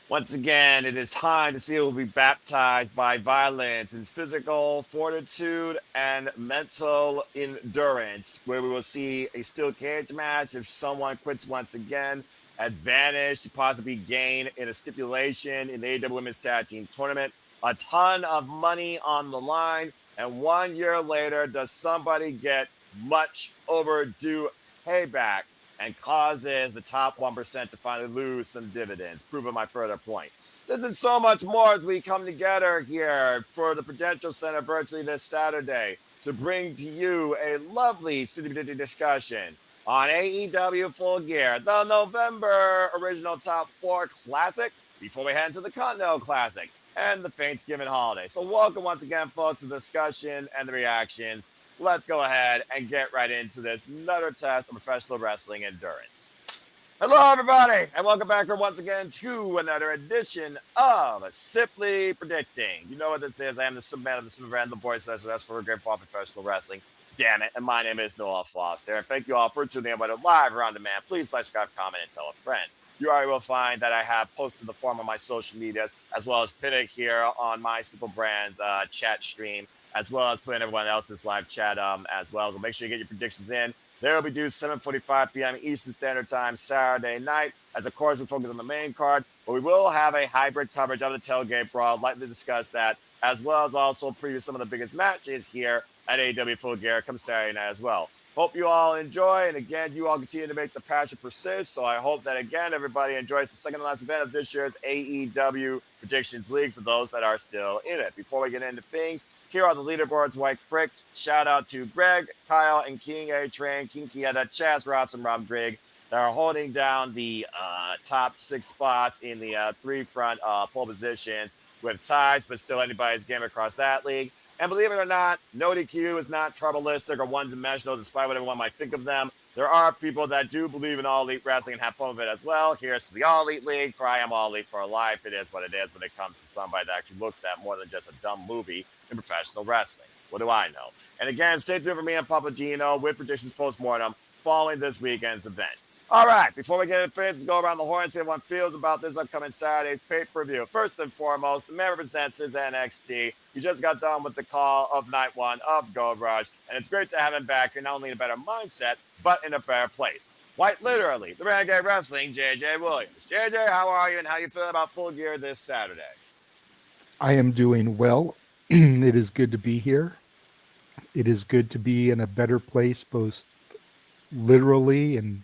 Once again, it is time to see who will be baptized by violence and physical fortitude and mental endurance, where we will see a steel cage match if someone quits once again, advantage to possibly gain in a stipulation in the AEW Women's Tag Team Tournament, a ton of money on the line, and 1 year later, does somebody get much overdue payback and causes the top 1% to finally lose some dividends, proving my further point. There's been so much more as we come together here for the Prudential Center virtually this Saturday to bring to you a lovely City discussion on AEW Full Gear, the November original Top 4 Classic, before we head into the Continental Classic and the Thanksgiving holiday. So welcome once again, folks, to the discussion and the reactions. Let's go ahead and get right into this another test of professional wrestling endurance. Hello, everybody, and welcome back once again to another edition of Simply Predicting. You know what this is. I am the Superman of the Superman, the voice of that's for a great fall professional wrestling. Damn it. And my name is Noah Foster. And thank you all for tuning in, whether live or on demand. Please like, subscribe, comment, and tell a friend. You already will find that I have posted the form on my social medias, as well as pinned it here on my Simple Brands chat stream, as well as putting everyone else's live chat as well. So make sure you get your predictions in. There will be due 7:45 p.m. Eastern Standard Time Saturday night. As of course, we focus on the main card, but we will have a hybrid coverage of the tailgate brawl. I'd like to discuss that, as well as also preview some of the biggest matches here at AEW Full Gear come Saturday night as well. Hope you all enjoy, and again, you all continue to make the passion persist. So I hope that again, everybody enjoys the second to last event of this year's AEW Predictions League for those that are still in it. Before we get into things, here are the leaderboards. White Frick, shout out to Greg, Kyle, and King A-Train, King Kieta, Chaz, Rots, and Rob Grigg that are holding down the top 6 spots in the 3 front pole positions with ties, but still anybody's game across that league. And believe it or not, no DQ is not tribalistic or one-dimensional, despite what everyone might think of them. There are people that do believe in All Elite Wrestling and have fun with it as well. Here's to the All Elite League, for I am All Elite for life. It is what it is when it comes to somebody that actually looks at more than just a dumb movie in professional wrestling. What do I know? And again, stay tuned for me and Papa Gino with predictions post-mortem following this weekend's event. All right, before we get into things, let's go around the horn and see what everyone feels about this upcoming Saturday's pay-per-view. First and foremost, the man represents his NXT. He just got done with the call of night 1 of Gold Rush, and it's great to have him back here, not only in a better mindset, but in a better place. Quite literally, the Renegade Wrestling, JJ Williams. JJ, how are you, and how you feeling about Full Gear this Saturday? I am doing well. It is good to be here. It is good to be in a better place, both literally and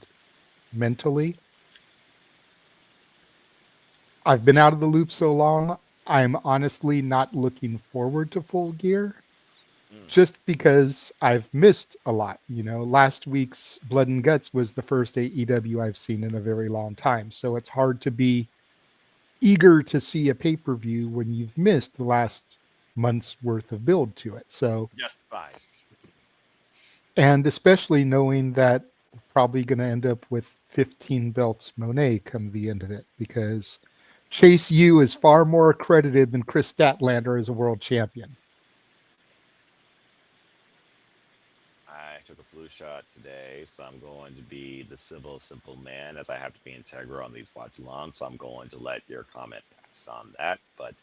mentally. I've been out of the loop so long, I'm honestly not looking forward to Full Gear just because I've missed a lot. You know, last week's Blood and Guts was the first AEW I've seen in a very long time. So it's hard to be eager to see a pay-per-view when you've missed the last month's worth of build to it. So Justified. and especially knowing that we're probably going to end up with 15 belts Moné come the end of it, because Chase U is far more accredited than Kris Statlander as a world champion. I took a flu shot today, so I'm going to be the simple man, as I have to be integral on these watch alongs. So I'm going to let your comment pass on that. But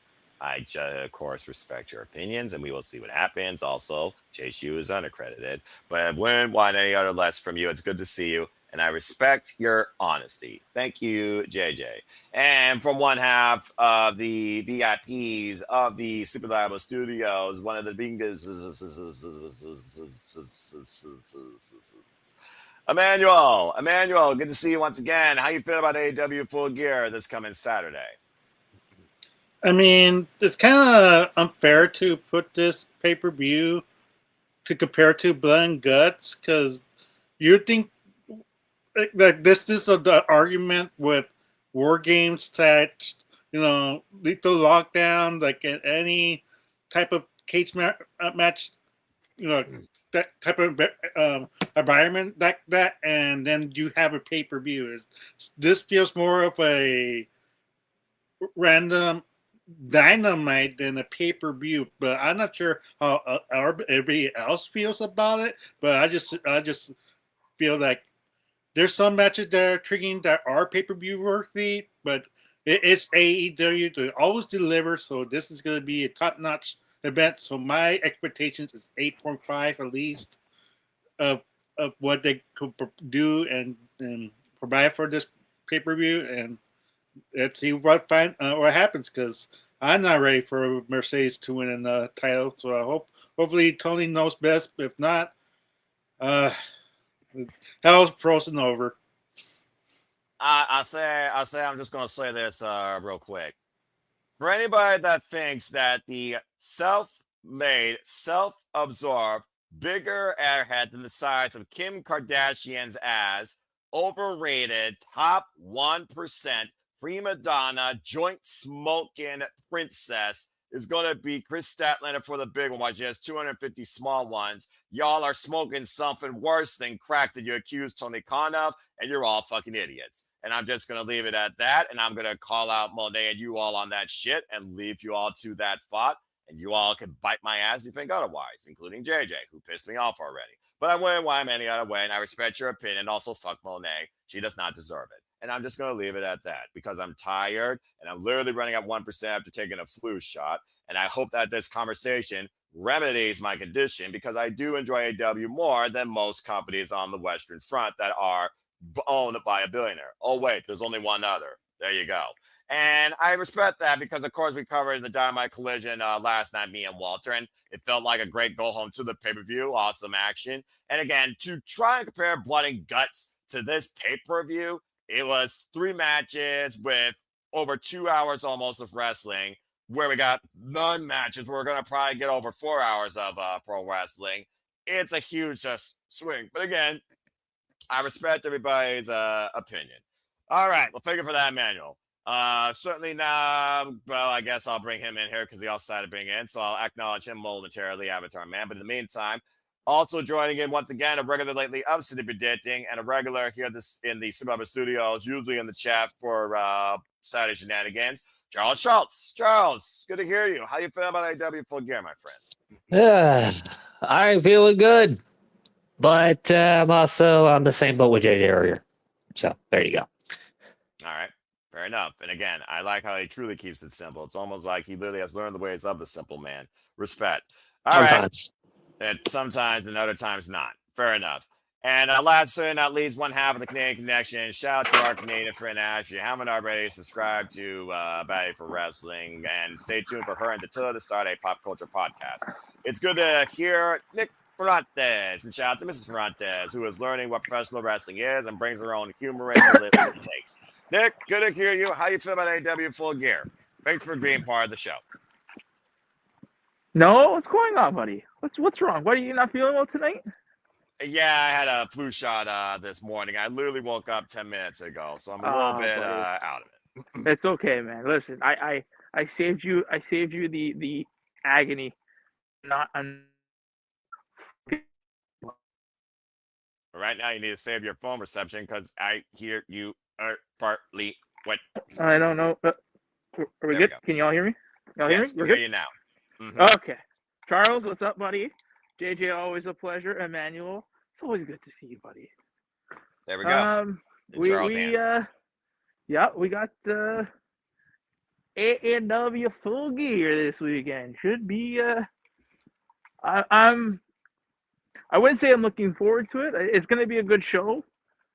I, of course, respect your opinions, and we will see what happens. Also, Chase U is unaccredited, but I wouldn't want any other less from you. It's good to see you, and I respect your honesty. Thank you, JJ. And from one half of the VIPs of the Super Liable Studios, one of the biggest, Emmanuel, good to see you once again. How you feel about AEW Full Gear this coming Saturday? I mean, it's kind of unfair to put this pay-per-view to compare to Blood and Guts, because you think that this is the argument with War Games that, you know, Lethal Lockdown, like in any type of cage match, you know, that type of environment like that, and then you have a pay-per-view. This feels more of a random dynamite than a pay-per-view, but I'm not sure how everybody else feels about it. But I just feel like there's some matches that are triggering that are pay-per-view worthy, but It's AEW. They always deliver, so this is going to be a top-notch event. So my expectations is 8.5 at least of what they could do and provide for this pay-per-view. And let's see what happens, because I'm not ready for Mercedes to win the title. So I hopefully Tony knows best. If not, hell's frozen over. I'll say I'm just gonna say this real quick. For anybody that thinks that the self-made, self-absorbed, bigger airhead than the size of Kim Kardashian's ass, overrated, top 1%, prima donna, joint smoking princess is going to be Kris Statlander for the big one, while she has 250 small ones. Y'all are smoking something worse than crack that you accuse Tony Khan of, and you're all fucking idiots. And I'm just going to leave it at that, and I'm going to call out Moné and you all on that shit and leave you all to that thought, and you all can bite my ass if you think otherwise, including JJ, who pissed me off already. But I wouldn't want him any other way, and I respect your opinion. Also, fuck Moné. She does not deserve it. And I'm just going to leave it at that because I'm tired and I'm literally running at 1% after taking a flu shot. And I hope that this conversation remedies my condition, because I do enjoy AEW more than most companies on the Western Front that are owned by a billionaire. Oh, wait, there's only one other. There you go. And I respect that because, of course, we covered the Dynamite Collision last night, me and Walter, and it felt like a great go home to the pay-per-view. Awesome action. And again, to try and compare Blood and Guts to this pay-per-view, it was 3 matches with over 2 hours almost of wrestling, where we got none matches. We're going to probably get over 4 hours of pro wrestling. It's a huge swing. But again, I respect everybody's opinion. All right. Well, thank you for that, Manuel. Certainly now, well, I guess I'll bring him in here because he also decided to bring in. So I'll acknowledge him momentarily, Avatar Man. But in the meantime, also joining in once again, a regular lately of City Predicting and a regular here in the Suburban Studios, usually in the chat for Saturday Shenanigans, Charles Schultz. Charles, good to hear you. How you feel about AEW Full Gear, my friend? I'm feeling good, but I'm also on the same boat with JJ earlier. So there you go. All right. Fair enough. And again, I like how he truly keeps it simple. It's almost like he literally has learned the ways of the simple man. Respect. All Sometimes. right. Sometimes and other times not. Fair enough. And last but not least, one half of the Canadian Connection. Shout out to our Canadian friend Ash. If you haven't already, subscribe to Batty for Wrestling and stay tuned for her and Attila to start a pop culture podcast. It's good to hear Nick Ferrantes, and shout out to Mrs. Ferrantes, who is learning what professional wrestling is and brings her own humorous takes. Nick, good to hear you. How you feel about AEW Full Gear? Thanks for being part of the show. No, what's going on, buddy? What's wrong? What, are you not feeling well tonight? Yeah, I had a flu shot this morning. I literally woke up 10 minutes ago, so I'm a little bit out of it. It's okay, man. Listen, I saved you. I saved you the agony. Right now, you need to save your phone reception because I hear you are partly wet. I don't know. Are we good? Can you all hear me? Y'all hear me? We're good. You now. Mm-hmm. Okay. Charles, what's up, buddy? JJ, always a pleasure. Emmanuel, it's always good to see you, buddy. There we go. We got AEW Full Gear this weekend. Should be I wouldn't say I'm looking forward to it. It's going to be a good show.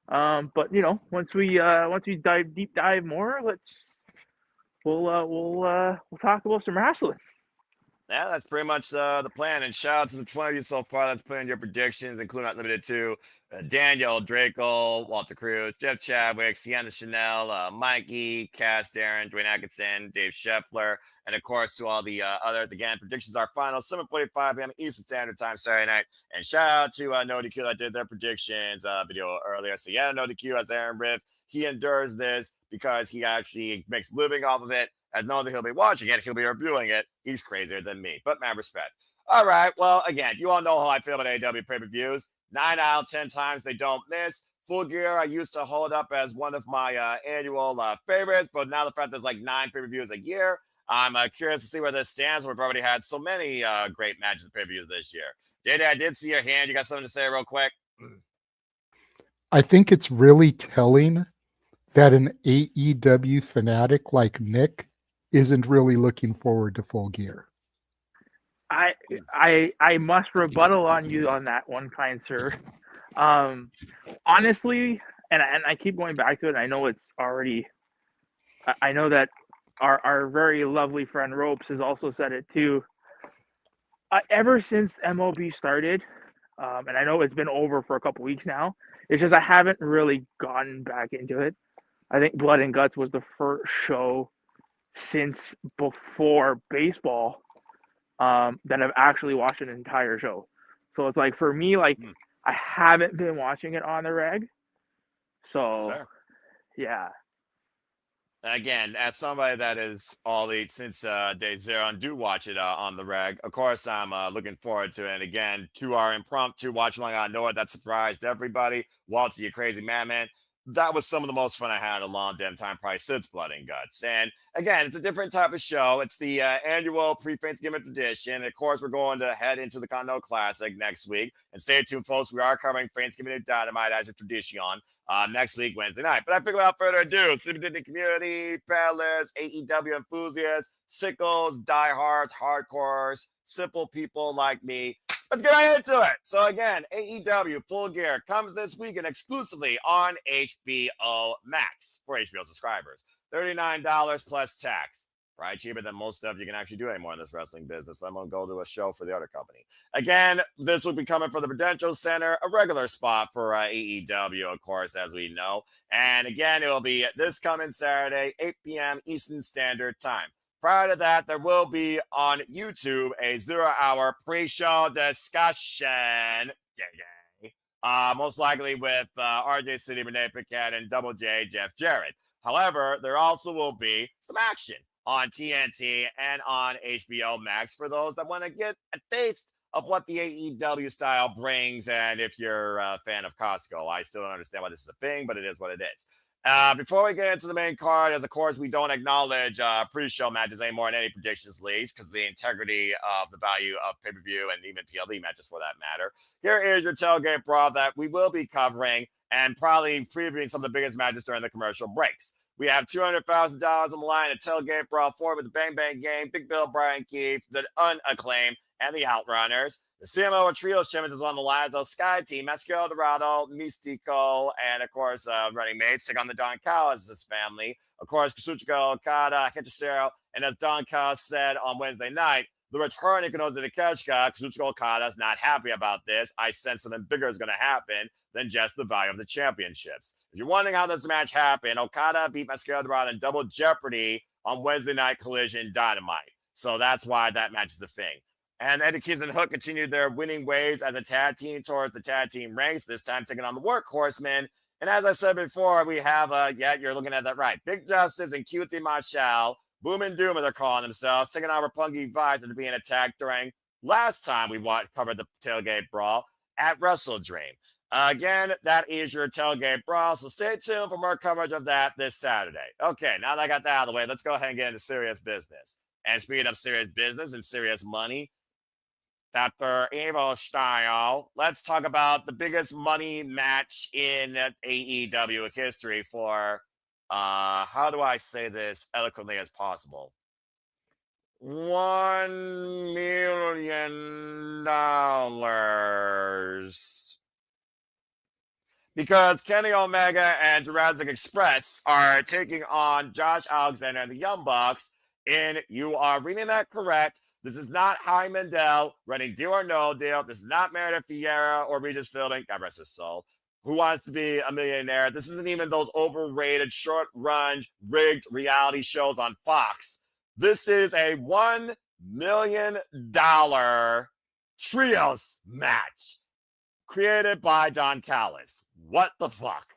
But you know, once we deep dive more, we'll talk about some wrestling. Yeah, that's pretty much the plan. And shout out to the 20 of you so far that's putting your predictions, including not limited to Daniel, Draco, Walter Cruz, Jeff Chadwick, Sienna Chanel, Mikey, Cass, Darren, Dwayne Atkinson, Dave Scheffler, and of course to all the others. Again, predictions are final 7:45 p.m. Eastern Standard Time Saturday night. And shout out to No DQ that did their predictions video earlier. So yeah, No DQ as Aaron Riff. He endures this because he actually makes a living off of it. As knowing that he'll be watching it, he'll be reviewing it. He's crazier than me, but mad respect. All right, well, again, you all know how I feel about AEW pay-per-views. 9 out of 10 times they don't miss. Full Gear, I used to hold up as one of my annual favorites, but now the fact there's like 9 pay-per-views a year, I'm curious to see where this stands. We've already had so many great matches of pay-per-views this year. JD, I did see your hand. You got something to say real quick? I think it's really telling that an AEW fanatic like Nick isn't really looking forward to Full Gear. I must rebuttal on you on that one, kind sir. Honestly, and I keep going back to it. And I know it's already. I know that our very lovely friend Ropes has also said it too. Ever since MOB started, and I know it's been over for a couple weeks now. It's just I haven't really gotten back into it. I think Blood and Guts was the first show since before baseball that I've actually watched an entire show. So it's like for me, like I haven't been watching it on the reg. So Fair. yeah. Again, as somebody that is all elite since day zero and do watch it on the reg, of course, I'm looking forward to it. And again, to our impromptu watch along, I know it that surprised everybody. Walter, you crazy madman. That was some of the most fun I had in a long damn time, probably since Blood and Guts. And again, it's a different type of show. It's the annual pre-Thanksgiving tradition. And of course, we're going to head into the Continental Classic next week. And stay tuned, folks. We are covering Thanksgiving Dynamite as a tradition next week, Wednesday night. But I figure without further ado, Sleeping Disney community, palace, AEW enthusiasts, sickles, diehards, hardcores, simple people like me. Let's get right into it. So again, AEW Full Gear comes this weekend exclusively on HBO Max for HBO subscribers. $39 plus tax. Right, cheaper than most stuff you can actually do anymore in this wrestling business. So I'm going to go to a show for the other company. Again, this will be coming from the Prudential Center, a regular spot for AEW, of course, as we know. And again, it will be this coming Saturday, 8 p.m. Eastern Standard Time. Prior to that, there will be on YouTube a 0-hour pre-show discussion. Most likely with RJ City, Renee Paquette, and Double J, Jeff Jarrett. However, there also will be some action on TNT and on HBO Max for those that want to get a taste of what the AEW style brings. And if you're a fan of Costco, I still don't understand why this is a thing, but it is what it is. Before we get into the main card, as of course we don't acknowledge pre-show matches anymore in any predictions leagues because of the integrity of the value of pay-per-view and even PLD matches for that matter. Here is your tailgate brawl that we will be covering and probably previewing some of the biggest matches during the commercial breaks. We have $200,000 on the line at Tailgate Brawl 4 with the Bang Bang Gang, Big Bill, Brian Keefe, the Unacclaimed, and the Outrunners. The CMO Trio Shimons is on the line. So Sky Team, Mascara Dorado, Mystico, and of course, running mates take on the Don Callis' family. Of course, Kazuchika Okada, Hechicero, and as Don Callis said on Wednesday night, the return of Ikonoza Takeshita, Kazuchika Okada is not happy about this. I sense something bigger is going to happen than just the value of the championships. If you're wondering how this match happened, Okada beat Mascara Dorado in Double Jeopardy on Wednesday Night Collision Dynamite. So that's why that match is a thing. And Eddie Keys and Hook continued their winning ways as a tag team towards the tag team ranks, this time taking on the Workhorsemen. And as I said before, we have, you're looking at that right, Big Justice and QT Marshall, Boom and Doom, as they're calling themselves, taking on Roppongi Vice after being attacked during last time we covered the tailgate brawl at Wrestle Dream. Again, that is your tailgate brawl, so stay tuned for more coverage of that this Saturday. Okay, now that I got that out of the way, let's go ahead and get into serious business. And speaking of serious business and serious money, Dr. Evo style, let's talk about the biggest money match in AEW history for, how do I say this eloquently as possible? $1 million. Because Kenny Omega and Jurassic Express are taking on Josh Alexander and the Young Bucks. And you are reading that correct. This is not Howie Mandel running Deal or No Deal. This is not Meredith Vieira or Regis Fielding, God rest his soul, who wants to be a millionaire. This isn't even those overrated, short-run, rigged reality shows on Fox. This is a $1 million trios match created by Don Callis. What the fuck?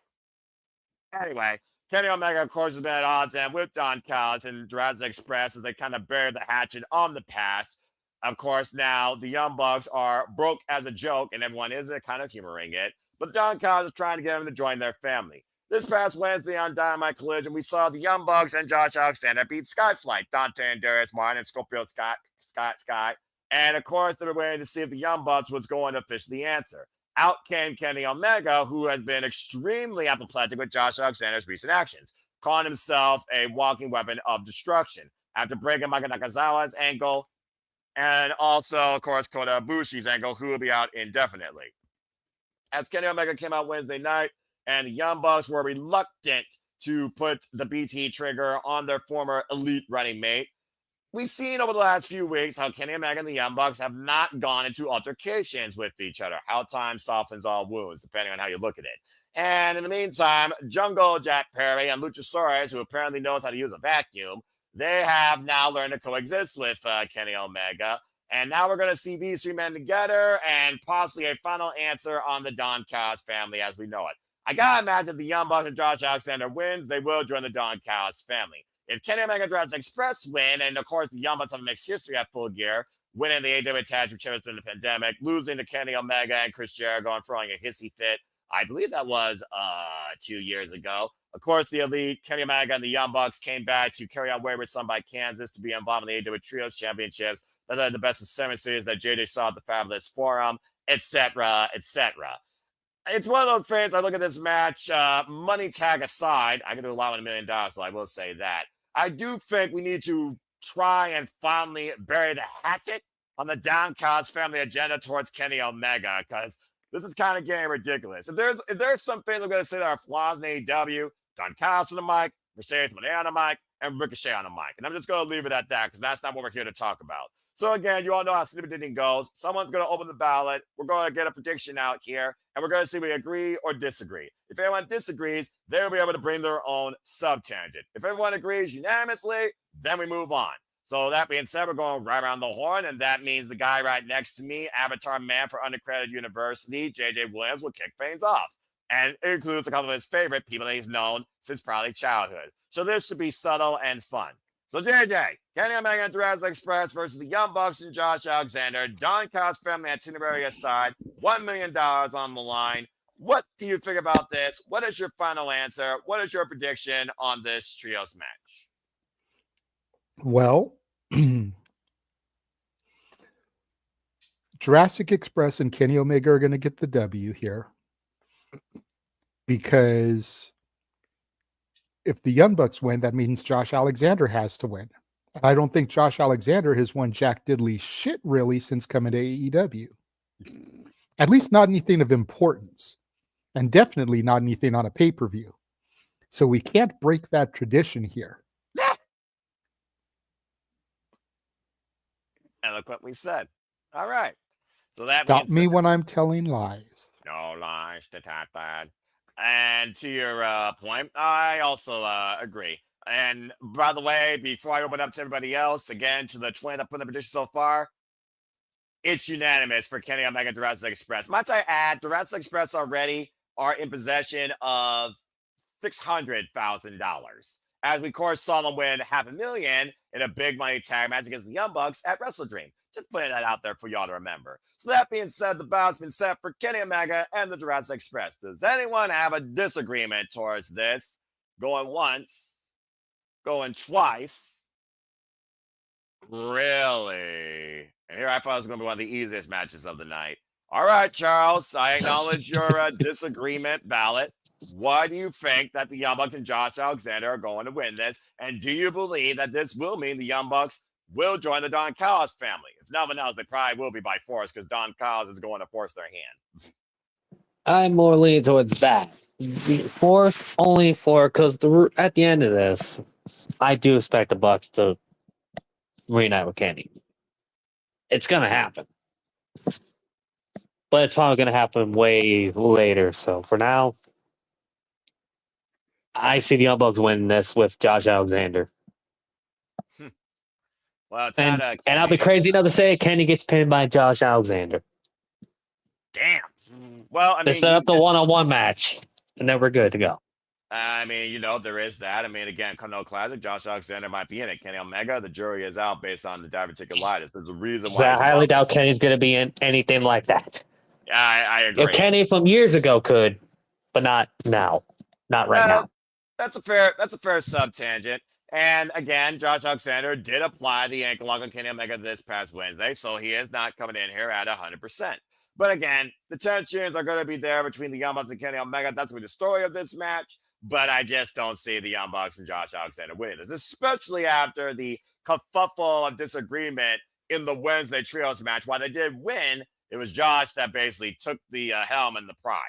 Anyway, Kenny Omega, of course, has been at odds and with Don Callis and Jurassic Express as they kind of bury the hatchet on the past. Of course, now the Young Bucks are broke as a joke, and everyone is kind of humoring it. But Don Callis is trying to get them to join their family. This past Wednesday on Dynamite Collision, we saw the Young Bucks and Josh Alexander beat Skyflight, Dante and Darius Martin, and Scorpio Scott. And of course, they were waiting to see if the Young Bucks was going to officially answer. out came Kenny Omega, who has been extremely apoplectic with Josh Alexander's recent actions, calling himself a walking weapon of destruction. After breaking Maka Nakazawa's ankle, and also, of course, Kota Ibushi's ankle, who will be out indefinitely. As Kenny Omega came out Wednesday night, and the Young Bucks were reluctant to put the BT trigger on their former elite running mate, we've seen over the last few weeks how Kenny Omega and the Young Bucks have not gone into altercations with each other. How time softens all wounds, depending on how you look at it. And in the meantime, Jungle Jack Perry and Luchasaurus, who apparently knows how to use a vacuum, they have now learned to coexist with Kenny Omega. And now we're going to see these three men together and possibly a final answer on the Don Callis family as we know it. I got to imagine if the Young Bucks and Josh Alexander wins, they will join the Don Callis family. If Kenny Omega and Jurassic Express win, and of course the Young Bucks have a mixed history at Full Gear, winning the AEW Tag Team Championships during the pandemic, losing to Kenny Omega and Chris Jericho and throwing a hissy fit, I believe that was 2 years ago. Of course, the Elite, Kenny Omega, and the Young Bucks came back to carry on Wayward Son by Kansas to be involved in the AEW Trios Championships. That led the Best of 7 series that JJ saw at the Fabulous Forum, etc., etc. It's one of those things. I look at this match, money tag aside, I can do a lot with $1 million, so I will say that. I do think we need to try and finally bury the hatchet on the Don Callis family agenda towards Kenny Omega, because this is kind of getting ridiculous. If there's some things I'm going to say that are flaws in AEW, Don Callis on the mic, Mercedes Moné on the mic, and Ricochet on the mic. And I'm just going to leave it at that because that's not what we're here to talk about. So again, you all know how Sleeping Diddy goes. Someone's going to open the ballot. We're going to get a prediction out here, and we're going to see if we agree or disagree. If anyone disagrees, they'll be able to bring their own sub-tangent. If everyone agrees unanimously, then we move on. So that being said, we're going right around the horn, and that means the guy right next to me, Avatar Man for Undercredited University, JJ Williams, will kick things off. And it includes a couple of his favorite people that he's known since probably childhood. So this should be subtle and fun. So JJ, Kenny Omega and Jurassic Express versus the Young Bucks and Josh Alexander, Don Callis family itinerary aside, $1 million on the line. What do you think about this? What is your final answer? What is your prediction on this trios match? Well, Jurassic Express and Kenny Omega are going to get the W here because if the Young Bucks win, that means Josh Alexander has to win. I don't think Josh Alexander has won Jack Diddley shit really since coming to AEW. At least not anything of importance, and definitely not anything on a pay-per-view. So we can't break that tradition here. Eloquently said. All right. So that Stop me when I'm telling lies. No lies to that bad. And to your point, I also agree. And by the way, before I open up to everybody else, again, to the 20 that put in the prediction so far, it's unanimous for Kenny Omega and Jurassic Express. Might I add, Jurassic Express already are in possession of $600,000. As we, of course, saw them win $500,000 in a big money tag match against the Young Bucks at Wrestle Dream. Just putting that out there for y'all to remember. So that being said, the ballot's been set for Kenny Omega and the Jurassic Express. Does anyone have a disagreement towards this? Going once, going twice. Really? And here I thought it was going to be one of the easiest matches of the night. All right, Charles, I acknowledge your disagreement ballot. Why do you think that the Young Bucks and Josh Alexander are going to win this? And do you believe that this will mean the Young Bucks will join the Don Callis family? If nothing else, they probably will be by force because Don Callis is going to force their hand. I'm more leaning towards that. Force only for because at the end of this, I do expect the Bucks to reunite with Kenny. It's gonna happen, but it's probably gonna happen way later. So for now, I see the Young Bucks winning this with Josh Alexander. Well, it's and not I'll be crazy enough to say Kenny gets pinned by Josh Alexander. Damn. Well, I mean, they set up the one-on-one match, and then we're good to go. I mean, you know, there is that. I mean, again, Kano Classic, Josh Alexander might be in it. Kenny Omega, the jury is out based on the diverticulitis. There's a reason why. I highly doubt Kenny's going to be in anything like that. Yeah, I agree. If Kenny from years ago could, but not now. Not right now. That's a fair sub-tangent. And again, Josh Alexander did apply the ankle lock on Kenny Omega this past Wednesday, so he is not coming in here at 100%. But again, the tensions are going to be there between the Young Bucks and Kenny Omega. That's going to be the story of this match. But I just don't see the Young Bucks and Josh Alexander winning this, especially after the kerfuffle of disagreement in the Wednesday Trios match. While they did win, it was Josh that basically took the helm and the pride.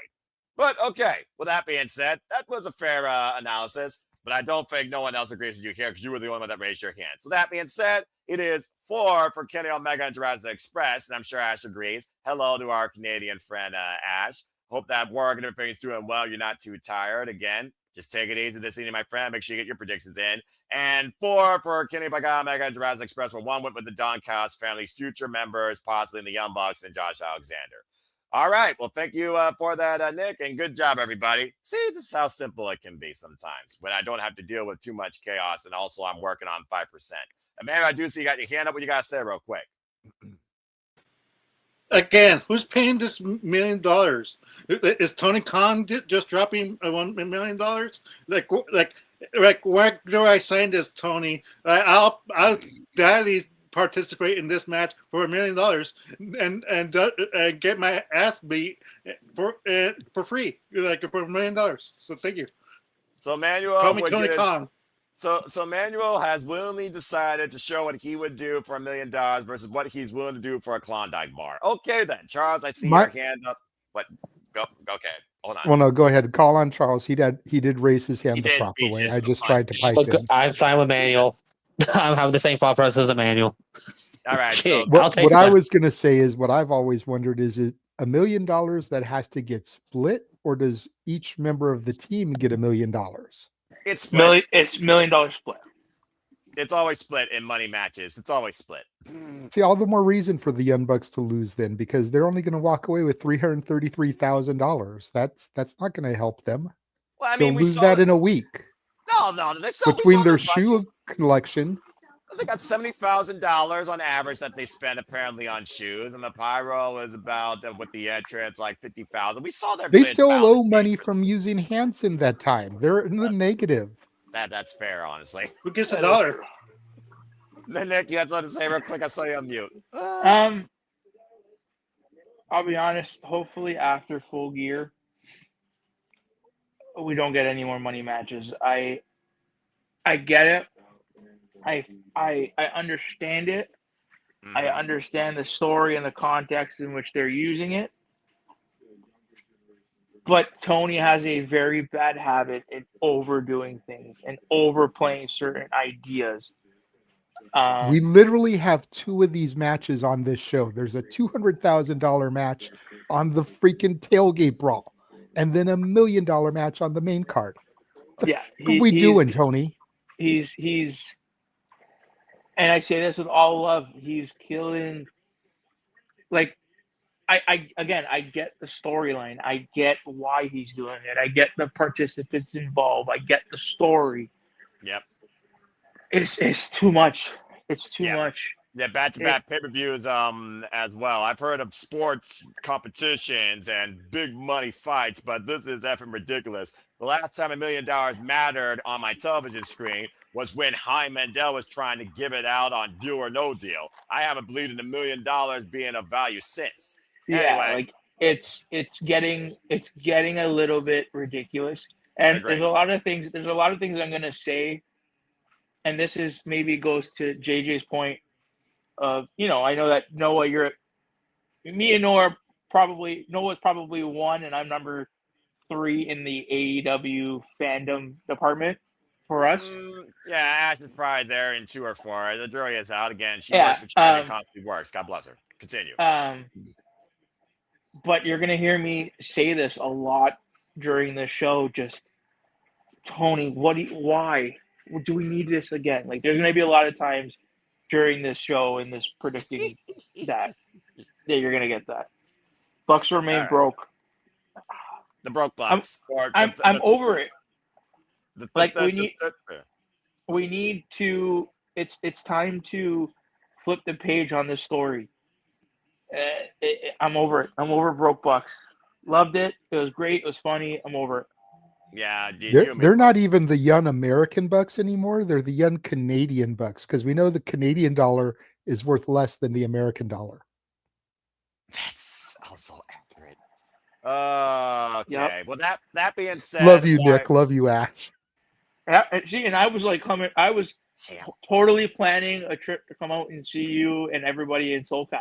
But okay, with that being said, that was a fair analysis. But I don't think no one else agrees with you here because you were the only one that raised your hand. So that being said, it is 4 for Kenny Omega and Jurassic Express, and I'm sure Ash agrees. Hello to our Canadian friend, Ash. Hope that work and everything's doing well. You're not too tired. Again, just take it easy this evening, my friend. Make sure you get your predictions in. And 4 for Kenny Omega and Jurassic Express, where 1 went with the Don Callis family's future members, possibly in the Young Bucks and Josh Alexander. All right. Well, thank you for that, Nick, and good job, everybody. See, this is how simple it can be sometimes when I don't have to deal with too much chaos, and also I'm working on 5%. Amanda, I do see you got your hand up. What you got to say real quick? Again, who's paying this $1 million? Is Tony Khan just dropping $1 million? Like, where do I sign this, Tony? I'll gladly participate in this match for $1 million and get my ass beat for free, like for $1 million. So thank you. So Manuel, call me Tony Khan. So Manuel has willingly decided to show what he would do for $1 million versus what he's willing to do for a Klondike bar. Okay, then, Charles, I see your hand up. What? Go. Okay, hold on. Well, no, go ahead. Call on Charles. He did raise his hand the proper way. I just tried to pipe in. I'm signed with Manuel. I'm having the same thought process as Manuel. All right. Shit, So what I was going to say is what I've always wondered is it $1 million that has to get split, or does each member of the team get $1 million? It's split. It's $1 million split. It's always split in money matches. It's always split. See, all the more reason for the Young Bucks to lose then, because they're only going to walk away with $333,000. That's not going to help them. Well, I mean, they'll lose that in a week. No. Between their shoe collection. They got $70,000 on average that they spend apparently on shoes, and the pyro is about with the entrance like $50,000. We saw their. They still owe money from using Hanson that time. They're in the negative. That's fair, honestly. Who gets $1? Nick, you had something to say real quick? I saw you on mute. I'll be honest. Hopefully, after Full Gear, we don't get any more money matches. I get it. I understand it. Mm-hmm. I understand the story and the context in which they're using it. But Tony has a very bad habit in overdoing things and overplaying certain ideas. We literally have 2 of these matches on this show. There's a $200,000 match on the freaking tailgate brawl, and then $1 million match on the main card. What are we doing, Tony? He's and I say this with all love, he's killing. Like, I get the storyline. I get why he's doing it. I get the participants involved. I get the story. Yep. It's too much. It's too much. Yeah, back-to-back pay-per-views as well. I've heard of sports competitions and big money fights, but this is effing ridiculous. The last time $1 million mattered on my television screen was when High Mandel was trying to give it out on Deal or No Deal. I haven't believed in $1 million being of value since. Yeah, anyway. like it's getting a little bit ridiculous. And there's a lot of things I'm gonna say, and this is maybe goes to JJ's point of, I know that Noah, me and Noah's probably 1 and I'm number 3 in the AEW fandom department for us. Yeah, Ash is probably there in 2 or 4. The jury is out again. She works for charity, constantly works. God bless her. Continue. But you're gonna hear me say this a lot during the show. Just, Tony, why do we need this again? Like, there's gonna be a lot of times during this show and this predicting that you're gonna get that. Bucks remain broke. The broke Bucks. I'm over it. We need to. It's time to flip the page on this story. I'm over it. I'm over broke Bucks. Loved it. It was great. It was funny. I'm over it. Yeah, they're not even the young American Bucks anymore. They're the young Canadian Bucks, because we know the Canadian dollar is worth less than the American dollar. That's Also accurate. Okay. Yep. Well, that being said, Love you, why? Nick. Love you, Ash. Yeah, and I was like I was Damn. totally planning a trip to come out and see you and everybody in SoCal.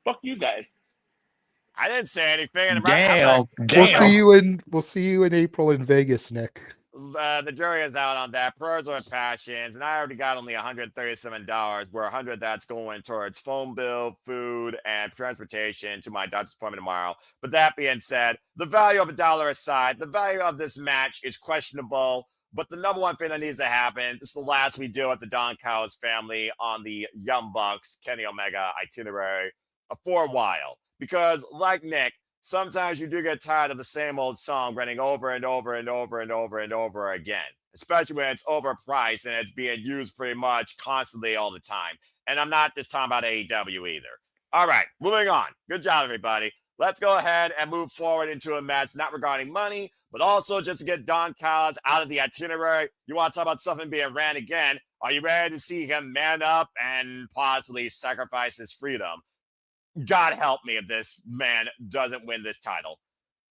Fuck you guys. I didn't say anything. And Damn, We'll damn. see you in April in Vegas, Nick. the jury is out on that. Prayers with passions, and I already got only $137, where 100 that's going towards phone bill, food, and transportation to my doctor's appointment tomorrow. But that being said, the value of $1 aside, the value of this match is questionable. But the number one thing that needs to happen, this is the last we do at the Don Callis family on the Young Bucks, Kenny Omega itinerary for a while. Because like Nick, sometimes you do get tired of the same old song running over and over and over and over and over again, especially when it's overpriced and it's being used pretty much constantly all the time. And I'm not just talking about AEW either. All right, moving on. Good job, everybody. Let's go ahead and move forward into a match not regarding money, but also just to get Don Callis out of the itinerary. You want to talk about something being ran again. Are you ready to see him man up and possibly sacrifice his freedom? God help me if this man doesn't win this title.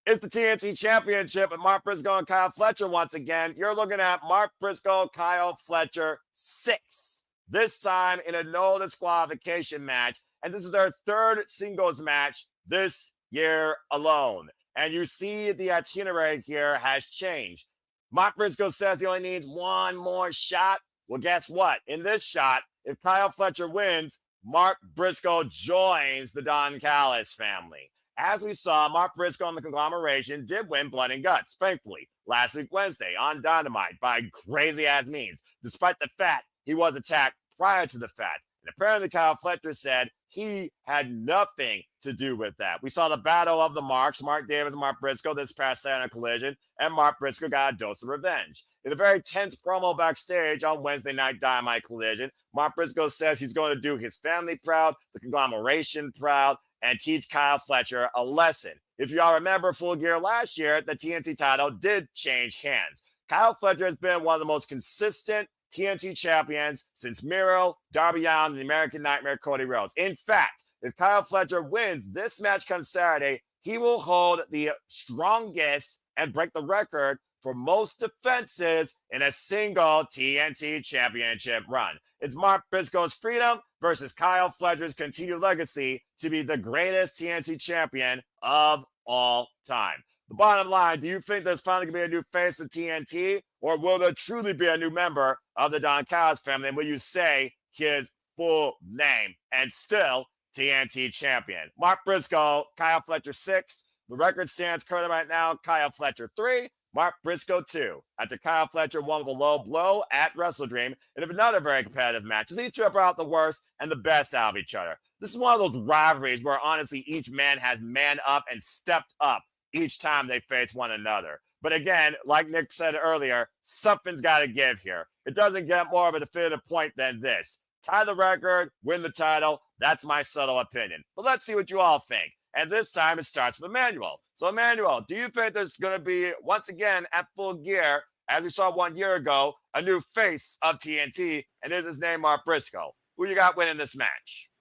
It's the TNT Championship with Mark Briscoe and Kyle Fletcher once again. You're looking at Mark Briscoe, Kyle Fletcher 6. This time in a no disqualification match. And this is their third singles match this year alone. And you see the itinerary here has changed. Mark Briscoe says he only needs one more shot. Well, guess what? In this shot, if Kyle Fletcher wins, Mark Briscoe joins the Don Callis family. As we saw, Mark Briscoe and the conglomeration did win Blood and Guts, thankfully, last week Wednesday on Dynamite by crazy-ass means, despite the fact he was attacked prior to the fact. And apparently Kyle Fletcher said he had nothing to do with that. We saw the battle of the Marks, Mark Davis and Mark Briscoe, this past Saturday Collision, and Mark Briscoe got a dose of revenge. In a very tense promo backstage on Wednesday Night Dynamite Collision, Mark Briscoe says he's going to do his family proud, the conglomeration proud, and teach Kyle Fletcher a lesson. If y'all remember Full Gear last year, the TNT title did change hands. Kyle Fletcher has been one of the most consistent TNT champions since Miro, Darby Allin, and the American Nightmare Cody Rhodes. In fact, if Kyle Fletcher wins this match comes Saturday, he will hold the strongest and break the record for most defenses in a single TNT championship run. It's Mark Briscoe's freedom versus Kyle Fletcher's continued legacy to be the greatest TNT champion of all time. The bottom line, do you think there's finally going to be a new face of TNT, or will there truly be a new member of the Don Callis family? And will you say his full name and still TNT champion? Mark Briscoe, Kyle Fletcher 6. The record stands currently right now, Kyle Fletcher 3. Mark Briscoe 2. After Kyle Fletcher won with a low blow at Wrestle Dream, and another very competitive match. These two have brought the worst and the best out of each other. This is one of those rivalries where honestly each man has man up and stepped up each time they face one another. But again, like Nick said earlier, something's got to give here. It doesn't get more of a definitive point than this. Tie the record, win the title. That's my subtle opinion. But let's see what you all think. And this time it starts with Emmanuel. So Emmanuel, do you think there's going to be, once again, at Full Gear, as we saw 1 year ago, a new face of TNT, and is his name Mark Briscoe? Who you got winning this match?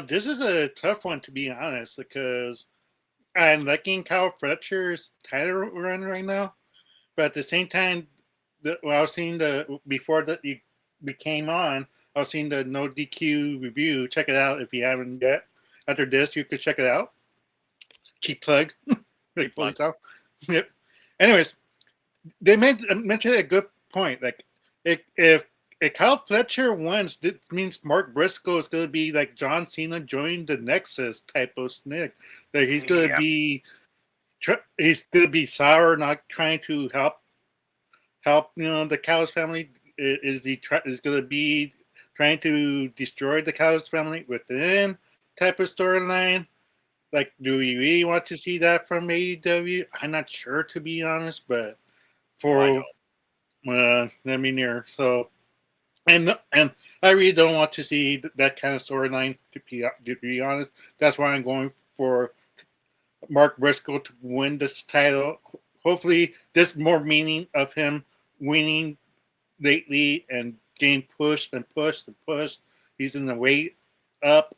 This is a tough one, to be honest, because I'm liking Kyle Fletcher's title run right now. But at the same time, I was seeing before that you came on, I was seeing the No DQ review. Check it out if you haven't yet. After this, you could check it out. Cheap plug. Cheap plug. Yep. Anyways, they mentioned a good point. Like, if Kyle Fletcher wins, this means Mark Briscoe is going to be like John Cena joining the Nexus type of snick. That he's going to be, he's going to be sour, not trying to help the Callis family. Is going to be trying to destroy the Callis family within type of storyline? Like, do we really want to see that from AEW? I'm not sure, to be honest, but let me near. So, and I really don't want to see that kind of storyline, to be honest. That's why I'm going for Mark Briscoe to win this title. Hopefully, there's more meaning of him winning lately and getting pushed and pushed and pushed. He's in the way up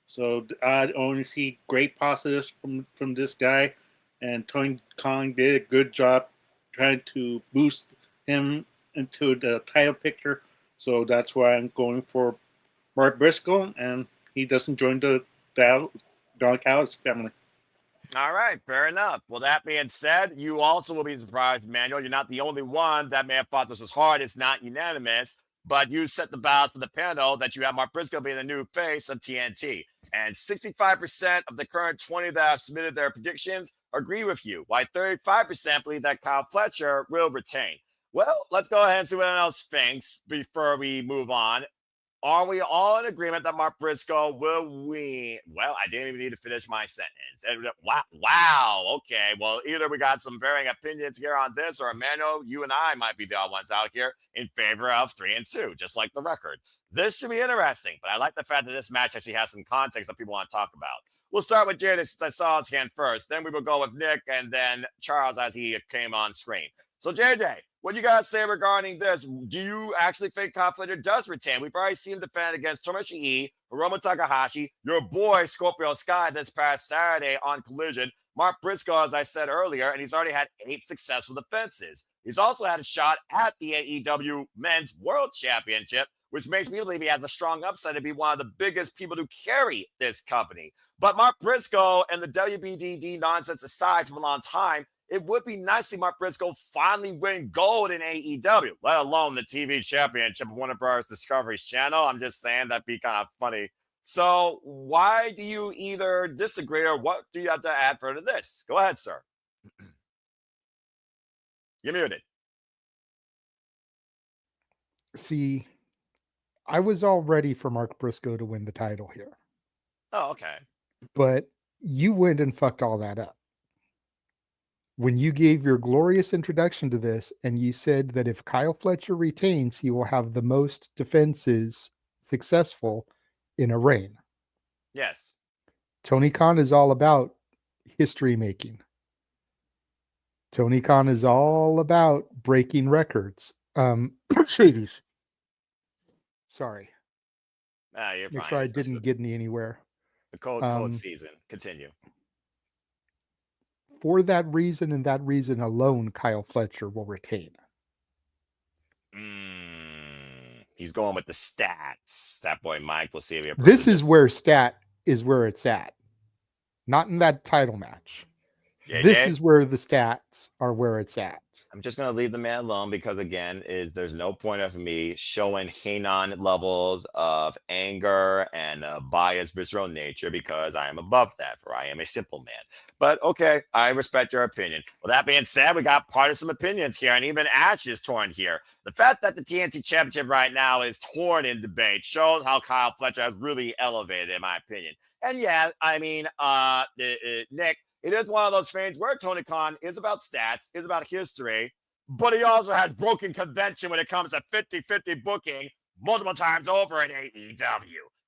So I only see great positives from this guy, and Tony Khan did a good job trying to boost him into the title picture. So that's why I'm going for Mark Briscoe, and he doesn't join the Don Callis family. All right, fair enough. Well, that being said, you also will be surprised, Manuel. You're not the only one that may have thought this was hard. It's not unanimous, but you set the balance for the panel that you have Mark Briscoe being the new face of TNT. And 65% of the current 20 that have submitted their predictions agree with you, while 35% believe that Kyle Fletcher will retain. Well, let's go ahead and see what else thinks before we move on. Are we all in agreement that Mark Briscoe will win? Well, I didn't even need to finish my sentence. And wow. Okay. Well, either we got some varying opinions here on this, or Emmanuel, you and I might be the odd ones out here in favor of 3-2, just like the record. This should be interesting, but I like the fact that this match actually has some context that people want to talk about. We'll start with Jared since I saw his hand first. Then we will go with Nick and then Charles as he came on screen. So, JJ, what do you guys say regarding this? Do you actually think Kyle Fletcher does retain? We've already seen him defend against Tomoshi Hiromu Takahashi, your boy Scorpio Sky this past Saturday on Collision, Mark Briscoe, as I said earlier, and he's already had 8 successful defenses. He's also had a shot at the AEW Men's World Championship, which makes me believe he has a strong upside to be one of the biggest people to carry this company. But Mark Briscoe and the WBDD nonsense aside from a long time, it would be nice to see Mark Briscoe finally win gold in AEW, let alone the TV championship of Warner Bros. Discovery's channel. I'm just saying that'd be kind of funny. So why do you either disagree or what do you have to add further to this? Go ahead, sir. You're muted. See, I was all ready for Mark Briscoe to win the title here. Oh, okay. But you went and fucked all that up. When you gave your glorious introduction to this and you said that if Kyle Fletcher retains, he will have the most defenses successful in a reign. Yes. Tony Khan is all about history making. Tony Khan is all about breaking records. Shadies. Sorry. You're Make fine. sure I didn't get anywhere. The cold season. Continue. For that reason and that reason alone, Kyle Fletcher will retain. He's going with the stats. That boy Mike will see if he This is where stat is where it's at. Not in that title match. JJ? This is where the stats are where it's at. I'm just going to leave the man alone because, again, there's no point of me showing Hainan levels of anger and biased visceral nature because I am above that, for I am a simple man. But, okay, I respect your opinion. Well, that being said, we got partisan opinions here, and even Ash is torn here. The fact that the TNT Championship right now is torn in debate shows how Kyle Fletcher has really elevated, in my opinion. And, yeah, I mean, Nick, it is one of those things where Tony Khan is about stats, is about history, but he also has broken convention when it comes to 50-50 booking multiple times over in AEW.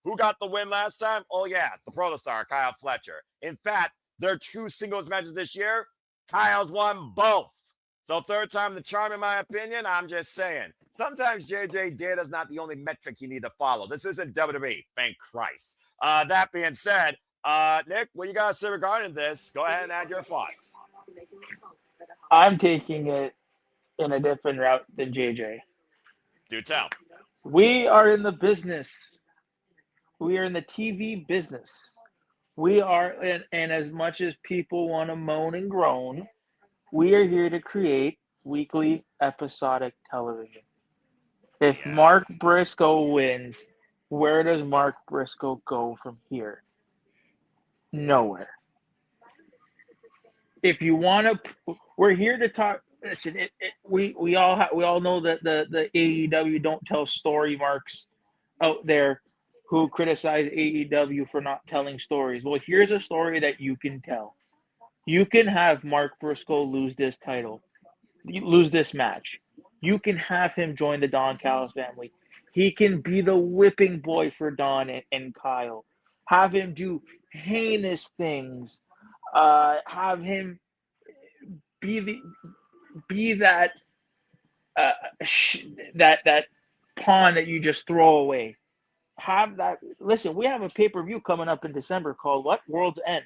Who got the win last time? Oh, yeah, the protostar, Kyle Fletcher. In fact, their 2 singles matches this year, Kyle's won both. So third time the charm, in my opinion. I'm just saying. Sometimes JJ data is not the only metric you need to follow. This isn't WWE, thank Christ. That being said, Nick, what you got to say regarding this? Go ahead and add your thoughts. I'm taking it in a different route than JJ. Do tell. We are in the business. We are in the TV business. We are, and as much as people want to moan and groan, we are here to create weekly episodic television. If Mark Briscoe wins, where does Mark Briscoe go from here? Nowhere. If you want to, we're here to talk. Listen, we all know that the AEW don't tell story marks out there who criticize AEW for not telling stories. Well, here's a story that you can tell. You can have Mark Briscoe lose this title, lose this match. You can have him join the Don Callis family. He can be the whipping boy for Don and Kyle. Have him do heinous things. Have him be that that pawn that you just throw away. have that. Listen, we have a pay-per-view coming up in December called what? World's End.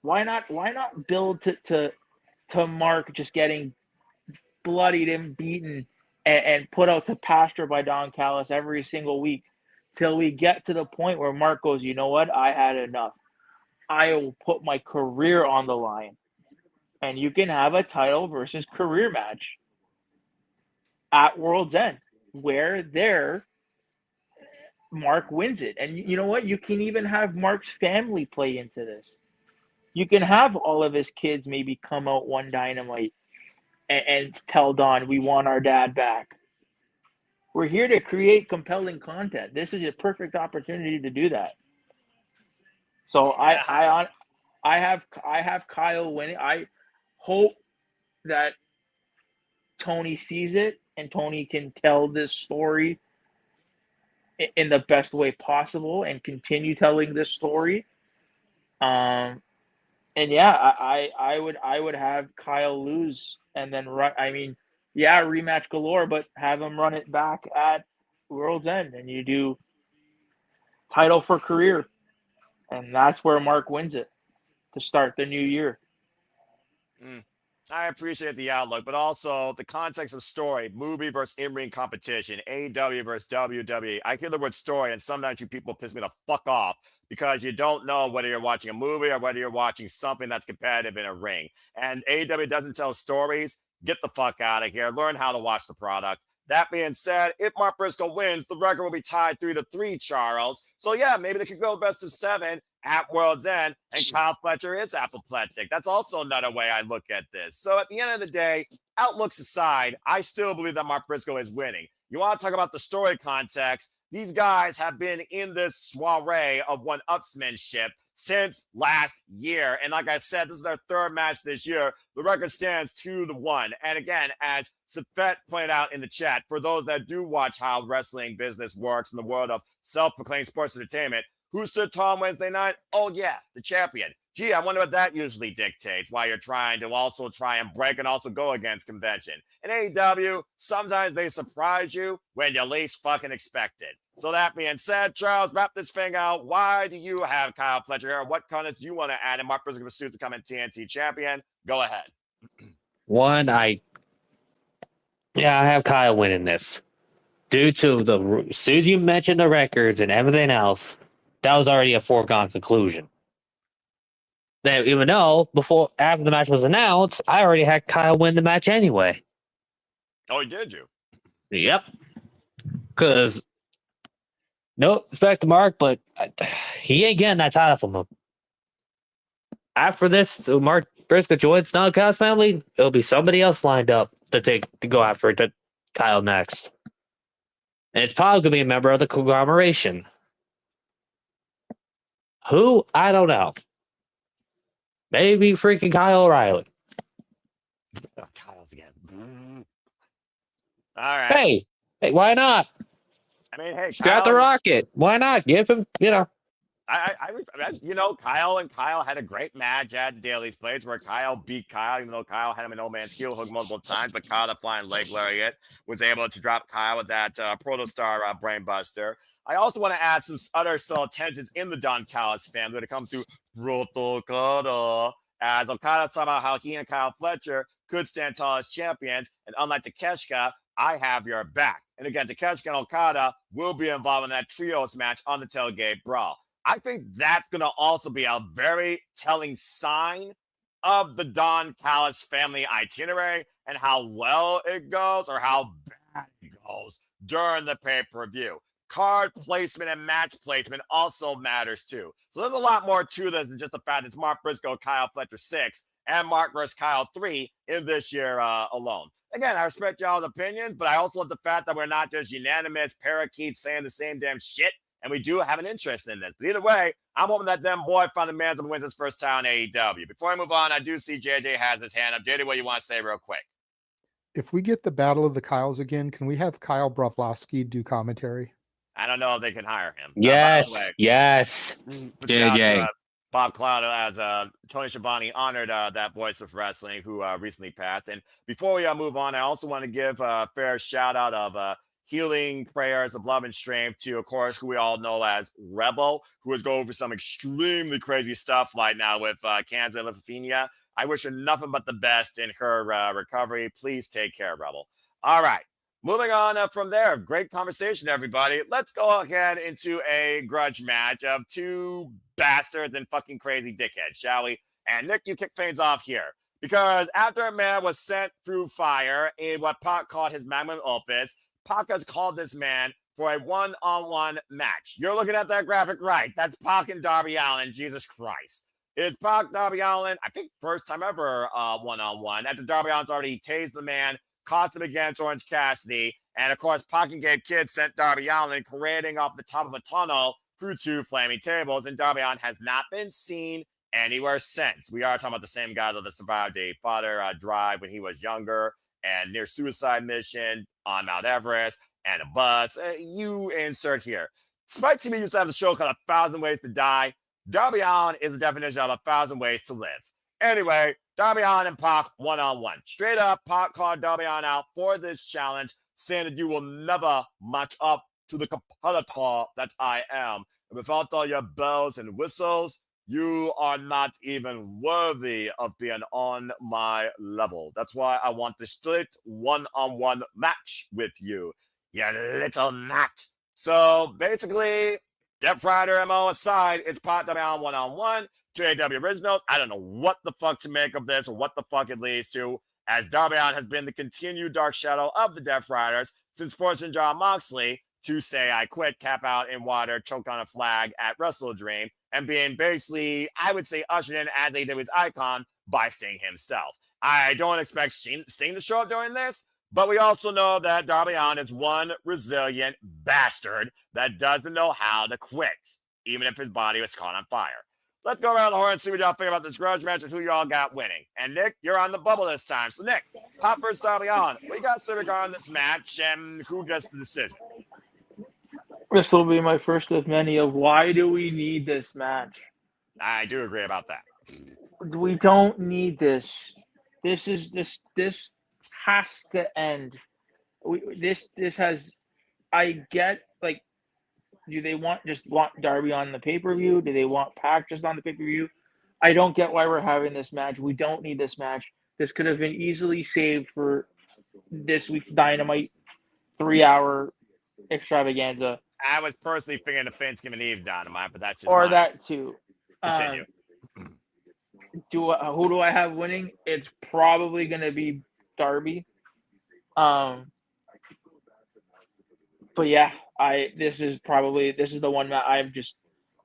Why not build to Mark just getting bloodied and beaten and put out to pasture by Don Callis every single week till we get to the point where Mark goes, you know what? I had enough. I will put my career on the line. And you can have a title versus career match at World's End where Mark wins it. And you know what? You can even have Mark's family play into this. You can have all of his kids maybe come out one Dynamite and tell Don, we want our dad back. We're here to create compelling content. This is a perfect opportunity to do that. So I have Kyle winning. I hope that Tony sees it and Tony can tell this story in the best way possible and continue telling this story. And yeah, I would have Kyle lose and then run. I mean, yeah, rematch galore, but have him run it back at World's End, and you do title for career, and that's where Mark wins it to start the new year. I appreciate the outlook, but also the context of story, movie versus in-ring competition, AEW versus WWE. I hear the word story, and sometimes you people piss me the fuck off because you don't know whether you're watching a movie or whether you're watching something that's competitive in a ring. And AEW doesn't tell stories. Get the fuck out of here. Learn how to watch the product. That being said, if Mark Briscoe wins, the record will be tied 3-3, Charles. So yeah, maybe they could go best of 7 at World's End, and Kyle Fletcher is apoplectic. That's also another way I look at this. So at the end of the day, outlooks aside, I still believe that Mark Briscoe is winning. You want to talk about the story context? These guys have been in this soiree of one-upsmanship since last year. And like I said, this is their third match this year. The record stands 2-1. And again, as Safet pointed out in the chat, for those that do watch how wrestling business works in the world of self-proclaimed sports entertainment, who stood tall Wednesday night? Oh, yeah, the champion. Gee, I wonder what that usually dictates while you're trying to also try and break and also go against convention. In AEW, sometimes they surprise you when you least fucking expect it. So that being said, Charles, wrap this thing out. Why do you have Kyle Fletcher here? What comments do you want to add in Mark Briscoe pursuit to become a TNT champion? Go ahead. One, I have Kyle winning this. Due to as soon as you mentioned the records and everything else, that was already a foregone conclusion. Then, even though after the match was announced, I already had Kyle win the match anyway. Oh, did you? Yep. Because no respect to Mark, but he ain't getting that title from him. After this, so Mark Briscoe joins Don Kyle's family, it'll be somebody else lined up to go after Kyle next. And it's probably going to be a member of the conglomeration. Who? I don't know. Maybe freaking Kyle O'Reilly. Oh, Kyle's again. All right. Hey, why not? I mean, hey, Strap the rocket. Why not? Give him, Kyle had a great match at Daly's Place where Kyle beat Kyle, even though Kyle had him in no man's heel hook multiple times, but Kyle, the flying leg lariat, was able to drop Kyle with that Protostar Brainbuster. I also want to add some other subtle tensions in the Don Callis family when it comes to Protocol, as Okada talking about how he and Kyle Fletcher could stand tall as champions, and unlike Takeshita, I have your back. And again, Takeshita and Okada will be involved in that trios match on the Tailgate Brawl. I think that's going to also be a very telling sign of the Don Callis family itinerary and how well it goes or how bad it goes during the pay-per-view. Card placement and match placement also matters too. So there's a lot more to this than just the fact it's Mark Briscoe, Kyle Fletcher 6, and Mark versus Kyle 3 in this year alone. Again, I respect y'all's opinions, but I also love the fact that we're not just unanimous parakeets saying the same damn shit, and we do have an interest in this. But either way, I'm hoping that them boy find the man that wins his first time in AEW. Before I move on, I do see JJ has his hand up. JJ, what do you want to say real quick? If we get the Battle of the Kyles again, can we have Kyle Broflovsky do commentary? I don't know if they can hire him. Yes. JJ. Bob Cloud as Tony Schiavone honored that voice of wrestling who recently passed. And before we move on, I also want to give a fair shout out of healing prayers of love and strength to, of course, who we all know as Rebel, who is going through some extremely crazy stuff right now with cancer and lymphopenia. I wish her nothing but the best in her recovery. Please take care, Rebel. All right. Moving on from there. Great conversation, everybody. Let's go ahead into a grudge match of two bastards and fucking crazy dickheads, shall we? And Nick, you kick things off here. Because after a man was sent through fire in what Pac called his magnum opus, Pac has called this man for a one-on-one match. You're looking at that graphic right. That's Pac and Darby Allin. Jesus Christ. It's Pac, Darby Allin, I think first time ever one-on-one. After Darby Allin's already tased the man, cost him against Orange Cassidy, and of course, Pac and Gabe Kidd sent Darby Allin parading off the top of a tunnel through two flaming tables, and Darby Allin has not been seen anywhere since. We are talking about the same guy that survived a father drive when he was younger, and near suicide mission on Mount Everest, and a bus. You insert here. Spike TV used to have a show called 1,000 Ways to Die. Darby Allin is the definition of 1,000 ways to live. Anyway, Darby Allin and Pac one-on-one. Straight up, Pac called Darby Allin out for this challenge, saying that you will never match up to the competitor that I am. And without all your bells and whistles, you are not even worthy of being on my level. That's why I want the straight one-on-one match with you, you little nut. So basically, Death Rider MO aside, it's Pac Darby Allin one-on-one. To AEW Originals, I don't know what the fuck to make of this or what the fuck it leads to, as Darby Allin has been the continued dark shadow of the Death Riders since forcing Jon Moxley to say I quit, tap out in water, choke on a flag at Wrestle Dream, and being basically, I would say, ushered in as AEW's icon by Sting himself. I don't expect Sting to show up during this, but we also know that Darby Allin is one resilient bastard that doesn't know how to quit, even if his body was caught on fire. Let's go around the horn and see what y'all think about this grudge match and who y'all got winning. And Nick, you're on the bubble this time. So Nick, Pac versus Darby Allin. What you got to say regarding this match and who gets the decision? This will be my first of many of why do we need this match? I do agree about that. We don't need this. This has to end. This has. I get, like, do they want Darby on the pay-per-view? Do they want Pac just on the pay-per-view? I don't get why we're having this match. We don't need this match. This could have been easily saved for this week's Dynamite 3-hour extravaganza. I was personally thinking the Thanksgiving Eve Dynamite, but that's just or mine. that too. Continue. Who do I have winning? It's probably going to be Darby. But yeah, this is the one that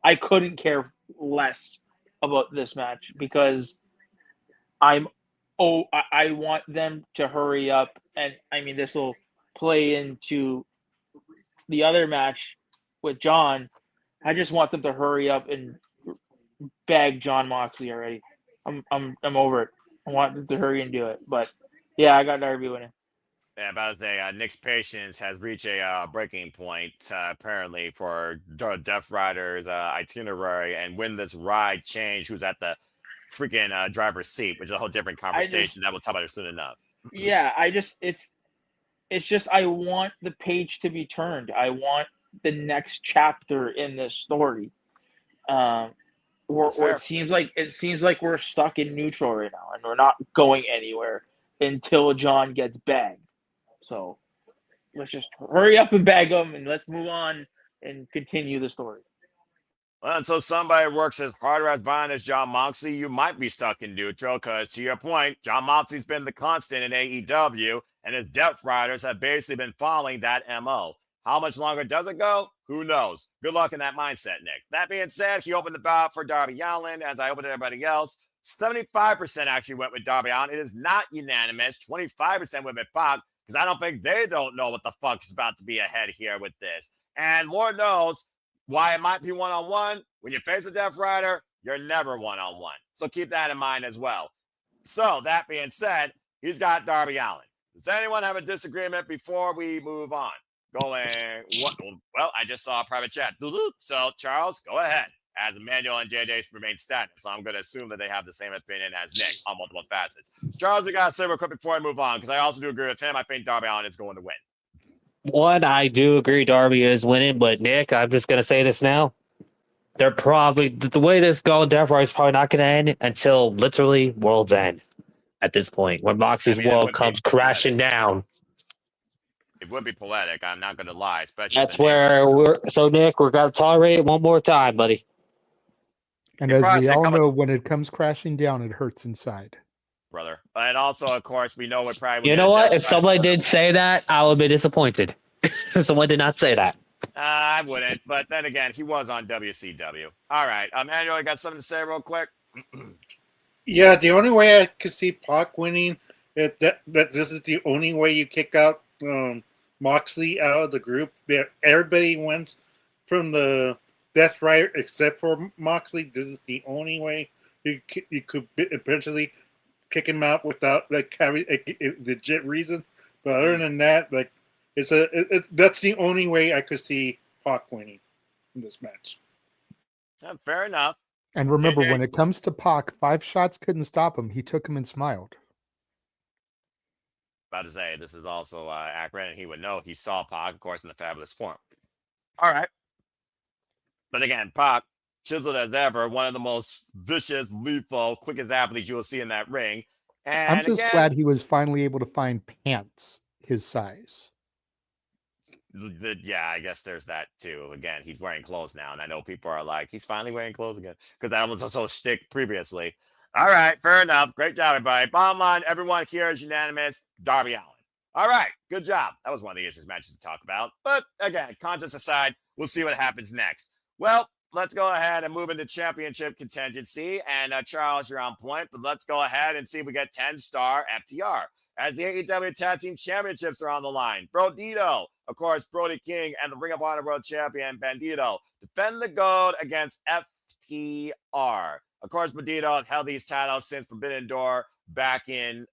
I couldn't care less about this match because I want them to hurry up, and I mean this will play into the other match with John. I just want them to hurry up and bag Jon Moxley already. I'm over it. I want them to hurry and do it. But yeah, I got Darby winning. Yeah, about to say, Nick's patience has reached a breaking point, apparently, for Death Rider's itinerary. And when this ride changed, who's at the freaking driver's seat, which is a whole different conversation that we'll talk about soon enough. Yeah, it's just I want the page to be turned. I want the next chapter in this story. Or it seems like we're stuck in neutral right now, and we're not going anywhere until John gets bagged. So let's just hurry up and bag him, and let's move on and continue the story. Well, until somebody works as hard as Brian as Jon Moxley, you might be stuck in neutral because, to your point, Jon Moxley's been the constant in AEW, and his Death Riders have basically been following that MO. How much longer does it go? Who knows? Good luck in that mindset, Nick. That being said, he opened the bout for Darby Allin, as I opened everybody else. 75% actually went with Darby Allin. It is not unanimous. 25% went with Pac, because I don't think they don't know what the fuck is about to be ahead here with this. And Lord knows why it might be one-on-one. When you face a Death Rider, you're never one-on-one. So keep that in mind as well. So that being said, he's got Darby Allin. Does anyone have a disagreement before we move on? Well, I just saw a private chat. So, Charles, go ahead. As Emmanuel and JJ remain stagnant, so I'm going to assume that they have the same opinion as Nick on multiple facets. Charles, we got to say real quick before I move on, because I also do agree with him. I think Darby Allin is going to win. One, I do agree Darby is winning, but Nick, I'm just gonna say this now. They're probably the way this going, Death is probably not gonna end until literally World's End. At this point, when Moxie's it world would be comes crashing down, It would be poetic. I'm not going to lie, especially that's with the name. where we're. So Nick, we're gonna tolerate it one more time, buddy. And You as probably we say all come- know, when it comes crashing down, it hurts inside. brother. And also, of course, we know what probably would You get know a what? death If by- someone did say that, I would be disappointed. If someone did not say that. I wouldn't, but then again, he was on WCW. All right, Manuel, you got something to say real quick? Yeah, the only way I could see Pac winning that this is the only way you kick out Moxley out of the group. That everybody wins from the Death Rider except for Moxley. This is the only way you could eventually kick him out without like having a legit reason. But other than that, like that's the only way I could see Pac winning in this match. Fair enough. And remember, Yeah. when it comes to Pac, 5 shots couldn't stop him. He took him and smiled. About to say, this is also accurate, and he would know he saw Pac, of course, in the fabulous form. All right. But again, Pac, chiseled as ever, one of the most vicious, lethal, quickest athletes you will see in that ring. And I'm just glad he was finally able to find pants his size. Yeah, I guess there's that too. Again, he's wearing clothes now, and I know people are like, he's finally wearing clothes again, because that was also a shtick previously. All right, fair enough. Great job, everybody. Bottom line, everyone here is unanimous. Darby Allin. All right, good job. That was one of the easiest matches to talk about. But again, contest aside, we'll see what happens next. Well, let's go ahead and move into championship contingency. And Charles, you're on point, but let's go ahead and see if we get 10-star FTR. As the AEW Tag Team Championships are on the line, Bandido, of course, Brody King, and the Ring of Honor World Champion, Bandido, defend the gold against FTR. Of course, Bandido had held these titles since Forbidden Door back in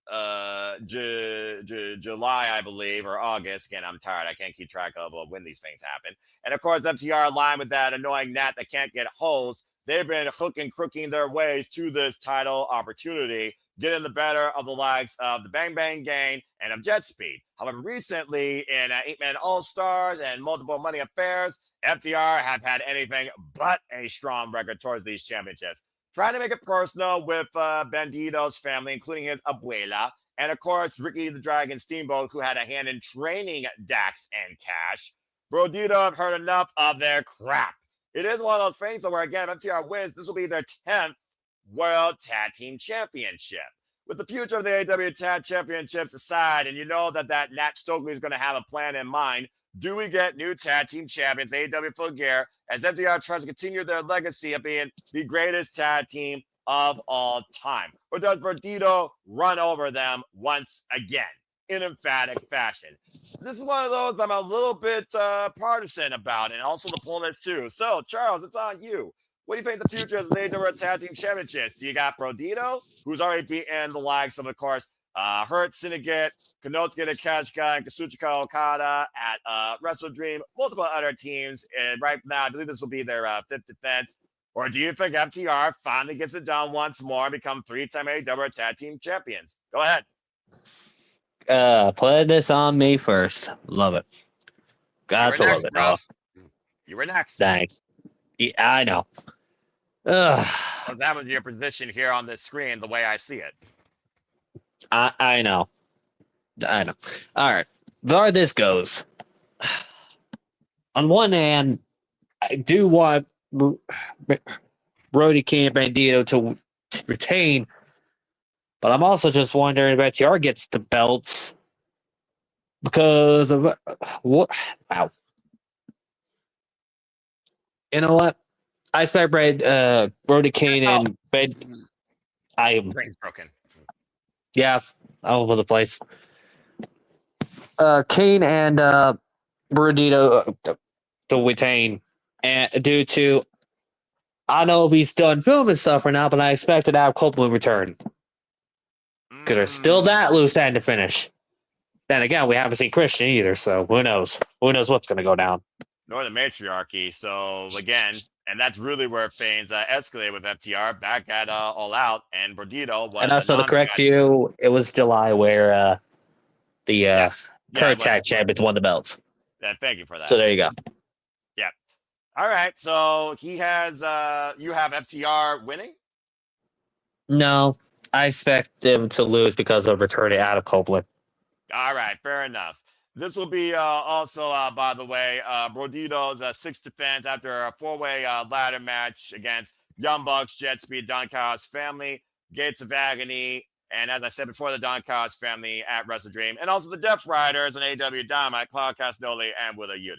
July, I believe, or August. Again, I'm tired. I can't keep track of when these things happen. And, of course, FTR aligned with that annoying gnat that can't get holes. They've been hooking, crooking their ways to this title opportunity, getting the better of the likes of the Bang Bang Gang and of Jet Speed. However, recently in 8-Man All-Stars and multiple money affairs, FTR have had anything but a strong record towards these championships. Trying to make it personal with Bandido's family, including his abuela, and of course, Ricky the Dragon Steamboat, who had a hand in training Dax and Cash. Bandido have heard enough of their crap. It is one of those things where, again, if FTR wins, this will be their 10th World Tag Team Championship. With the future of the AEW Tag Championships aside, and you know that Nat Stokely is going to have a plan in mind, do we get new tag team champions, AEW Full Gear, as FTR tries to continue their legacy of being the greatest tag team of all time? Or does Bandido run over them once again in emphatic fashion? This is one of those I'm a little bit partisan about, and also the poll is too. So, Charles, it's on you. What do you think the future is of the AEW Tag Team Championships? Do you got Bandido, who's already beaten the likes of course, Hurt Syndicate, Konosuke Takeshita, and Kazuchika Okada at Wrestle Dream, multiple other teams. And right now, I believe this will be their 5th defense. Or do you think FTR finally gets it done once more and become 3-time AEW Tag Team Champions? Go ahead. Put this on me first. Love it. Got to love it. Bro. You were next. Thanks. Yeah, I know. Ugh. Because that was your position here on this screen, the way I see it. I know. I know. All right. There this goes. On one hand, I do want Brody King and Bandido to retain, but I'm also just wondering if FTR gets the belts because of what? Wow. You know what? I expect Brody King and Brain's broken. Yeah, all over the place. Kane and Bandido to retain, and due to I don't know if he's done filming stuff or not, but I expect to have Copeland return because there's still that loose end to finish. Then again, we haven't seen Christian either, so who knows? Who knows what's going to go down? Nor the matriarchy. So again, and that's really where things escalated with FTR back at All Out, and Bandido was. And also to correct you, it was July where the current tag champions won the belts. Yeah, thank you for that. So there you go. Yeah. All right. So he has. You have FTR winning. No, I expect them to lose because of returning out of Copeland. All right, fair enough. This will be also, by the way, Brodido's sixth defense after a four-way ladder match against Young Bucks, Jet Speed, Don Callis family, Gates of Agony, and as I said before, the Don Callis family at Wrestle Dream, and also the Death Riders and AEW Dynamite, Claude Castagnoli, and Willa Yuta.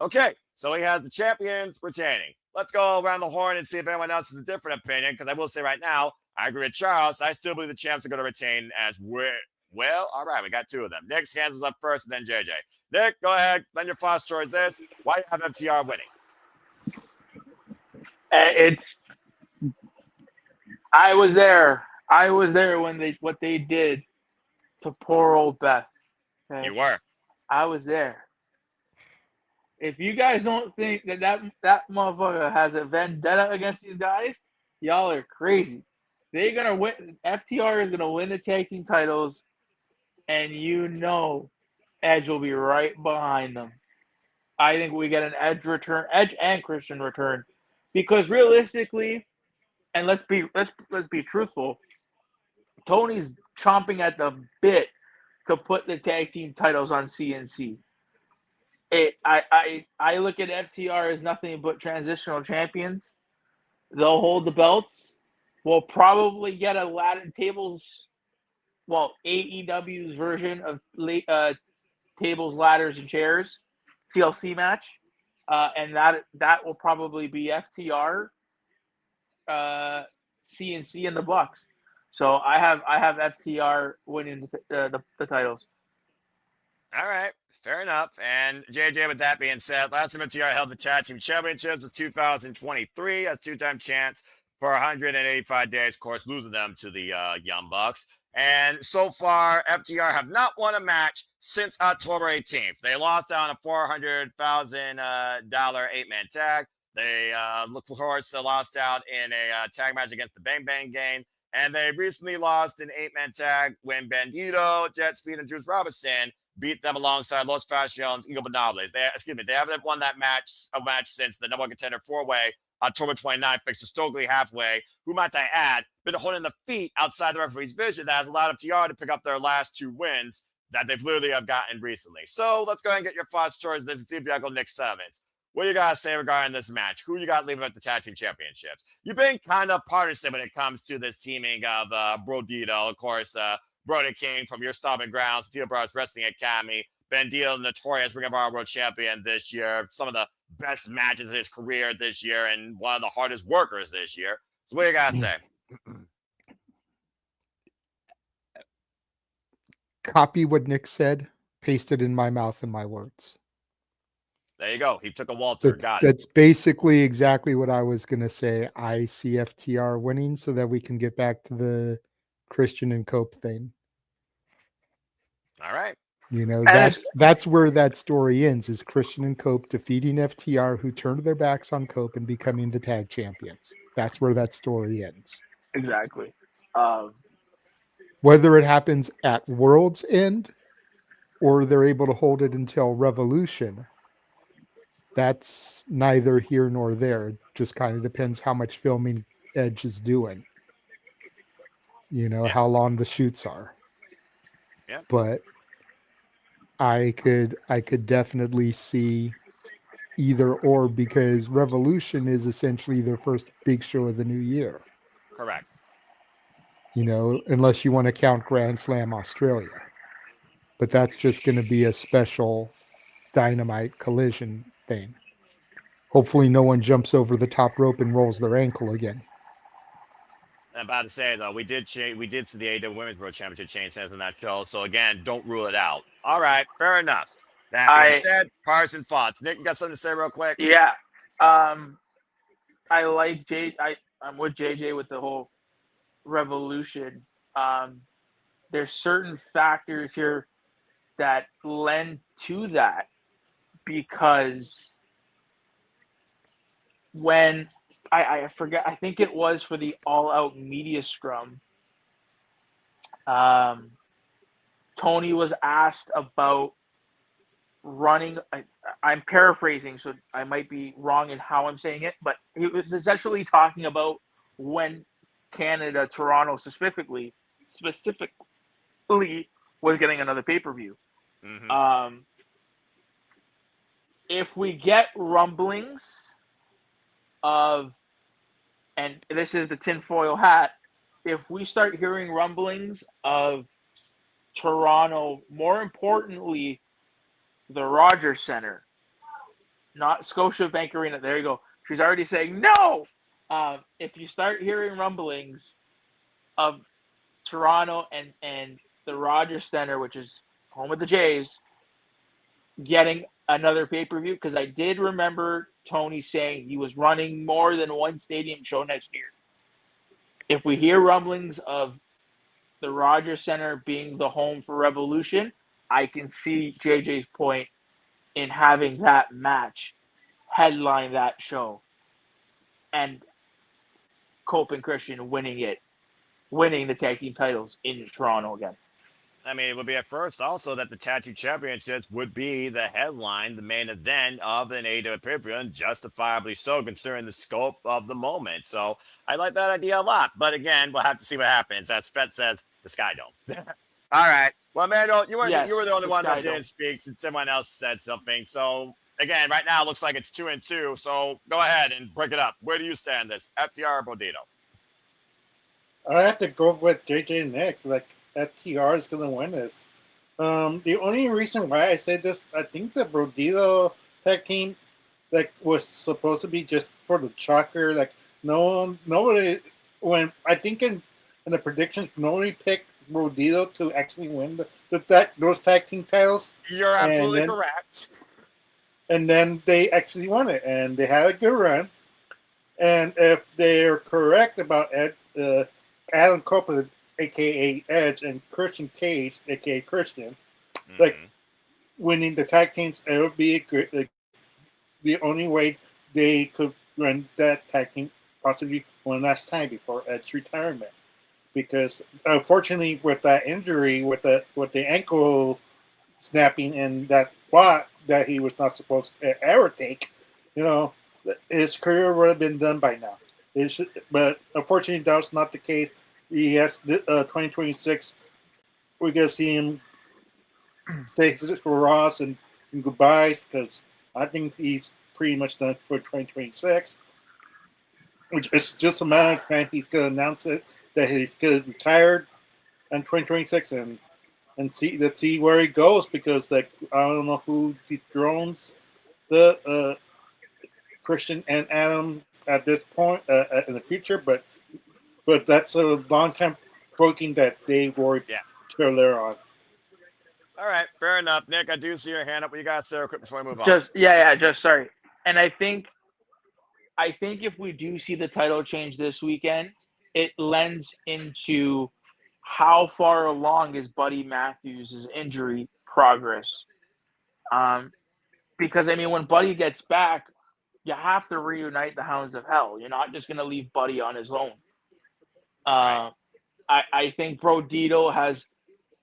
Okay, so he has the champions retaining. Let's go around the horn and see if anyone else has a different opinion, because I will say right now, I agree with Charles. I still believe the champs are going to retain as well. All right, we got two of them. Nick's hands was up first, and then JJ. Nick, go ahead. Lend your thoughts towards this. Why do you have FTR winning? I was there. I was there when what they did to poor old Beth. Okay? You were. I was there. If you guys don't think that motherfucker has a vendetta against these guys, y'all are crazy. They're gonna win. FTR is gonna win the tag team titles, and Edge will be right behind them. I think we get an Edge return, Edge and Christian return, because realistically, and let's be truthful, Tony's chomping at the bit to put the tag team titles on CNC. I look at FTR as nothing but transitional champions. They'll hold the belts. We'll probably get a AEW's version of tables, ladders, and chairs TLC match, and that will probably be FTR, CNC, and the Bucks. So I have FTR winning the titles. All right, fair enough. And JJ, with that being said, last time FTR held the tag team championships was 2023 as two-time champs for 185 days, of course, losing them to the Young Bucks. And so far, FTR have not won a match since October 18th. They lost down a $400,000 eight-man tag. They, of course, lost out in a tag match against the Bang Bang Gang. And they recently lost an eight-man tag when Bandido, Jet Speed, and Juice Robinson beat them alongside Los Fasciones, Eagle Monopolies. They haven't won that match since the number one contender four-way October 29th, fixed Stokely halfway, who, might I add, been holding the feet outside the referee's vision that has allowed FTR to pick up their last two wins that they've literally have gotten recently. So let's go ahead and get your thoughts towards this and see if you got to go Nick Sevens. What you got to say regarding this match? Who you got leaving at the tag team championships? You've been kind of partisan when it comes to this teaming of Brodido, of course, Brody King from your stomping grounds, Steel Brothers Wrestling Academy, Bandido, notorious Ring of Honor World Champion this year, some of the best matches of his career this year, and one of the hardest workers this year. So what do you got to say? Copy what Nick said, paste it in my mouth and my words. There you go. He took a Walter. That's basically exactly what I was going to say. I see FTR winning so that we can get back to the Christian and Cope thing. All right. That's where that story ends, is Christian and Cope defeating FTR, who turned their backs on Cope and becoming the tag champions. That's where that story ends. Exactly. Whether it happens at World's End or they're able to hold it until Revolution, that's neither here nor there. It just kind of depends how much filming Edge is doing. How long the shoots are. Yeah. But I could definitely see either or, because Revolution is essentially their first big show of the new year. Correct. Unless you want to count Grand Slam Australia. But that's just going to be a special Dynamite Collision thing. Hopefully no one jumps over the top rope and rolls their ankle again. I'm about to say, though, we did see the AEW Women's World Championship change hands on that show. So, again, don't rule it out. All right, fair enough. That being said, partisan thoughts. Nick, you got something to say real quick? Yeah. I like I'm with JJ with the whole Revolution. There's certain factors here that lend to that, because when I forget, I think it was for the All Out Media Scrum, Tony was asked about running. I'm paraphrasing, so I might be wrong in how I'm saying it, but he was essentially talking about when Canada, Toronto specifically was getting another pay-per-view. Mm-hmm. If we get rumblings of, and this is the tinfoil hat, if we start hearing rumblings of Toronto, more importantly, the Rogers Center, not Scotiabank Arena. There you go. She's already saying no. If you start hearing rumblings of Toronto and the Rogers Center, which is home of the Jays, getting another pay-per-view, because I did remember Tony saying he was running more than one stadium show next year. If we hear rumblings of the Rogers Center being the home for Revolution, I can see JJ's point in having that match headline that show and Cope and Christian winning the tag team titles in Toronto again. I mean, it would be at first also that the Tag Team Championships would be the headline, the main event of an AEW pay-per-view, and justifiably so, considering the scope of the moment. So I like that idea a lot. But again, we'll have to see what happens. As Fett says, the Sky Dome. All right. Well, Mando, you were the only one that didn't speak since everyone else said something. So again, right now it looks like it's 2-2. So go ahead and break it up. Where do you stand this? FTR or Bandido? I have to go with JJ and Nick. Like, FTR is going to win this. The only reason why I said this, I think the Bandido tag team, like, was supposed to be just for the shocker. Like, nobody, when I think in the predictions, nobody picked Bandido to actually win those tag team titles. You're absolutely correct. And then they actually won it, and they had a good run. And if they're correct about Adam Copeland, a.k.a. Edge, and Christian Cage, a.k.a. Christian, like, winning the tag teams, it would be the only way they could run that tag team possibly one last time before Edge's retirement. Because, unfortunately, with that injury, with the ankle snapping and that spot that he was not supposed to ever take, his career would have been done by now. But, unfortunately, that was not the case. He has 2026. We're going to see him stay for Ross and goodbyes, because I think he's pretty much done for 2026. Which is just a matter of time he's going to announce it, that he's going to retire in 2026 and let's see where he goes, because I don't know who dethrones the Christian and Adam at this point in the future, but that's a long time booking that they worry earlier on. All right, fair enough. Nick, I do see your hand up. What you got to say real quick before we move on? Just sorry. And I think if we do see the title change this weekend, it lends into how far along is Buddy Matthews' injury progress. Because, I mean, when Buddy gets back, you have to reunite the Hounds of Hell. You're not just going to leave Buddy on his own. Right. I think Bandido has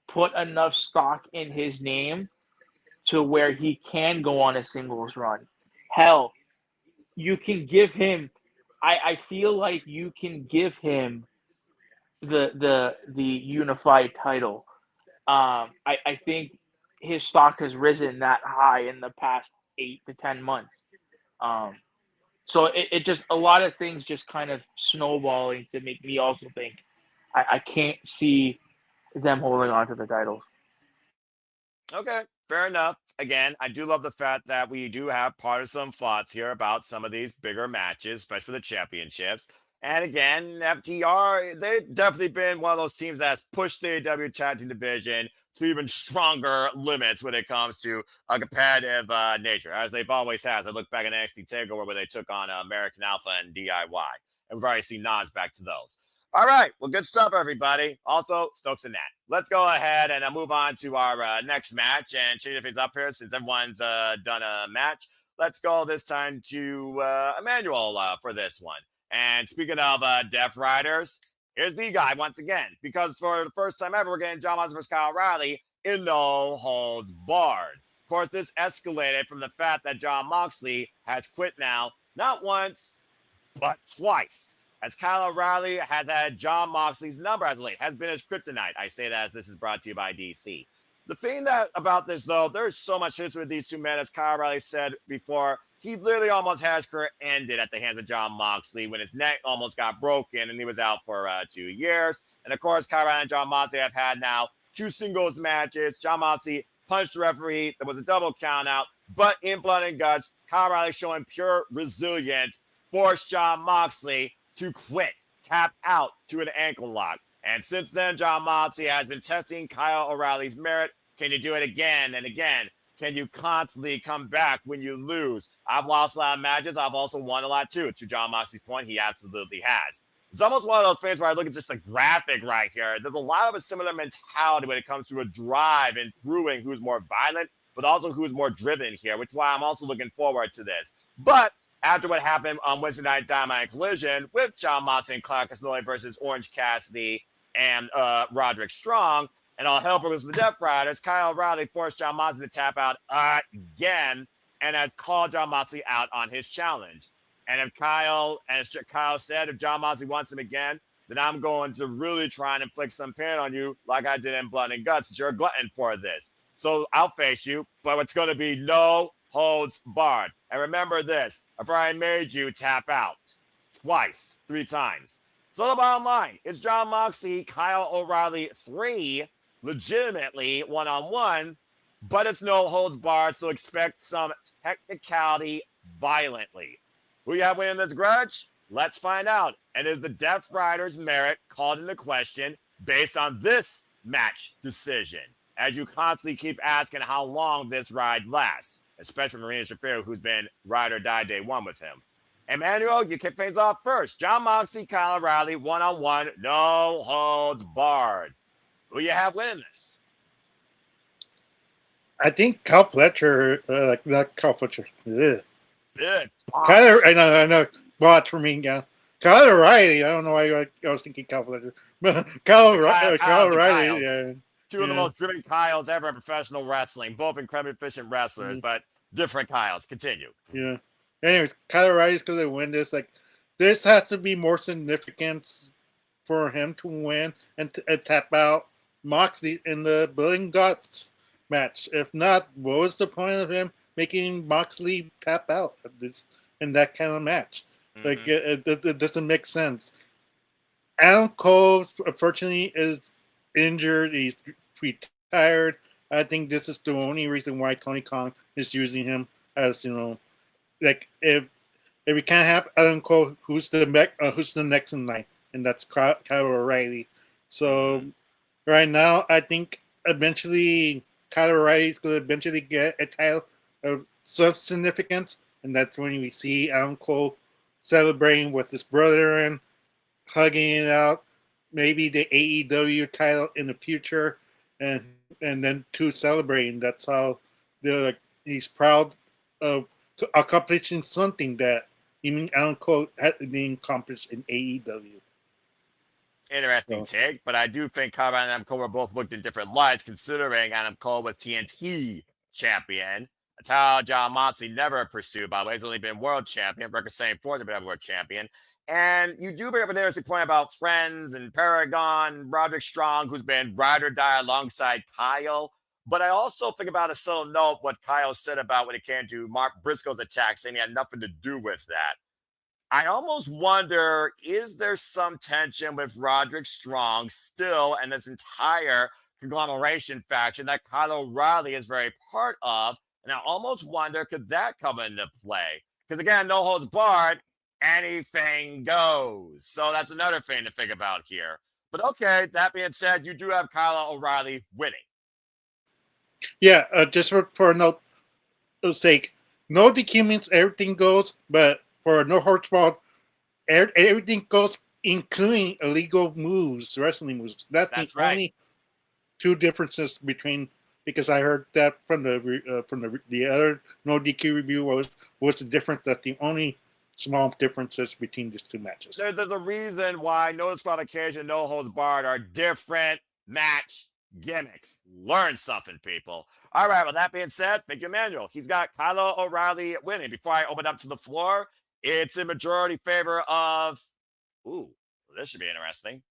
put enough stock in his name to where he can go on a singles run. Hell, you can give him. I feel like you can give him the unified title. I think his stock has risen that high in the past 8 to 10 months. So it just, a lot of things just kind of snowballing to make me also think I can't see them holding on to the titles. Okay, fair enough. Again, I do love the fact that we do have partisan thoughts here about some of these bigger matches, especially for the championships. And again, FTR, they've definitely been one of those teams that has pushed the AEW Tag Team division to even stronger limits when it comes to a competitive nature, as they've always had. I look back at NXT TakeOver where they took on American Alpha and DIY. And we've already seen nods back to those. All right. Well, good stuff, everybody. Also, Stokes and Nat. Let's go ahead and move on to our next match and change things up here since everyone's done a match. Let's go this time to Emmanuel for this one. And speaking of Death Riders, here's the guy once again, because for the first time ever, we're getting John Moss versus Kyle O'Reilly in no holds barred. course, this escalated from the fact that Jon Moxley has quit now, not once, but twice. As Kyle O'Reilly has had Jon Moxley's number as late, has been his kryptonite. I say that as this is brought to you by DC. The thing that about this, though, there's so much history with these two men, as Kyle O'Reilly said before. He literally almost had his career ended at the hands of Jon Moxley when his neck almost got broken and he was out for 2 years. And of course, Kyle O'Reilly and Jon Moxley have had now 2 singles matches. Jon Moxley punched the referee. There was a double count out. But in Blood and Guts, Kyle O'Reilly showing pure resilience, forced Jon Moxley to quit, tap out to an ankle lock. And since then, Jon Moxley has been testing Kyle O'Reilly's merit. Can you do it again and again? Can you constantly come back when you lose? I've lost a lot of matches. I've also won a lot too. To Jon Moxley's point, he absolutely has. It's almost one of those things where I look at just the graphic right here. There's a lot of a similar mentality when it comes to a drive and proving who's more violent, but also who's more driven here, which is why I'm also looking forward to this. But after what happened on Wednesday Night Dynamite Collision with Jon Moxley and Clark Castagnoli versus Orange Cassidy and Roderick Strong, and all hell broke loose with the Death Riders, Kyle O'Reilly forced Jon Moxley to tap out again and has called Jon Moxley out on his challenge. And if Kyle, and as Kyle said, if Jon Moxley wants him again, then I'm going to really try and inflict some pain on you like I did in Blood and Guts. You're a glutton for this. So I'll face you, but it's going to be no holds barred. And remember this, I've already made you tap out twice, 3 times. So the bottom line, it's Jon Moxley, Kyle O'Reilly 3, legitimately one-on-one, but it's no holds barred, so expect some technicality violently. Who you have winning this grudge? Let's find out. And is the Death Riders' merit called into question based on this match decision? As you constantly keep asking how long this ride lasts, especially Marina Shafir, who's been ride or die day one with him. Emmanuel, you kick things off first. Jon Moxley, Kyle O'Reilly, one-on-one, no holds barred. Who you have winning this? I think Kyle Fletcher, not Kyle Fletcher. Ugh. Good. Kyle, I know. Watch for me, yeah. Kyle O'Reilly. I don't know why I was thinking Kyle Fletcher. Kyle O'Reilly. Yeah. Two of the most driven Kyles ever in professional wrestling, both incredibly efficient wrestlers, but different Kyles. Continue. Yeah. Anyways, Kyle O'Reilly's going to win this. Like, this has to be more significance for him to win and tap out Moxley in the Blood and Guts match. If not, what was the point of him making Moxley tap out in that kind of match? Like, it doesn't make sense. Adam Cole, unfortunately, is injured. He's retired. I think this is the only reason why Tony Khan is using him as, like, if we can't have Adam Cole, who's the next in line, and that's Kyle O'Reilly. So right now, I think eventually Kyle O'Reilly is going to eventually get a title of some significance, and that's when we see Adam Cole celebrating with his brother and hugging it out. Maybe the AEW title in the future, and then to celebrating. That's how he's proud of accomplishing something that even Adam Cole had been accomplished in AEW. Interesting take, but I do think Kyle and Adam Cole were both looked in different lights, considering Adam Cole was TNT champion. A title Jon Moxley never pursued, by the way. He's only been world champion. Ricochet and Fletcher been world champion. And you do bring up an interesting point about friends and Paragon, Roderick Strong, who's been ride or die alongside Kyle. But I also think about a subtle note what Kyle said about when it came to Mark Briscoe's attack, saying he had nothing to do with that. I almost wonder, is there some tension with Roderick Strong still and this entire conglomeration faction that Kyle O'Reilly is very part of? And I almost wonder, could that come into play? Because again, no holds barred, anything goes. So that's another thing to think about here. But okay, that being said, you do have Kyle O'Reilly winning. Yeah, just for no sake, no DQ means everything goes, but for no holds barred, everything goes, including illegal moves, wrestling moves. That's the right. only two differences between. Because I heard that from the other no DQ review was the difference. That's the only small differences between these two matches. There's a reason why no disqualification, no holds barred are different match gimmicks. Learn something, people. All right, with that being said, Big Emmanuel, he's got Kyle O'Reilly winning. Before I open up to the floor, it's a majority favor of, ooh, this should be interesting,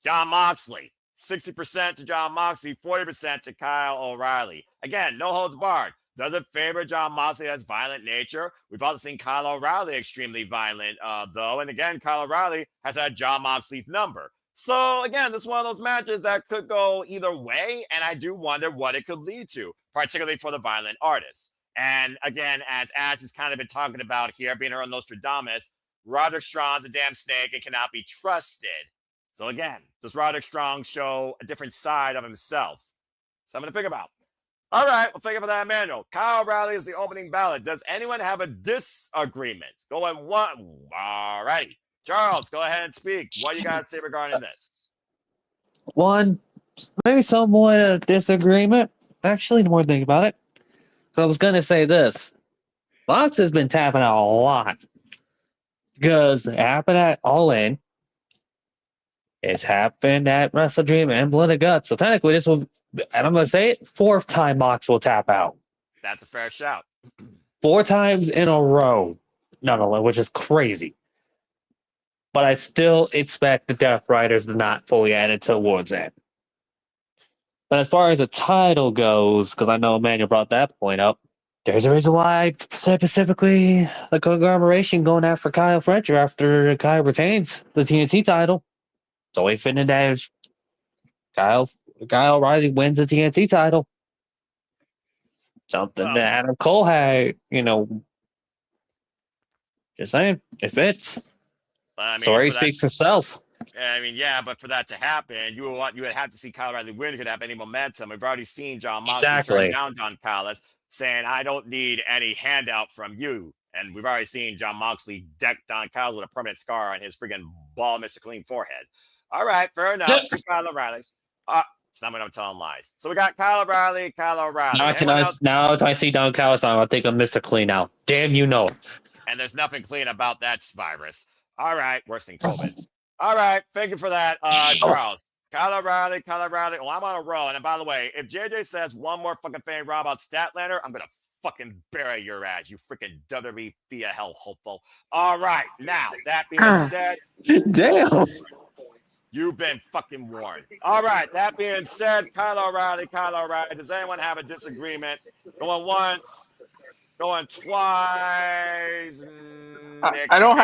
Jon Moxley. 60% to Jon Moxley, 40% to Kyle O'Reilly. Again, no holds barred. Does it favor Jon Moxley as violent nature? We've also seen Kyle O'Reilly extremely violent, though. And again, Kyle O'Reilly has had Jon Moxley's number. So again, this is one of those matches that could go either way, and I do wonder what it could lead to, particularly for the violent artists. And again, as Ash has kind of been talking about here, being her own Nostradamus, Roderick Strong's a damn snake and cannot be trusted. So again, does Roderick Strong show a different side of himself? Something to think about. All right, we'll think about that, Emmanuel. Kyle O'Reilly is the opening ballot. Does anyone have a disagreement? Going one. All righty. Charles, go ahead and speak. What do you got to say regarding this? One, maybe somewhat a disagreement. Actually, the more think about it. So I was going to say this. Fox has been tapping out a lot. Because it happened at All In. It's happened at Wrestle Dream and Blood and Guts. So technically, this will, and I'm going to say it, 4th time Mox will tap out. That's a fair shout. 4 times in a row. Nonetheless, which is crazy. But I still expect the Death Riders to not fully add it towards that. But as far as the title goes, because I know Emmanuel brought that point up, there's a reason why I said specifically the conglomeration going after Kyle Fletcher after Kyle retains the TNT title. It's only fitting that Kyle O'Reilly wins the TNT title. Something that Adam Cole had, just saying, it fits. I mean, Story speaks for itself. I mean, yeah, but for that to happen, you would have to see Kyle O'Reilly win. You could have any momentum. We've already seen Jon Moxley turn down Don Callis, saying, I don't need any handout from you. And we've already seen Jon Moxley deck Don Callis with a permanent scar on his freaking bald Mr. Clean forehead. All right, fair enough. 2 Kyle O'Reillys. It's not when I'm telling lies. So we got Kyle O'Reilly. Now I see Don Callis, I think I'm Mr. Clean now. Damn, you know. And there's nothing clean about that virus. All right, worse than COVID. All right, thank you for that, Charles. Kyle O'Reilly. Well, I'm on a roll. And by the way, if JJ says one more fucking thing wrong about Statlander, I'm going to fucking bury your ass, you freaking WWE via hell hopeful. All right, now, that being said. Damn. You've been fucking warned. All right, that being said, Kyle O'Reilly. Does anyone have a disagreement? Going once, going twice. I don't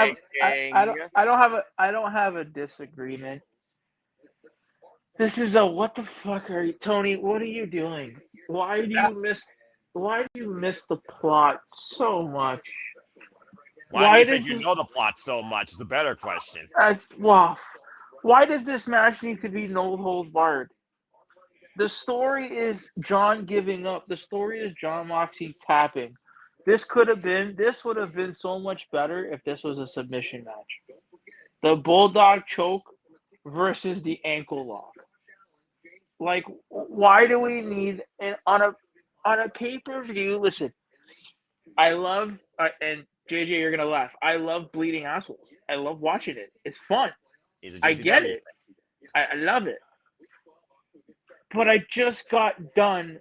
have a disagreement. This is a what the fuck are you, Tony? What are you doing? Why do you miss the plot so much? Why do you think you know the plot so much is the better question. Why does this match need to be no holds barred? The story is John giving up. The story is Jon Moxley tapping. This would have been so much better if this was a submission match. The Bulldog choke versus the ankle lock. Like, why do we need on a pay-per-view? Listen, I love and JJ, you're gonna laugh. I love bleeding assholes. I love watching it. It's fun. I get it. I love it. But I just got done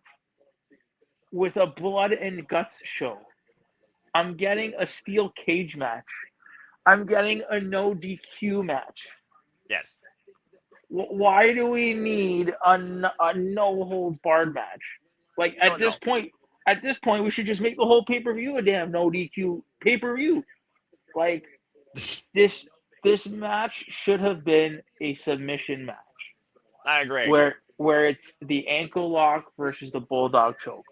with a blood and guts show. I'm getting a steel cage match. I'm getting a no DQ match. Yes. Why do we need a no hold barred match? Like at this point, we should just make the whole pay-per-view a damn no DQ pay-per-view. Like this match should have been a submission match. I agree. Where it's the ankle lock versus the bulldog choke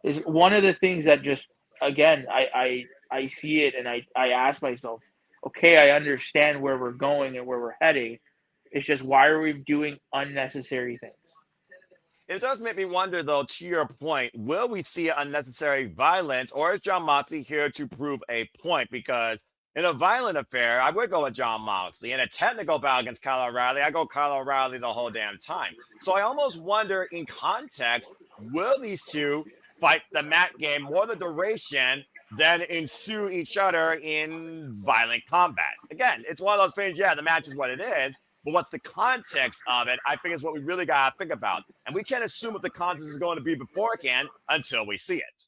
is one of the things that just, again, I see it and I ask myself, okay, I understand where we're going and where we're heading. It's just, why are we doing unnecessary things? It does make me wonder, though, to your point, will we see unnecessary violence, or is Jon Moxley here to prove a point? Because in a violent affair, I would go with Jon Moxley. In a technical bout against Kyle O'Reilly, I go Kyle O'Reilly the whole damn time. So I almost wonder, in context, will these two fight the mat game more the duration than ensue each other in violent combat? Again, it's one of those things, yeah, the match is what it is. But what's the context of it, I think is what we really got to think about. And we can't assume what the context is going to be beforehand until we see it.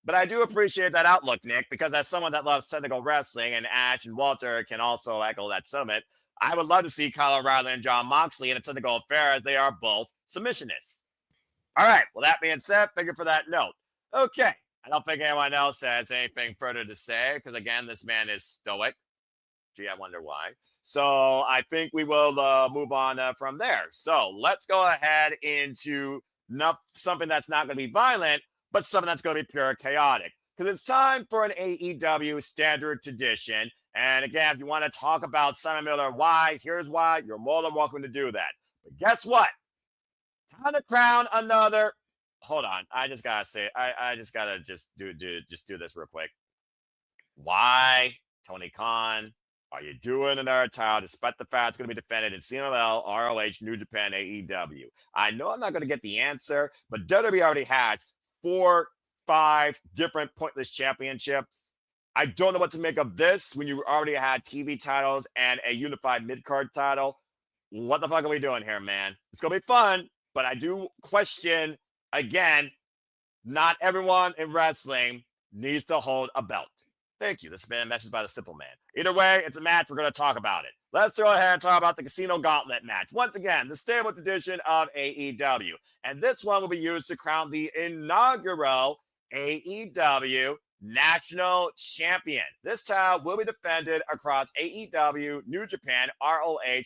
But I do appreciate that outlook, Nick, because as someone that loves technical wrestling, and Ash and Walter can also echo that sentiment, I would love to see Kyle O'Reilly and John Moxley in a technical affair, as they are both submissionists. All right, well, that being said, thank you for that note. Okay, I don't think anyone else has anything further to say, because again, this man is stoic. Gee, I wonder why. So I think we will move on from there. So let's go ahead into something that's not going to be violent, but something that's going to be pure chaotic. Because it's time for an AEW standard tradition. And again, if you want to talk about Simon Miller, why, here's why, you're more than welcome to do that. But guess what? Time to crown another. Hold on. I just got to say, I just got to just do this real quick. Why, Tony Khan, are you doing another title despite the fact it's going to be defended in CMLL, ROH, New Japan, AEW? I know I'm not going to get the answer, but WWE already has 4-5 different pointless championships. I don't know what to make of this when you already had TV titles and a unified mid-card title. What the fuck are we doing here, man? It's going to be fun, but I do question, again, not everyone in wrestling needs to hold a belt. Thank you. This has been a message by the Simple Man. Either way, it's a match. We're going to talk about it. Let's go ahead and talk about the Casino Gauntlet match. Once again, the stable tradition of AEW. And this one will be used to crown the inaugural AEW National Champion. This title will be defended across AEW, New Japan, ROH,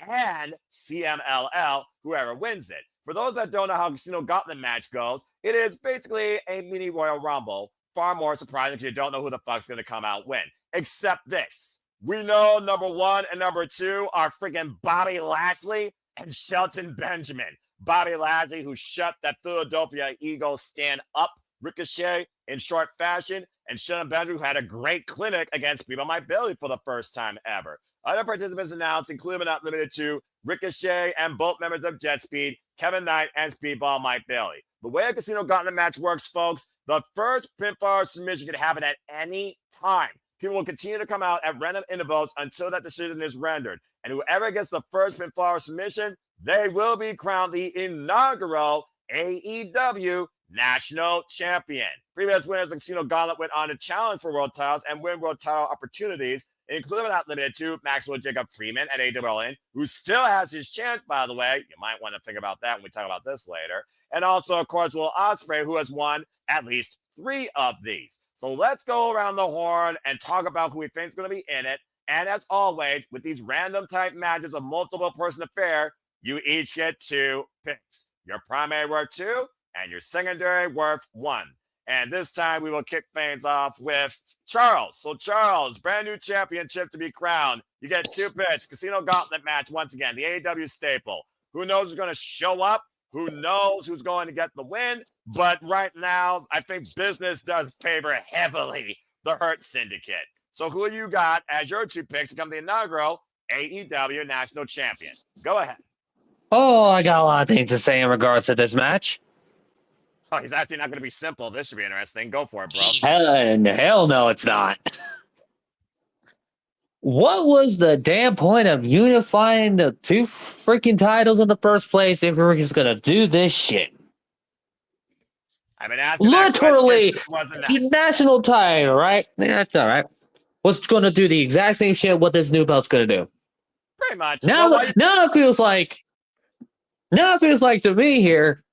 and CMLL, whoever wins it. For those that don't know how Casino Gauntlet match goes, it is basically a mini Royal Rumble. Far more surprising because you don't know who the fuck's going to come out win. Except this. We know number 1 and number 2 are freaking Bobby Lashley and Shelton Benjamin. Bobby Lashley, who shut that Philadelphia Eagles stand up Ricochet in short fashion, and Shelton Benjamin, who had a great clinic against Speedball Mike Bailey for the first time ever. Other participants announced include but not limited to Ricochet and both members of Jet Speed, Kevin Knight and Speedball Mike Bailey. The way a Casino Gauntlet match works, folks, the first pinfall submission can happen at any time. People will continue to come out at random intervals until that decision is rendered. And whoever gets the first pinfall submission, they will be crowned the inaugural AEW National Champion. Previous winners of the Casino Gauntlet went on to challenge for world titles and win world title opportunities, including but not limited to Maxwell Jacob Freeman at AEW, who still has his chance, by the way. You might want to think about that when we talk about this later. And also, of course, Will Ospreay, who has won at least 3 of these. So let's go around the horn and talk about who we think is going to be in it. And as always, with these random type matches of multiple person affair, you each get 2 picks. Your primary worth 2 and your secondary worth 1. And this time we will kick things off with Charles. So Charles, brand new championship to be crowned. You get 2 picks. Casino Gauntlet match once again, the AEW staple. Who knows who's going to show up? Who knows who's going to get the win? But right now, I think business does favor heavily the Hurt Syndicate. So who you got as your 2 picks to become the inaugural AEW National Champion? Go ahead. Oh, I got a lot of things to say in regards to this match. Oh, he's actually not going to be simple. This should be interesting. Go for it, bro. Hell no, it's not. What was the damn point of unifying the 2 freaking titles in the first place if we were just gonna do this shit? I've been asking literally that question since it the wasn't national title, right? Yeah, that's all right. What's gonna do the exact same shit what this new belt's gonna do? pretty much. Now, Well, now it feels like to me here,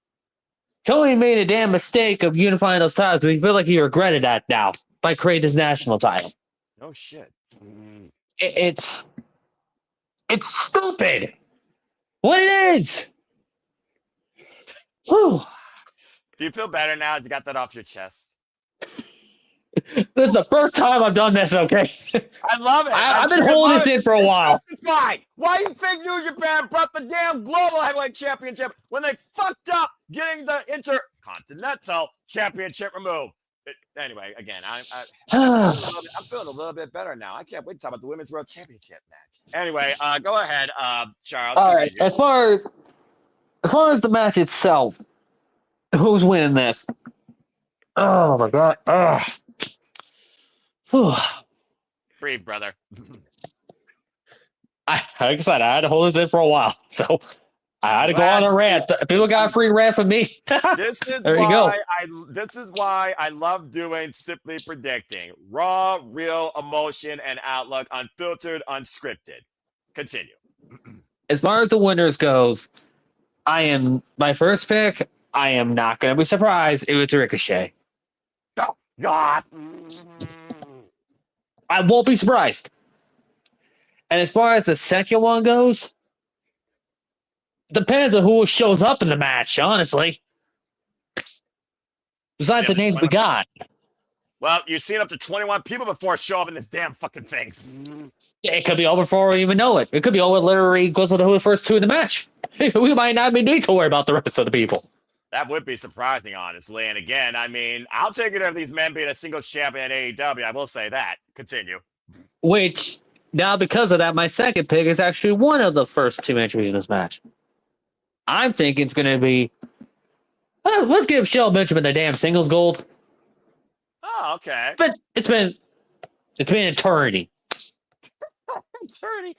Tony made a damn mistake of unifying those titles because he feel like he regretted that now by creating this national title. no shit. It's stupid. What it is. Whew. Do you feel better now that you got that off your chest? This is the first time I've done this, okay? I love it. I've been holding this in for a while. Fine. Why do you think New Japan brought the damn Global Heavyweight Championship when they fucked up getting the Intercontinental Championship removed? Anyway, again, I'm feeling a little bit better now. I can't wait to talk about the Women's World Championship match. Anyway, go ahead, Charles. All right. As far as the match itself, who's winning this? Oh my god. Whew. Breathe, brother. Like I said, I had to hold this in for a while, so I had to go on Glad a rant. People got a free rant from me. This is There you go. why I love doing Simply Predicting. Raw, real emotion and outlook, unfiltered, unscripted. Continue. As far as the winners goes, my first pick. I am not going to be surprised if it's Ricochet. Oh, God. I won't be surprised. And as far as the second one goes, depends on who shows up in the match, honestly. Besides the names we got. Well, you've seen up to 21 people before show up in this damn fucking thing. It could be over before we even know it. It could be over literally goes to the first two in the match. We might not even need to worry about the rest of the people. That would be surprising, honestly. And again, I mean, I'll take it over these men being a singles champion at AEW. I will say that. Continue. Which, now because of that, my second pick is actually one of the first two entries in this match. I'm thinking it's going to be... let's give Shelton Benjamin the damn singles gold. Oh, okay. But it's been eternity. Eternity.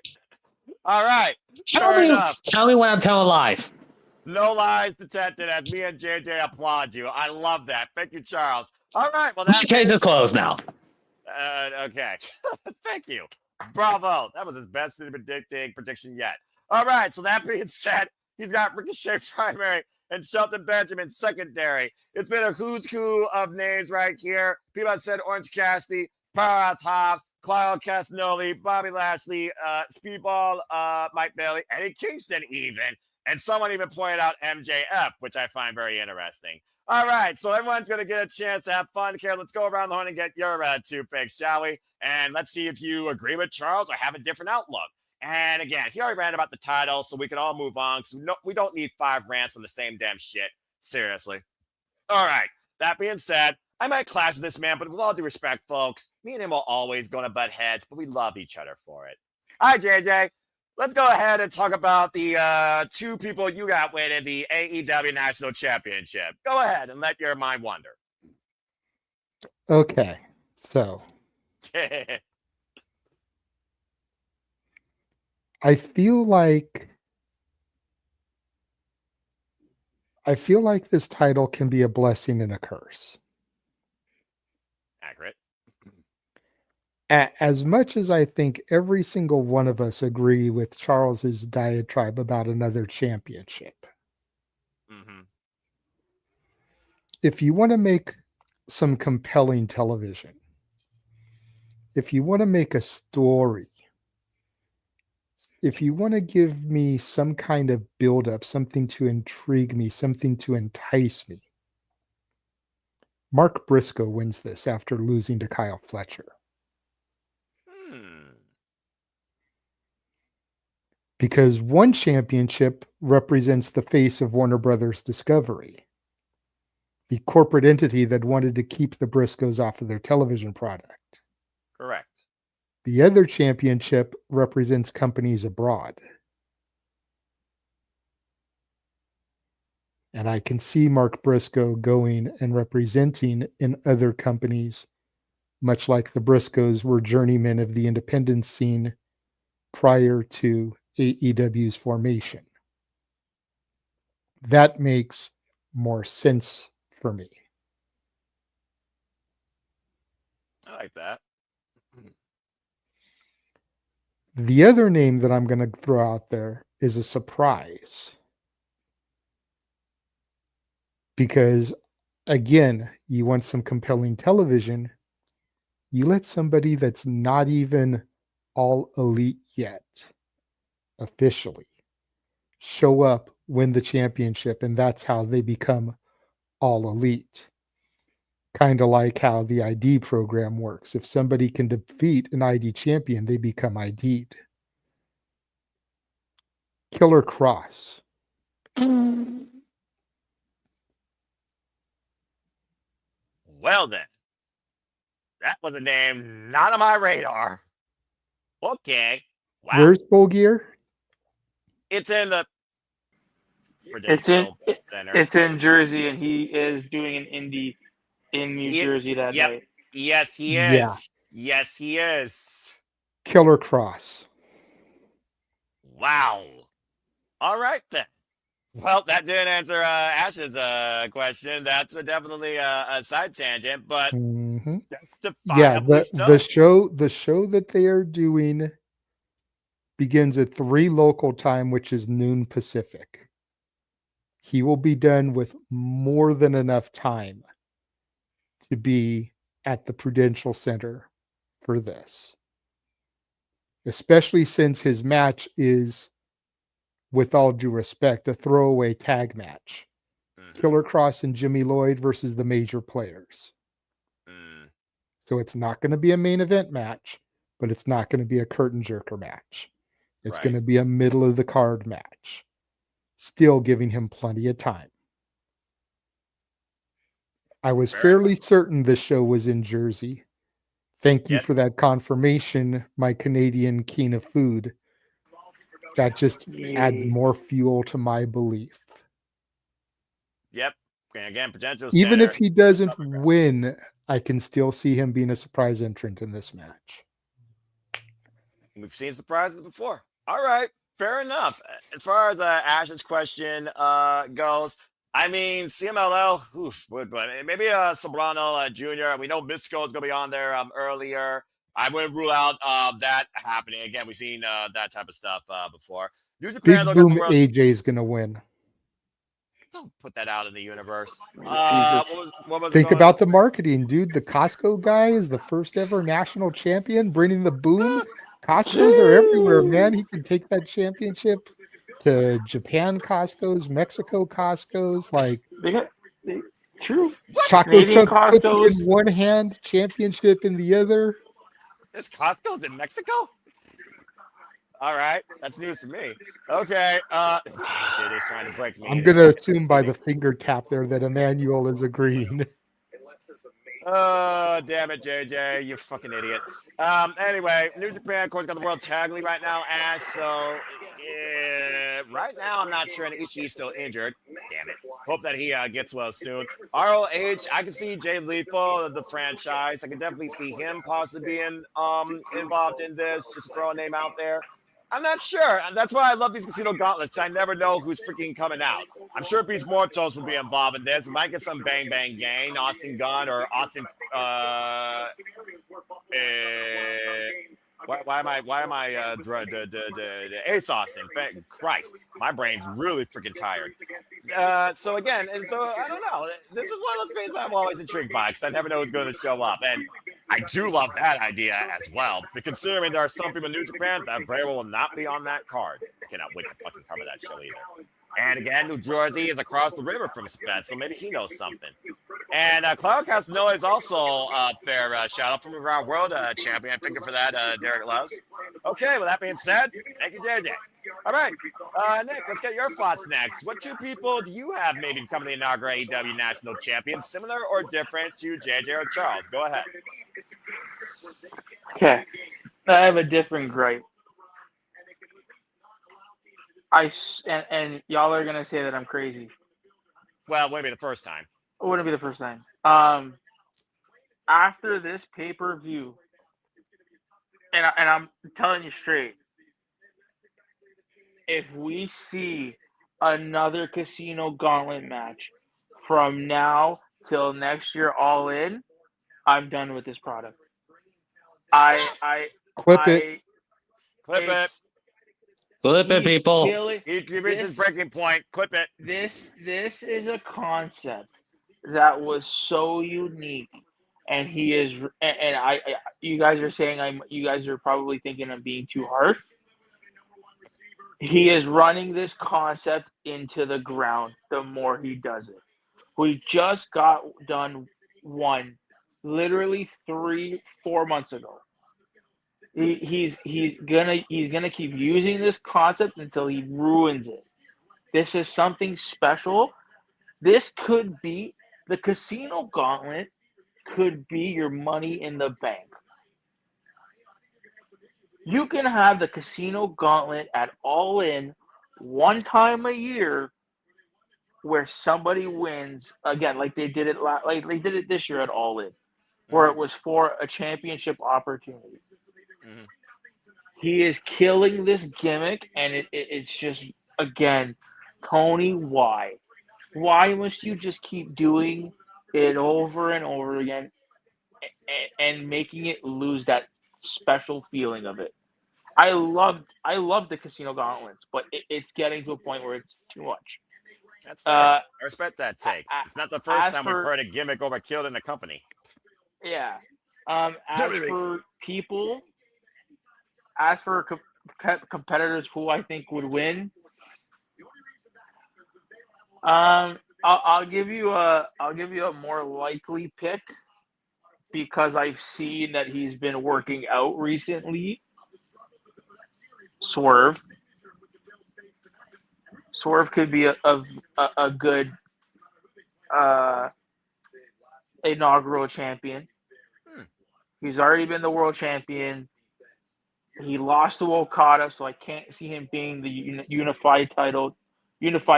All right. Tell me when I'm telling lies. No lies detected as me and JJ applaud you. I love that. Thank you, Charles. All right. Well, that case is closed now. Okay. Thank you. Bravo. That was his best prediction yet. All right. So that being said, he's got Ricochet primary and Shelton Benjamin secondary. It's been a who's who of names right here. People have said Orange Cassidy, Powerhouse Hobbs, Claudio Castagnoli, Bobby Lashley, Speedball, Mike Bailey, Eddie Kingston even. And someone even pointed out MJF, which I find very interesting. All right, so everyone's going to get a chance to have fun here. Let's go around the horn and get your two picks, shall we? And let's see if you agree with Charles or have a different outlook. And again, he already ran about the title, so we can all move on because we don't need 5 rants on the same damn shit. Seriously. All right, that being said, I might clash with this man, but with all due respect, folks, me and him will always go to butt heads, but we love each other for it. All right, JJ. Let's go ahead and talk about the 2 people you got winning the AEW National Championship. Go ahead and let your mind wander. Okay, so I feel like this title can be a blessing and a curse. Accurate. As much as I think every single one of us agree with Charles's diatribe about another championship, if you want to make some compelling television, if you want to make a story, if you want to give me some kind of build-up, something to intrigue me, something to entice me, Mark Briscoe wins this after losing to Kyle Fletcher. Because one championship represents the face of Warner Brothers Discovery, the corporate entity that wanted to keep the Briscoes off of their television product. Correct. The other championship represents companies abroad. And I can see Mark Briscoe going and representing in other companies, much like the Briscoes were journeymen of the independent scene prior to AEW's formation. That makes more sense for me. I like that. The other name that I'm going to throw out there is a surprise. Because, again, you want some compelling television, you let somebody that's not even all elite yet officially show up, win the championship, and that's how they become all elite. Kind of like how the ID program works. If somebody can defeat an ID champion, they become ID'd. Killer Cross. Well then, that was a name not on my radar. Okay. Wow. Where's Full Gear? It's in the. It's in Jersey, and he is doing an indie in New Jersey that night. Yes, he is. Yeah. Yes, he is. Killer Cross. Wow. All right then. Well, that didn't answer Ash's question. That's definitely a side tangent, but Mhm. Yeah, justifiably so. the show that they are doing begins at 3 local time, which is noon Pacific. He will be done with more than enough time to be at the Prudential Center for this. Especially since his match is, with all due respect, a throwaway tag match. Mhm. Killer Cross and Jimmy Lloyd versus the major players. Mm. So it's not going to be a main event match, but it's not going to be a curtain jerker match. It's Right. going to be a middle of the card match. Still giving him plenty of time. I was Fair fairly certain this show was in Jersey. Thank you Yep. for that confirmation, my Canadian king of food. That just adds more fuel to my belief. Yep. And again, potential Even center. if he doesn't win, I can still see him being a surprise entrant in this match. We've seen surprises before. All right, fair enough. As far as Ash's question goes, I mean, CMLL, oof, but maybe Sobrano Jr. We know Briscoe is going to be on there earlier. I wouldn't rule out that happening. Again, we've seen that type of stuff before. New Japan, Big they'll get Boom the world. AJ's going to win. Don't put that out in the universe. Jesus. What was Think going about the marketing, dude. The Costco guy is the first ever national champion, bringing the boom. Costco's are everywhere, man. He can take that championship to Japan Costco's, Mexico Costco's, like True. Choco Canadian Chunk cookie Costco's. in one hand, championship in the other. This Costco's in Mexico? All right, that's news to me. Okay, JJ's trying to break me. I'm In his gonna fucking assume by meeting. the finger tap there that Emmanuel is agreeing. Oh, damn it, JJ, you fucking idiot. Anyway, New Japan, of course, got the World Tag League right now, Ash. So, right now, I'm not sure, and Ishii's still injured. Damn it. Hope that he gets well soon. ROH, I can see Jay Lethal of the franchise. I can definitely see him possibly being involved in this. Just throw a name out there. I'm not sure. And that's why I love these casino gauntlets. I never know who's freaking coming out. I'm sure Beast Mortos will be involved in this. We might get some Bang Bang Gang, Austin Gunn, or Austin. Why am I the Ace Austin? Thank Christ, my brain's really freaking tired. So again, and so I don't know. This is one of those things I'm always intrigued by because I never know who's going to show up, and I do love that idea as well. But considering there are some people in New Japan that very well will not be on that card, I cannot wait to fucking cover that show either. And again, New Jersey is across the river from Spence, so maybe he knows something. And Cloud Casanova is also a fair shout out from our world champion. Thank you for that, Derek Loves. Okay, with that being said, thank you, JJ. All right, Nick, let's get your thoughts next. What two people do you have maybe becoming the inaugural AEW National Champion, similar or different to JJ or Charles? Go ahead. Okay. I have a different gripe. And y'all are gonna say that I'm crazy. Well, wouldn't be the first time. It wouldn't be the first time. After this pay-per-view, and I'm telling you straight, if we see another casino gauntlet match from now till next year, all in, I'm done with this product. Clip it. Clip it. Flip it, people. He reached his breaking point. Clip it. This is a concept that was so unique, and he is, and I you guys are saying you guys are probably thinking I'm being too harsh. He is running this concept into the ground the more he does it. We just got done one, literally 3-4 months ago. He's gonna keep using this concept until he ruins it. This is something special. This could be the casino gauntlet. Could be your money in the bank. You can have the casino gauntlet at All In one time a year, where somebody wins again, like they did it like they did it this year at All In, where it was for a championship opportunity. Mm-hmm. He is killing this gimmick, and it's just, again, Tony, why? Why must you just keep doing it over and over again and making it lose that special feeling of it? I love the Casino Gauntlets, but it's getting to a point where it's too much. That's fair. I respect that take. It's not the first time we've heard a gimmick overkilled in a company. Yeah. As for competitors who I think would win, I'll give you a more likely pick because I've seen that he's been working out recently. Swerve could be a good inaugural champion. He's already been the world champion. He lost to Okada, so I can't see him being the unified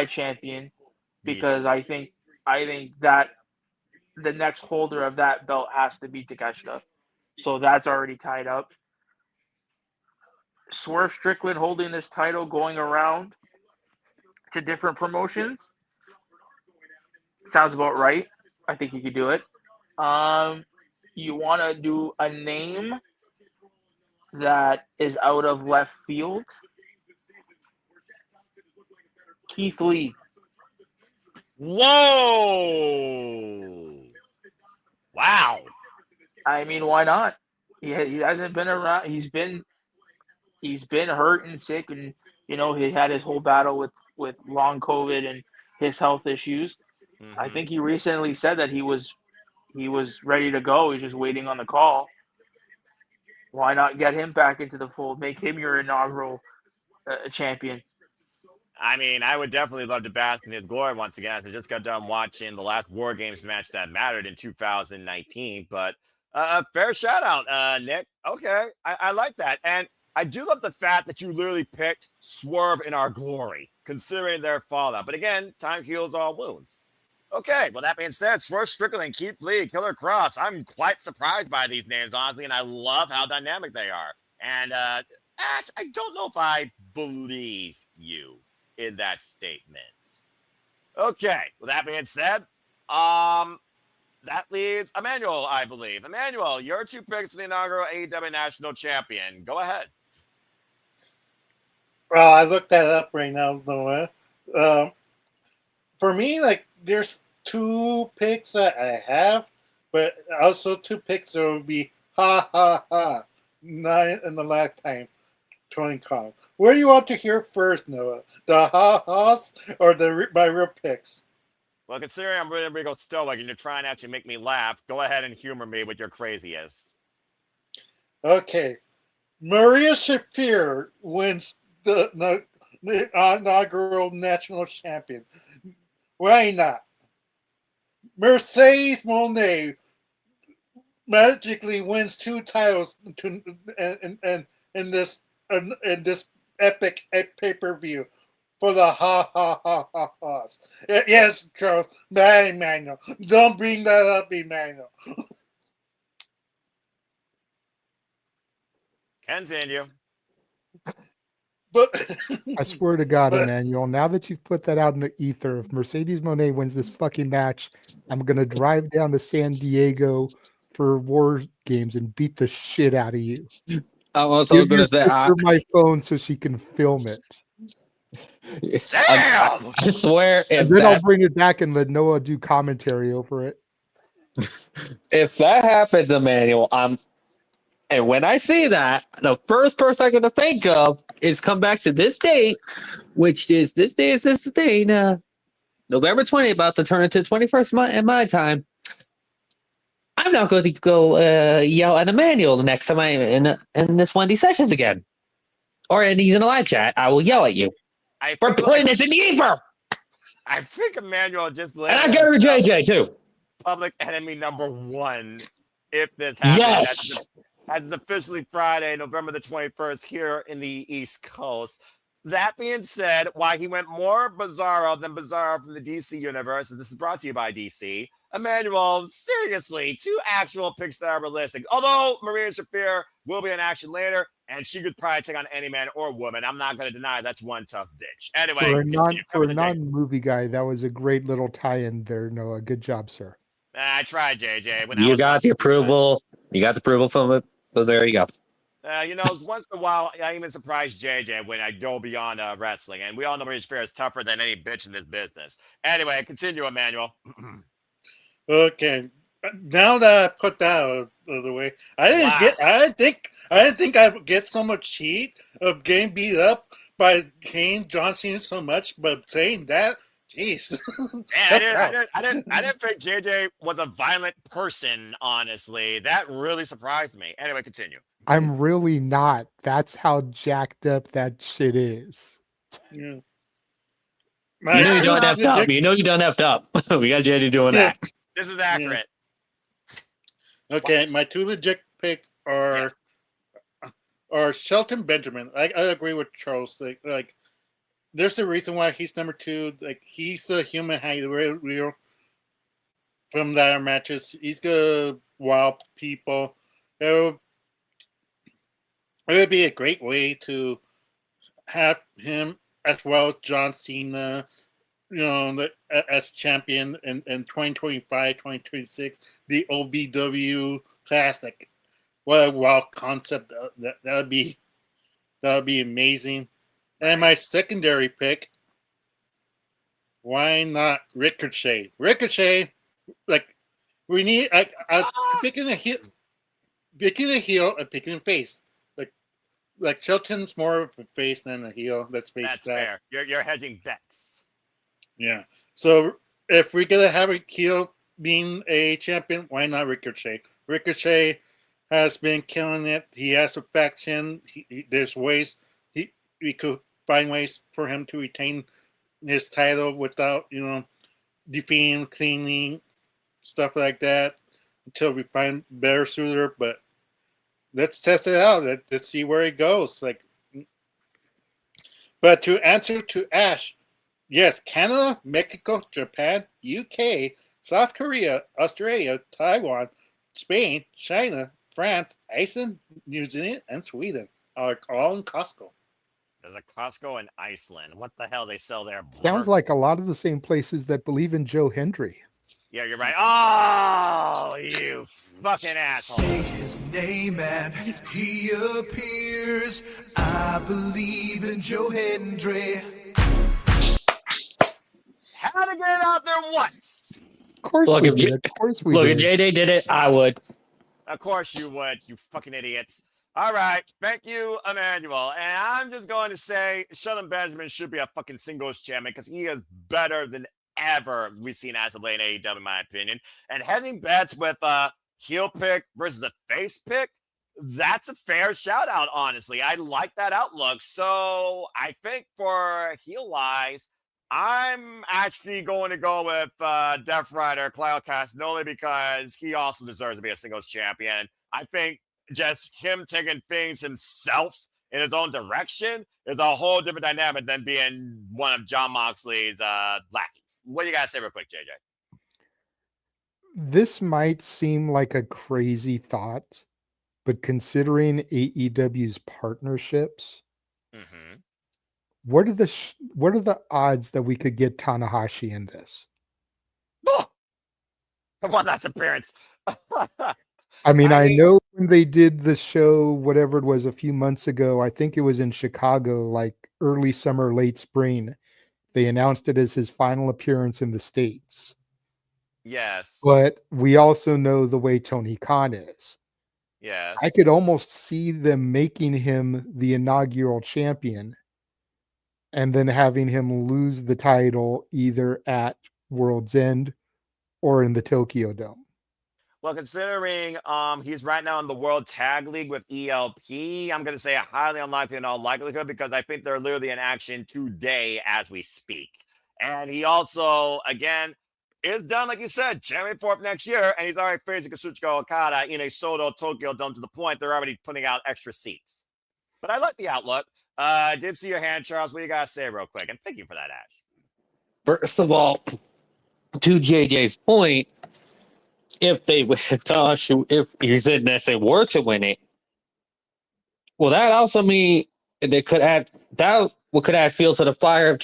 champion because I think that the next holder of that belt has to be Takeshita. So that's already tied up. Swerve Strickland holding this title going around to different promotions sounds about right. I think he could do it. You want to do a name that is out of left field? Keith Lee. Whoa! Wow. I mean, why not? He hasn't been around. He's been hurt and sick, and he had his whole battle with long COVID and his health issues. Mm-hmm. I think he recently said that he was ready to go. He's just waiting on the call. Why not get him back into the fold? Make him your inaugural champion. I mean, I would definitely love to bask in his glory once again. I just got done watching the last War Games match that mattered in 2019. But fair shout out, Nick. Okay, I like that. And I do love the fact that you literally picked Swerve in our glory, considering their fallout. But again, time heals all wounds. Okay, well, that being said, Swerve Strickland, Keith Lee, Killer Cross. I'm quite surprised by these names, honestly, and I love how dynamic they are. And Ash, I don't know if I believe you in that statement. Okay, well, that being said, that leaves Emmanuel, I believe. Emmanuel, your two picks for the inaugural AEW National Champion. Go ahead. Well, I looked that up right now, Noah. For me, there's two picks that I have, but also two picks that would be ha ha ha, not in the last time. Tony Khan. Where do you want to hear first, Noah? The ha-has or my real picks? Well, considering I'm really real stoic and you're trying to actually make me laugh, go ahead and humor me with your craziest. Okay. Maria Shafir wins the inaugural national champion. Why not? Mercedes Moné magically wins 2 titles in this epic pay-per-view for the ha-ha-ha-ha-has. Yes, Charles. Emmanuel. Don't bring that up, Emmanuel. Continue. But I swear to God, Emmanuel, now that you've put that out in the ether, if Mercedes Moné wins this fucking match, I'm going to drive down to San Diego for War Games and beat the shit out of you. I was also going to say, my phone so she can film it. Damn! I swear, and then I'll bring it back and let Noah do commentary over it. If that happens, Emmanuel, and when I see that, the first person I'm going to think of is come back to this date, which is this day, November 20th, about to turn into 21st in my time. I'm not going to go yell at Emmanuel the next time I'm in this Wendy sessions again. Or he's in a live chat, I will yell at you. For putting this in the ether! I think Emmanuel just and I get her JJ too. Public enemy number 1 if this happens. Yes! As officially Friday, November the 21st here in the East Coast. That being said, why he went more Bizarro than Bizarro from the DC universe, and this is brought to you by DC. Emmanuel, seriously, 2 actual picks that are realistic. Although Maria Shafir will be in action later, and she could probably take on any man or woman. I'm not going to deny that's one tough bitch. Anyway, For a continue. Cover the dick. non-movie guy, that was a great little tie-in there, Noah. Good job, sir. I tried, JJ. When I You was got the watching, approval. You got the approval from it. So there you go. once in a while, I even surprise JJ when I go beyond wrestling. And we all know Maurice Fair is tougher than any bitch in this business. Anyway, continue, Emmanuel. Okay. Now that I put that out of the way, I didn't think I would get so much heat of getting beat up by Kane, John Cena so much, but saying that, jeez. Yeah, I didn't think JJ was a violent person, honestly. That really surprised me. Anyway, continue. I'm really not. That's how jacked up that shit is. Yeah. You know you don't have up. You know you don't have up. We got JD doing that. This is accurate. Okay, my two legit picks are Shelton Benjamin. I agree with Charles. Like, there's a reason why he's number 2. Like, he's a human real from their matches. He's gonna wow people. It would be a great way to have him as well as John Cena, as champion in 2025, 2026, the OBW Classic. What a wild concept. That would be amazing. And my secondary pick, why not Ricochet? Ricochet, like, we need picking a heel and picking a face. Like Shelton's more of a face than a heel. That's fair. You're hedging bets. Yeah. So if we're gonna have a heel being a champion, why not Ricochet? Ricochet has been killing it. He has a faction. There's ways we could find ways for him to retain his title without defeating, cleaning, stuff like that until we find better suitor. But let's test it out. Let's see where it goes. But to answer to Ash, yes, Canada, Mexico, Japan, UK, South Korea, Australia, Taiwan, Spain, China, France, Iceland, New Zealand, and Sweden are all in Costco. There's a Costco in Iceland. What the hell they sell there? Sounds like a lot of the same places that believe in Joe Hendry. Yeah, you're right. Oh, you fucking asshole. Say his name and he appears. I believe in Joe Hendry. Had to get it out there once. Of course we did. Of course we Look, did. if JD did it, I would. Of course you would, you fucking idiots. All right, thank you, Emmanuel. And I'm just going to say Shelton Benjamin should be a fucking singles champion because he is better than ever we've seen as of late in AEW, in my opinion. And hedging bets with a heel pick versus a face pick, that's a fair shout out, honestly. I like that outlook. So I think for heel-wise, I'm actually going to go with Death Rider, Claudio Castagnoli, because he also deserves to be a singles champion. I think just him taking things himself in his own direction is a whole different dynamic than being one of Jon Moxley's lackeys. What do you got to say real quick, JJ? This might seem like a crazy thought, but considering AEW's partnerships, what are the odds that we could get Tanahashi in this? One last appearance. I mean, I know when they did the show, whatever it was, a few months ago, I think it was in Chicago, like early summer, late spring, they announced it as his final appearance in the States. Yes. But we also know the way Tony Khan is. Yes. I could almost see them making him the inaugural champion and then having him lose the title either at World's End or in the Tokyo Dome. Well, considering he's right now in the World Tag League with ELP, I'm going to say a highly unlikely in all likelihood because I think they're literally in action today as we speak. And he also, again, is done, like you said, January 4th next year, and he's already facing Kazuchika Okada in a Soto Tokyo Dome to the point they're already putting out extra seats. But I like the outlook. I did see your hand, Charles. What do you got to say real quick? And thank you for that, Ash. First of all, to JJ's point, if he said that they were to win it, Well, that also mean they could add that could add fuel to the fire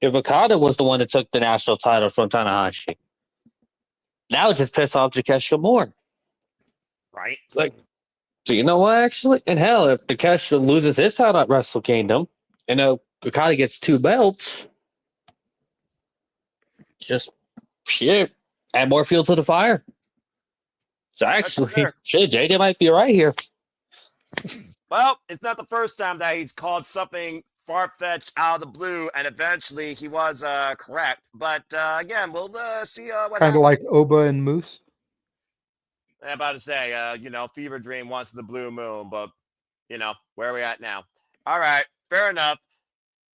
if Okada was the one that took the national title from Tanahashi. That would just piss off Takeshita more. Right? It's like, so you know what? Actually, and hell, if Takeshita loses his title at Wrestle Kingdom, and Okada gets 2 belts, just shit, add more fuel to the fire. So actually, fair. shit, JJ might be right here. Well, it's not the first time that he's called something far-fetched out of the blue, and eventually he was correct. But again, we'll see what Kind of happens. like Oba and Moose. I'm about to say, Fever Dream wants the blue moon, but, where are we at now? All right, fair enough.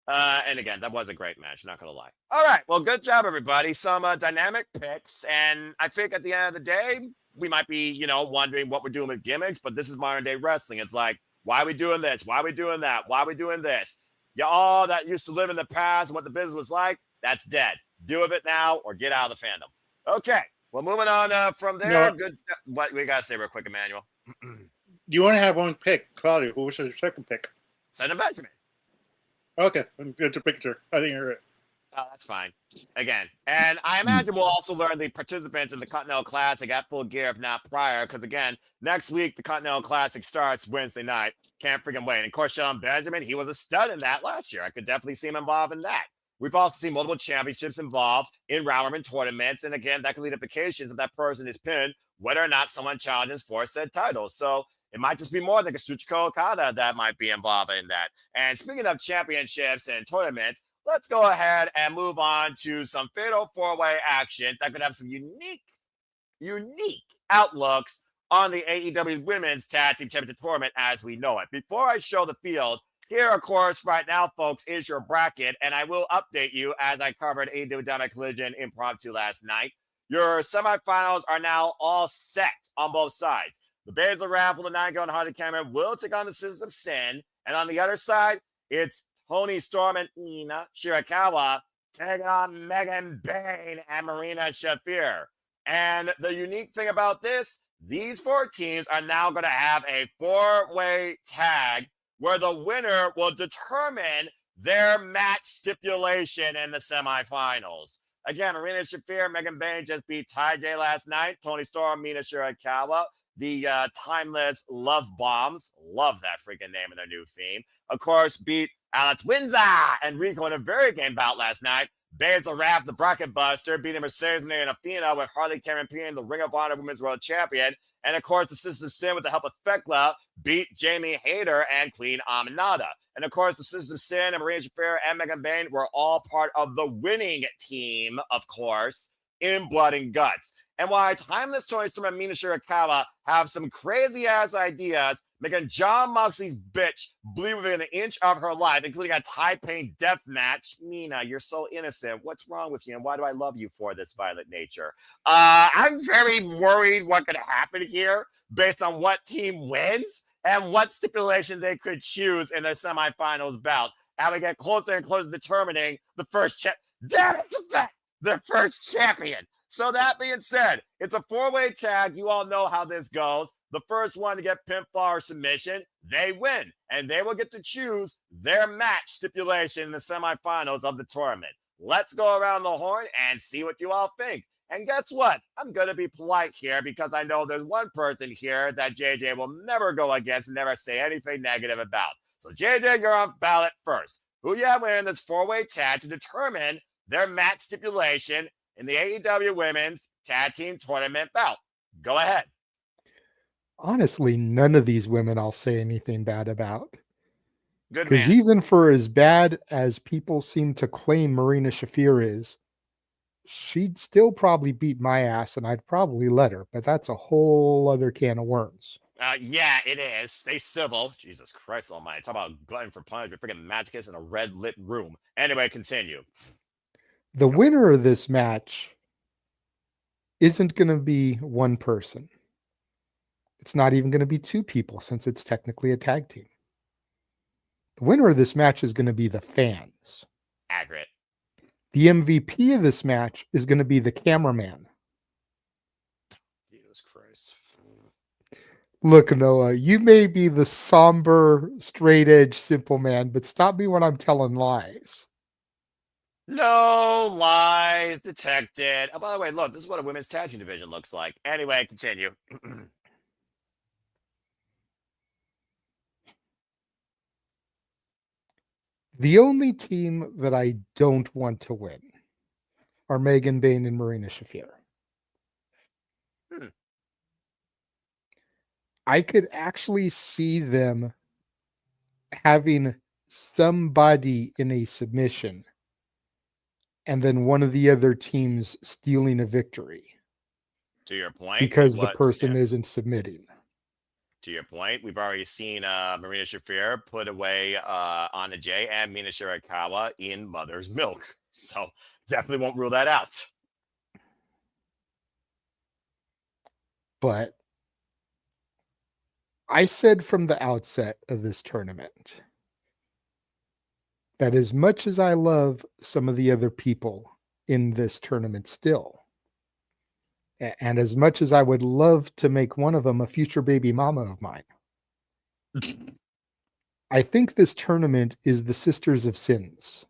And again, that was a great match, not going to lie. All right, well, good job, everybody. Some dynamic picks, and I think at the end of the day, we might be, wondering what we're doing with gimmicks, but this is modern-day wrestling. It's like, why are we doing this? Why are we doing that? Why are we doing this? All that used to live in the past and what the business was like, that's dead. Do with it now or get out of the fandom. Okay. Well, moving on from there. No. Good. What we gotta say real quick, Emmanuel. You only have one pick, Claudio. Who was your second pick? Statlander Benjamin. Okay, get your picture. I think you're right. Oh, that's fine. Again, and I imagine we'll also learn the participants in the Continental Classic at Full Gear, if not prior, because again, next week the Continental Classic starts Wednesday night. Can't freaking wait. And of course, Shelton Benjamin, he was a stud in that last year. I could definitely see him involved in that. We've also seen multiple championships involved in round robin tournaments, and again, that could lead implications if that person is pinned, whether or not someone challenges for said title. So it might just be more like a Kazuchika Okada that might be involved in that. And speaking of championships and tournaments, let's go ahead and move on to some fatal four-way action that could have some unique outlooks on the AEW Women's Tag Team Championship Tournament as we know it. Before I show the field, here, of course, right now, folks, is your bracket, and I will update you as I covered AEW Dynamite Collision impromptu last night. Your semifinals are now all set on both sides. The Baszler Raffle, the 9-gun Hardy Cameron will take on the Sisters of Sin, and on the other side, it's Toni Storm and Mina Shirakawa taking on Megan Bayne and Marina Shafir. And the unique thing about this, these 4 teams are now going to have a 4-way tag where the winner will determine their match stipulation in the semifinals. Again, Marina Shafir, Megan Bayne just beat Ty J last night. Toni Storm, Mina Shirakawa, the Timeless Love Bombs. Love that freaking name in their new theme. Of course, beat Alex Windsor and Rico in a very game bout last night. Baszler Raff, the Bracket Buster, beating Mercedes Moné and Athena with Harley Cameron being the Ring of Honor Women's World Champion. And of course, the Sisters of Sin with the help of Thekla beat Jamie Hayter and Queen Aminata. And of course, the Sisters of Sin and Marina Shafir and Megan Bayne were all part of the winning team, of course, in Blood and Guts. And why Timeless Toni Storm and Mina Shirakawa have some crazy-ass ideas, making John Moxley's bitch bleed within an inch of her life, including a tie-pain death match. Mina, you're so innocent. What's wrong with you, and why do I love you for this violent nature? I'm very worried what could happen here based on what team wins and what stipulation they could choose in the semifinals bout. As we get closer and closer to determining the first the first champion. So that being said, it's a 4-way tag. You all know how this goes. The first one to get pinfall or submission, they win. And they will get to choose their match stipulation in the semifinals of the tournament. Let's go around the horn and see what you all think. And guess what? I'm going to be polite here because I know there's one person here that JJ will never go against and never say anything negative about. So JJ, you're on ballot first. Who you have winning this 4-way tag to determine their match stipulation in the AEW Women's Tag Team Tournament bout? Go ahead. Honestly, none of these women I'll say anything bad about. Good Because man. even for as bad as people seem to claim Marina Shafir is, she'd still probably beat my ass and I'd probably let her. But that's a whole other can of worms. Yeah, it is. Stay civil. Jesus Christ almighty. Talk about glutton for punishment. Freaking masochist in a red lit room. Anyway, continue. The winner of this match isn't going to be one person. It's not even going to be 2 people since it's technically a tag team. The winner of this match is going to be the fans. Accurate. The MVP of this match is going to be the cameraman. Jesus Christ. Look, Noah, you may be the somber, straight edge, simple man, but stop me when I'm telling lies. No lies detected. Oh, by the way, look, this is what a women's tag team division looks like. Anyway, continue. The only team that I don't want to win are Megan Bayne and Marina Shafir. Hmm. I could actually see them having somebody in a submission and then one of the other teams stealing a victory To your point, because the what- person yeah. isn't submitting. To your point, we've already seen Marina Shafir put away Anna Jay and Mina Shirakawa in Mother's Milk. So definitely won't rule that out. But I said from the outset of this tournament that as much as I love some of the other people in this tournament still, and as much as I would love to make one of them a future baby mama of mine, I think this tournament is the Sisters of Sins.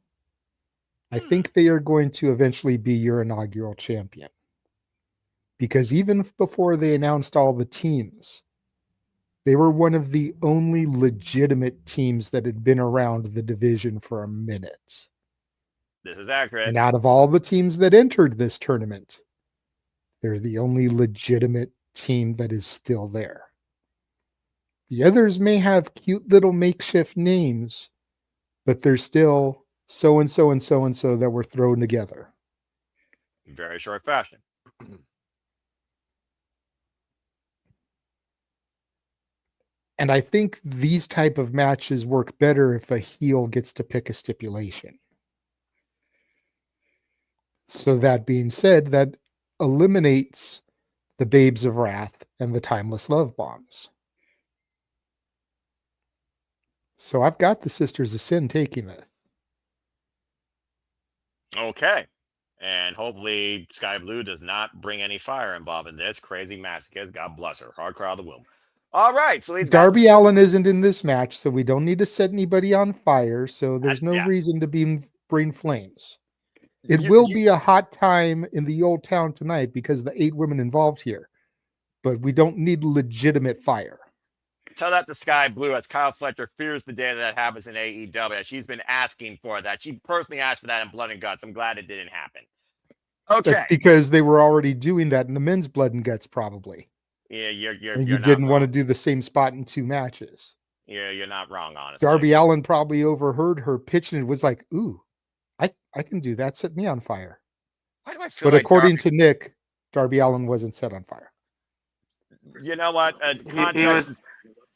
I think they are going to eventually be your inaugural champion. Because even before they announced all the teams, they were one of the only legitimate teams that had been around the division for a minute. This is accurate. And out of all the teams that entered this tournament, they're the only legitimate team that is still there. The others may have cute little makeshift names, but they're still so-and-so and so-and-so that were thrown together. In very short fashion. And I think these type of matches work better if a heel gets to pick a stipulation. So that being said, that eliminates the Babes of Wrath and the Timeless Love Bombs. So I've got the Sisters of Sin taking this. Okay. And hopefully Sky Blue does not bring any fire involved in this. Crazy masochist. God bless her. Hard crowd of the womb. All right. So Darby Allin isn't in this match, so we don't need to set anybody on fire. So there's no yeah. reason to bring flames. It will be a hot time in the old town tonight because of the 8 women involved here. But we don't need legitimate fire. Tell that to Sky Blue as Kyle Fletcher fears the day that happens in AEW. She's been asking for that. She personally asked for that in Blood and Guts. I'm glad it didn't happen. Okay. That's because they were already doing that in the men's Blood and Guts, probably. Yeah, you're and you not didn't wrong. want to do the same spot in 2 matches. Yeah, you're not wrong, honestly. Darby Allin probably overheard her pitch and was like, ooh, I can do that. Set me on fire. Why do I feel But like according to Nick, Darby Allin wasn't set on fire. You know what?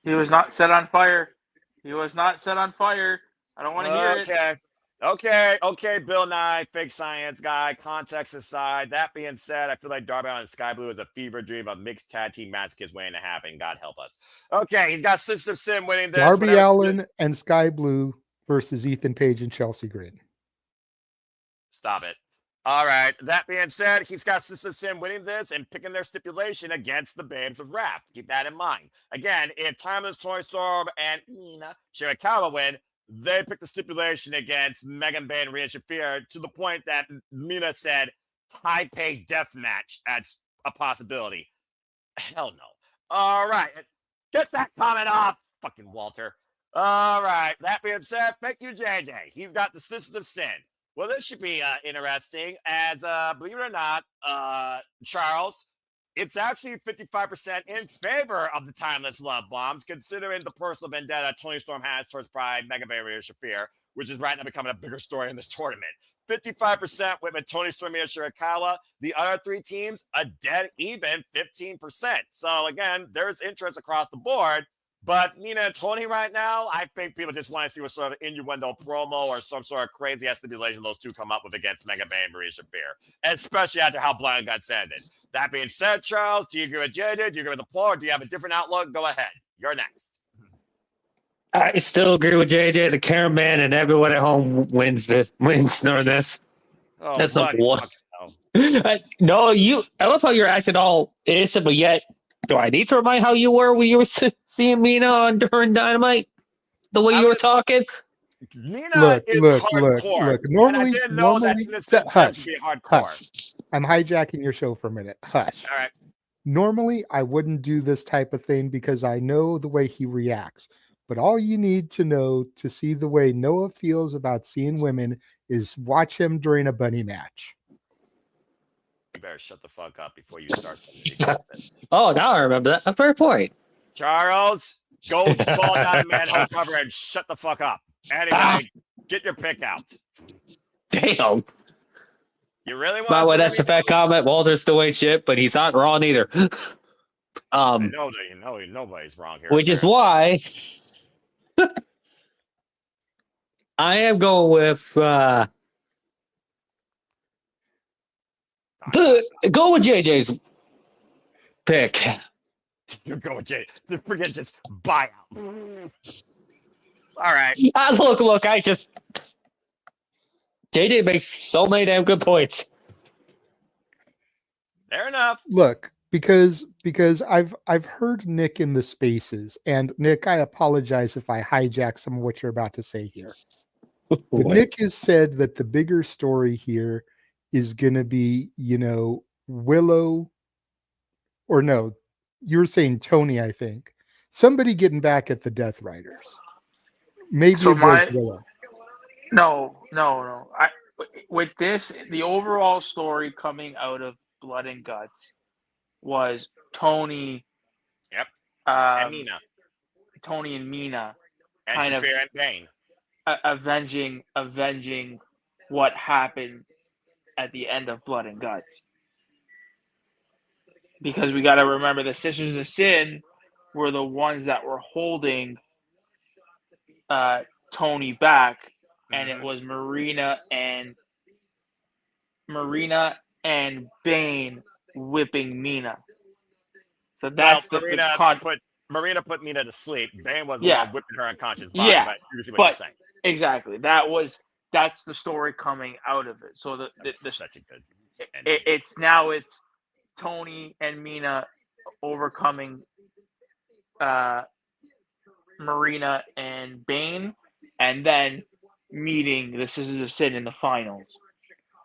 He was not set on fire. He was not set on fire. I don't want to hear it. Okay, Bill Nye, fake science guy, context aside. That being said, I feel like Darby Allin and Sky Blue is a fever dream of mixed tag team masochist waiting to happen. God help us. Okay, he's got Sister of Sin winning this. Darby Allin and Sky Blue versus Ethan Page and Chelsea Green. Stop it. All right. That being said, he's got Sister of Sin winning this and picking their stipulation against the Babes of Wrath. Keep that in mind. Again, if Timeless Toni Storm and Mina Shirakawa win, they pick the stipulation against Megan Bayne and Rhea Shafir to the point that Mina said Taipei death match as a possibility. Hell no. All right. Get that comment off, fucking Walter. All right. That being said, thank you, JJ. He's got the Sisters of Sin. Well, this should be interesting as, believe it or not, Charles, it's actually 55% in favor of the Timeless Love Bombs, considering the personal vendetta Toni Storm has towards Pride, Megan Bayne, Rhea Shafir, which is right now becoming a bigger story in this tournament. 55% with Toni Storm, Mina Shirakawa. The other 3 teams, a dead even 15%. So, again, there's interest across the board. But Mina and Tony right now, I think people just want to see what sort of innuendo promo or some sort of crazy ass stipulation those 2 come up with against Megan Bayne and Rhea Shafir, especially after how Blood and Guts ended. That being said, Charles, do you agree with JJ? Do you agree with the poll? Or do you have a different outlook? Go ahead. You're next. I still agree with JJ. The cameraman and everyone at home wins this. Oh, That's not buddy, one. fucking hell. No, I love how you're acting all innocent, but yet Do I need to remind how you were when you were seeing Mina during Dynamite? The way you were talking? Nina is hardcore. And I Normally, didn't know that innocent Gem could be hardcore. hush. I'm hijacking your show for a minute. Hush. All right. Normally, I wouldn't do this type of thing because I know the way he reacts. But all you need to know to see the way Noah feels about seeing women is watch him during a bunny match. You better shut the fuck up before you start something. Oh, now I remember that. A fair point. Charles, go fall down a manhole cover and shut the fuck up. Anyway, get your pick out. Damn. You really want By the way, to that's the fat comment. Walter's still ain't shit, but he's not wrong either. I know that nobody's wrong here. Which is why I am going with go with JJ's pick. You go with Jay. Forget just buyout. All right. Look, JJ makes so many damn good points. Fair enough. Look, because I've heard Nick in the spaces, and Nick, I apologize if I hijack some of what you're about to say here. But Nick has said that the bigger story here is going to be, Willow, or no, you were saying Tony, I think. Somebody getting back at the Death Riders. Maybe So it was Willow. No. With this, the overall story coming out of Blood and Guts was Tony. Yep. And Mina. Tony and Mina. And kind Shafir and Bane. Avenging what happened at the end of Blood and Guts. Because we got to remember the Sisters of Sin were the ones that were holding Tony back, and it was Marina and Bane whipping Mina. So that's Marina put Mina to sleep. Bane was the one whipping her unconscious body, but you see what you're saying. Exactly. That's the story coming out of it. So such a good it's Tony and Mina overcoming Marina and Bane, and then meeting the Sisters of Sin in the finals.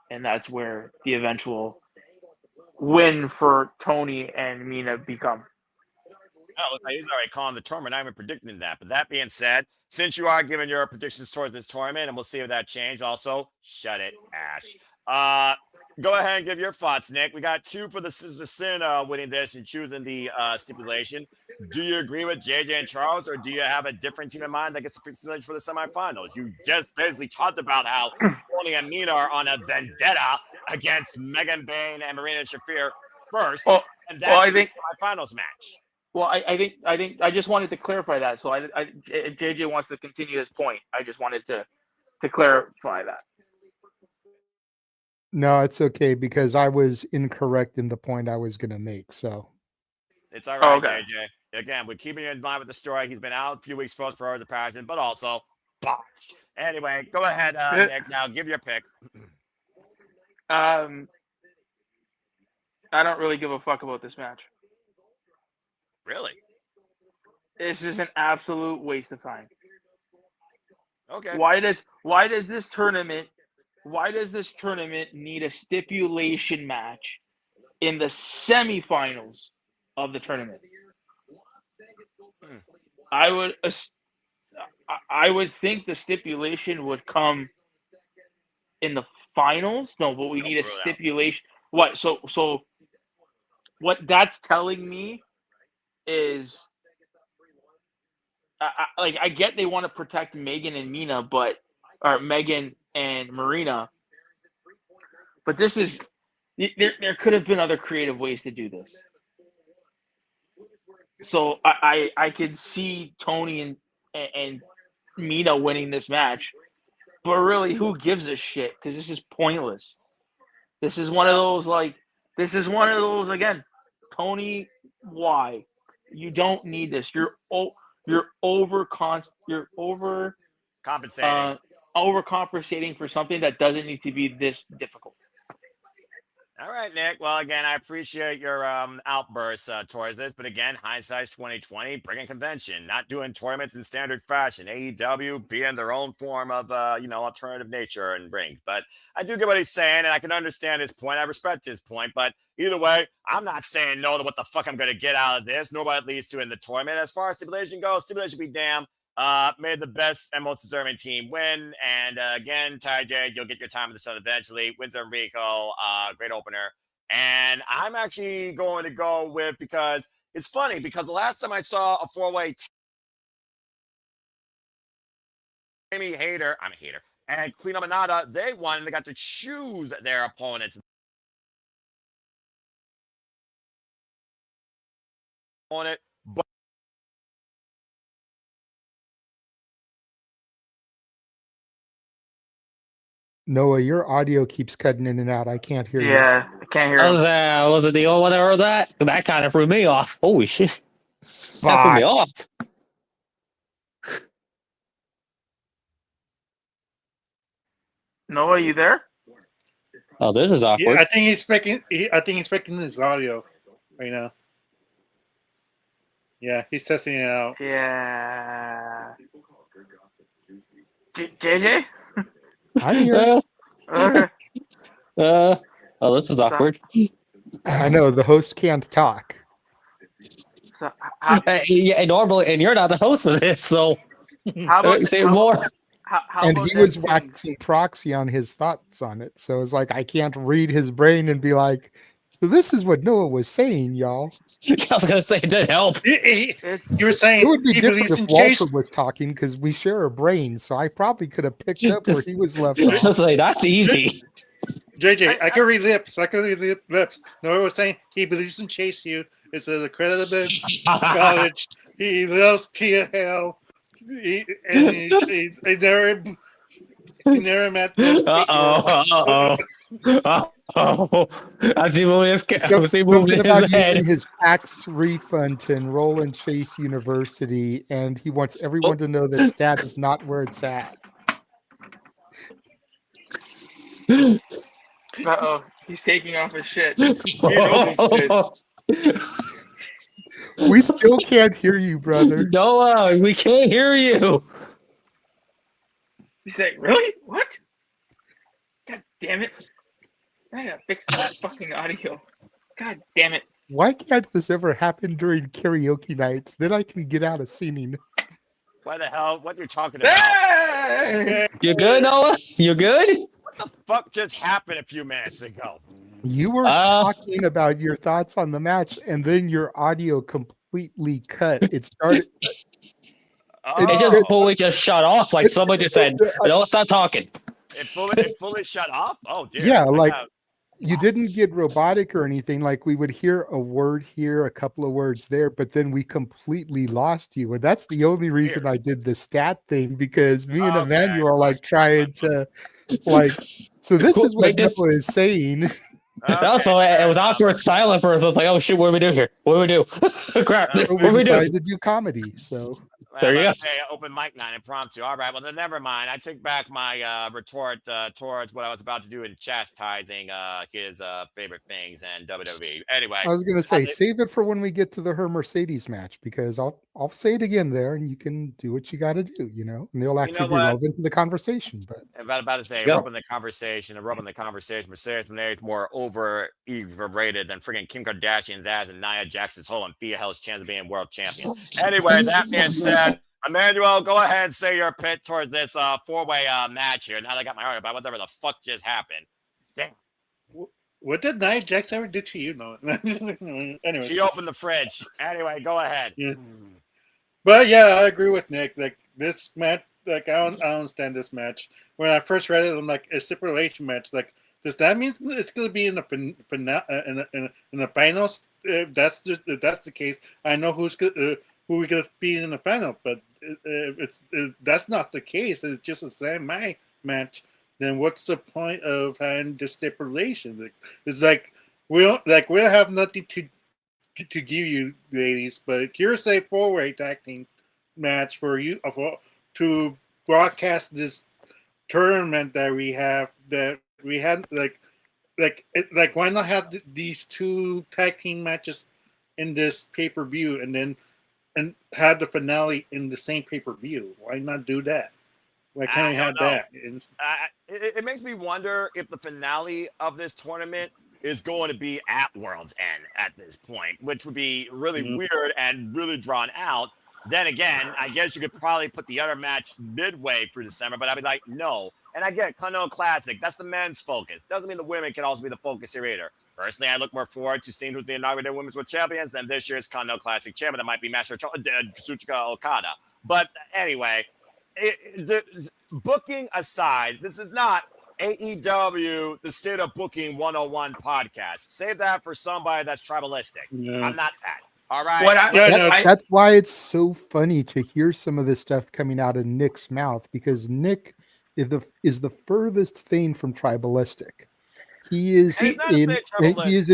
And that's where the eventual win for Tony and Mina become. Oh, he's already calling the tournament. I'm even predicting that. But that being said, since you are giving your predictions towards this tournament, and we'll see if that changed. Also, shut it, Ash. Go ahead and give your thoughts, Nick. We got 2 for the Sisters of Sin winning this and choosing the stipulation. Do you agree with JJ and Charles, or do you have a different team in mind that gets the stipulation for the semifinals? You just basically talked about how Tony and Mina are on a vendetta against Megan Bane and Marina and Shafir first, and that's the semifinals match. Well, I think I just wanted to clarify that. So JJ wants to continue his point. I just wanted to clarify that. No, it's okay because I was incorrect in the point I was going to make. So it's all right, JJ. Again, we're keeping you in line with the story. He's been out a few weeks for us for Hours of Passion, but also botch. Anyway, go ahead, Nick. Now give your pick. I don't really give a fuck about this match. Really? This is an absolute waste of time. Okay. Why does this tournament need a stipulation match in the semifinals of the tournament? I would think the stipulation would come in the finals. No, but we need a stipulation. What? So what that's telling me is, I get they want to protect Megan and Mina, or Megan and Marina, but this is there could have been other creative ways to do this. So I could see Tony and Mina winning this match, but really, who gives a shit? Because this is pointless. This is one of those again. Tony, why? You don't need this. You're overcompensating for something that doesn't need to be this difficult. All right, Nick. Well, again, I appreciate your outbursts towards this, but again, hindsight's 2020, bringing convention, not doing tournaments in standard fashion. AEW being their own form of alternative nature and ring. But I do get what he's saying, and I can understand his point. I respect his point, but either way, I'm not saying no to what the fuck I'm going to get out of this, nor what it leads to in the tournament. As far as stipulation goes, stipulation be damned. May the best and most deserving team win. And again, Ty J, you'll get your time in the sun eventually. Wins Rico, great opener. And I'm actually going to go with, because it's funny, because the last time I saw a four-way I'm a hater, and Queen Aminata, they won and they got to choose their opponents. On it, but Noah, your audio keeps cutting in and out. I can't hear you. Yeah, I can't hear him. Was it the only one that heard that? That kind of threw me off. Holy shit. That threw me off. Noah, you there? Oh, this is awkward. Yeah, I think he's speaking his audio right now. Yeah, he's testing it out. Yeah. JJ? I'm here. Okay. Oh, this is awkward. I know the host can't talk. So, how Yeah, normally, and you're not the host for this, so about say more. How And about he was that waxing proxy on his thoughts on it. So it's like I can't read his brain and be like, so this is what Noah was saying, y'all. I was gonna say it didn't help. You were saying It would be he different believes if in Walter Chase. was talking because we share a brain. So I probably could have picked up where he was left Just off. like that's easy. JJ, I can read lips. Noah was saying he believes in Chase U. It's an accredited college. He loves Tia Hell. He never met those Uh-oh. I see moving his Something about head. using his tax refund to enroll in Chase University, and he wants everyone to know that stat is not where it's at. Uh-oh. He's taking off his shit. You know this is. We still can't hear you, brother. Noah, we can't hear you. He's like, really? What? God damn it. I gotta fix that fucking audio. God damn it. Why can't this ever happen during karaoke nights? Then I can get out of singing. why the hell? What you're talking about? Hey! You good, Noah? You good? What the fuck just happened a few minutes ago? You were talking about your thoughts on the match, and then your audio completely cut. It started. It just fully just shut off. Like somebody just said, "No, stop talking." It fully shut off. Oh, dear. Yeah, like you didn't get robotic or anything. Like we would hear a word here, a couple of words there, but then we completely lost you. And that's the only reason I did the stat thing, because me and Emmanuel are like trying to like. So this is what Noah is saying. Also, it was awkward silent first. I was like, "Oh shit, what do we do here? What do we do? Crap, what do we do?" Decided to do comedy. So there you go. Say open mic night impromptu. All right, well then never mind. I take back my retort towards what I was about to do in chastising his favorite things and WWE. Anyway, I was gonna say save it for when we get to the her Mercedes match, because I'll say it again there, and you can do what you got to do, and they'll actually be relevant to the conversation. But I'm about to say, rubbing the conversation. Mercedes Moné is more overrated than freaking Kim Kardashian's ass and Nia Jackson's whole and Thea Hell's chance of being world champion. Anyway, that being said, Emmanuel, go ahead and say your pitch towards this four-way match here. Now that I got my heart about whatever the fuck just happened. Damn. What did Nia Jax ever do to you, Noah? Anyway, she opened the fridge. Anyway, go ahead. Yeah. But yeah, I agree with Nick. Like this match, like I don't understand this match. When I first read it, I'm like, a stipulation match. Like, does that mean it's going to be in the finals? If that's the case, I know who we're going to be in the final. But if that's not the case, it's just the same match. Then what's the point of having the stipulation? It's like we don't have nothing to give you, ladies. But here's a four-way tag team match for you to broadcast this tournament that we had. Like like why not have these two tag team matches in this pay-per-view and have the finale in the same pay-per-view? Why not do that? Why can't we have that? It makes me wonder if the finale of this tournament is going to be at World's End at this point, which would be really weird and really drawn out. Then again, I guess you could probably put the other match midway through December, but I'd be like, no. And I get Continental Classic. That's the men's focus. Doesn't mean the women can also be the focus here either. Personally, I look more forward to seeing who's the inaugural Women's World Champions than this year's Continental Classic champion. That might be Master Kazuchika Okada. But anyway, booking aside, this is not AEW, the State of Booking 101 podcast. Save that for somebody that's tribalistic. Yeah. I'm not that. All right. That's why it's so funny to hear some of this stuff coming out of Nick's mouth, because Nick is the furthest thing from tribalistic. He is an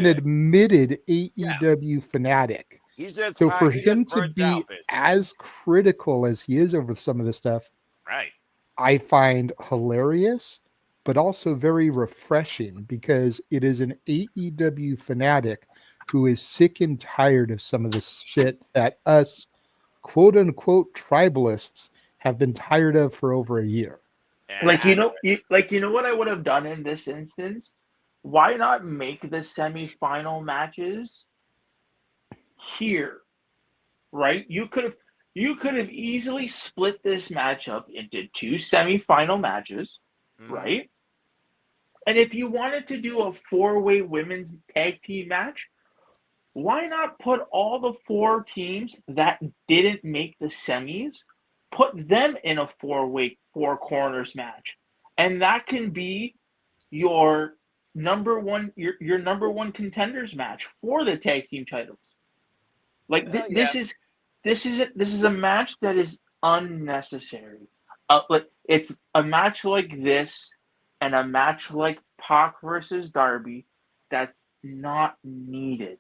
admitted AEW fanatic. So for him to be as critical as he is over some of this stuff, right, I find hilarious, but also very refreshing, because it is an AEW fanatic who is sick and tired of some of the shit that us quote unquote tribalists have been tired of for over a year. Like, you know what I would have done in this instance? Why not make the semifinal matches here? Right? You could have easily split this matchup into two semifinal matches, right? And if you wanted to do a 4-way women's tag team match, why not put all the 4 teams that didn't make the semis, put them in a 4-way 4 corners match, and that can be your number one contenders match for the tag team titles. Like this is a match that is unnecessary. It's a match like this and a match like Pac versus Darby that's not needed.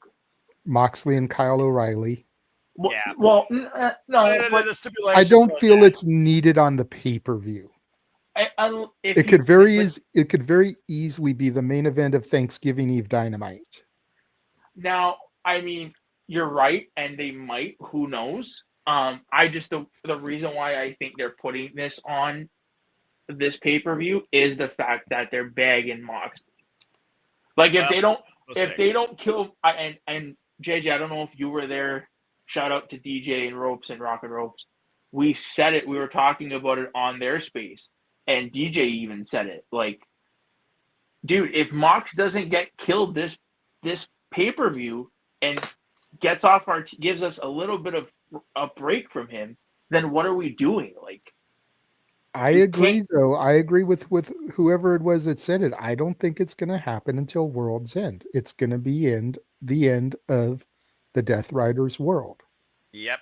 Moxley and Kyle O'Reilly. No, but I don't feel it's needed on the pay-per-view. It could very easily be the main event of Thanksgiving Eve Dynamite. Now, I mean, you're right, and they might. Who knows? The reason why I think they're putting this on this pay-per-view is the fact that they're bagging Moxley. Like, if they don't kill, and JJ, I don't know if you were there. Shout out to DJ and Ropes and Rock and Ropes. We said it. We were talking about it on their space, and DJ even said it. Like, dude, if Mox doesn't get killed this pay-per-view and gives us a little bit of a break from him, then what are we doing? Like, I agree, though. I agree with whoever it was that said it. I don't think it's going to happen until World's End. It's going to be the end of the Death Riders world. Yep.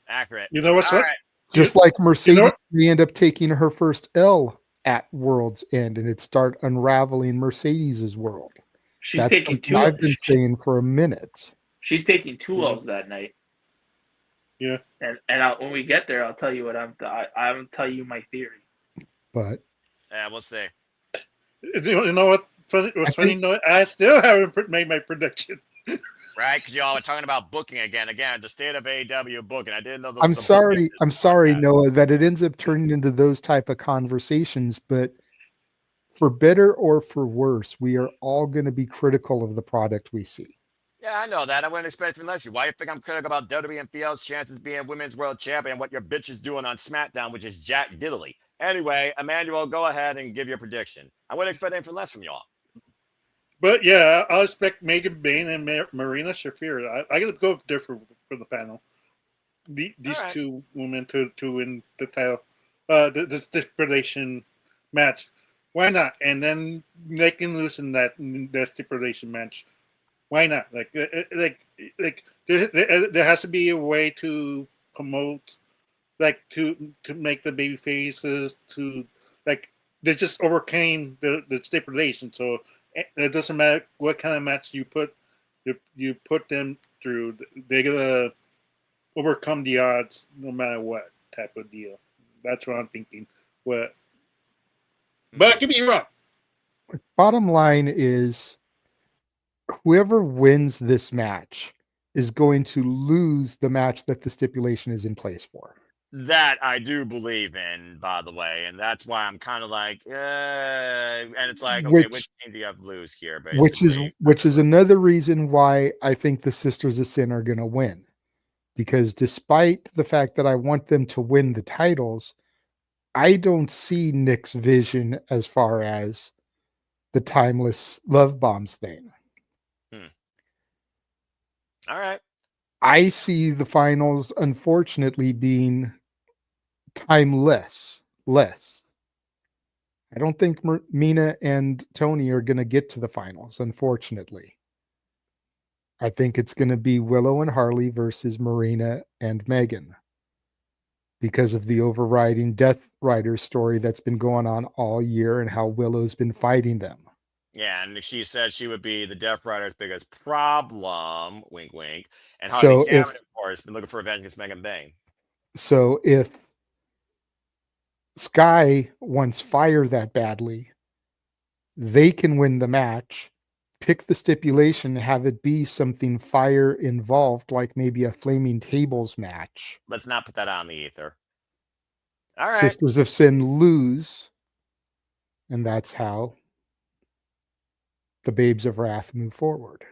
Accurate. You know what's All up? right. Just like Mercedes may end up taking her first L at World's End, and it start unraveling Mercedes's world. That's taking 2. I've been saying for a minute. She's taking 2 L's that night. Yeah. And when we get there, I'll tell you what I'm tell you my theory. But yeah, we'll see. You know what? Funny. I still haven't made my prediction. Right, because y'all were talking about booking again, the state of AEW booking. I didn't know. I'm sorry, Noah, that it ends up turning into those type of conversations. But for better or for worse, we are all going to be critical of the product we see. Yeah, I know that. I wouldn't expect it from Leslie. Why do you think I'm critical about WWE and PL's chances of being Women's World Champion? What your bitch is doing on SmackDown, which is jack diddly. Anyway, Emmanuel, go ahead and give your prediction. I wouldn't expect anything less from y'all. But yeah, I'll expect Megan Bain and Marina Shafir. I gotta go there for the panel. These two women to win the title, this stipulation match. Why not? And then they can loosen that stipulation match. Why not? Like there has to be a way to promote, like to make the baby faces to like they just overcame the stipulation. So it doesn't matter what kind of match you put them through. They're gonna overcome the odds no matter what type of deal. That's what I'm thinking. But I could be wrong. Bottom line is whoever wins this match is going to lose the match that the stipulation is in place for. That I do believe in, by the way, and that's why I'm kind of like, and it's like, okay, which team do you have to lose here, basically? Which is another reason why I think the Sisters of Sin are going to win. Because despite the fact that I want them to win the titles, I don't see Nick's vision as far as the timeless love bombs thing. All right. I see the finals, unfortunately, being timeless. Less. I don't think Mina and Tony are going to get to the finals, unfortunately. I think it's going to be Willow and Harley versus Marina and Megan because of the overriding Death Rider story that's been going on all year and how Willow's been fighting them. Yeah, and she said she would be the Death Rider's biggest problem, wink, wink. And Harley Cameron, of course, been looking for revenge against Megan Bane. So if Sky wants fire that badly, they can win the match, pick the stipulation, have it be something fire involved, like maybe a Flaming Tables match. Let's not put that out in the ether. All right. Sisters of Sin lose, and that's how the Babes of Wrath move forward.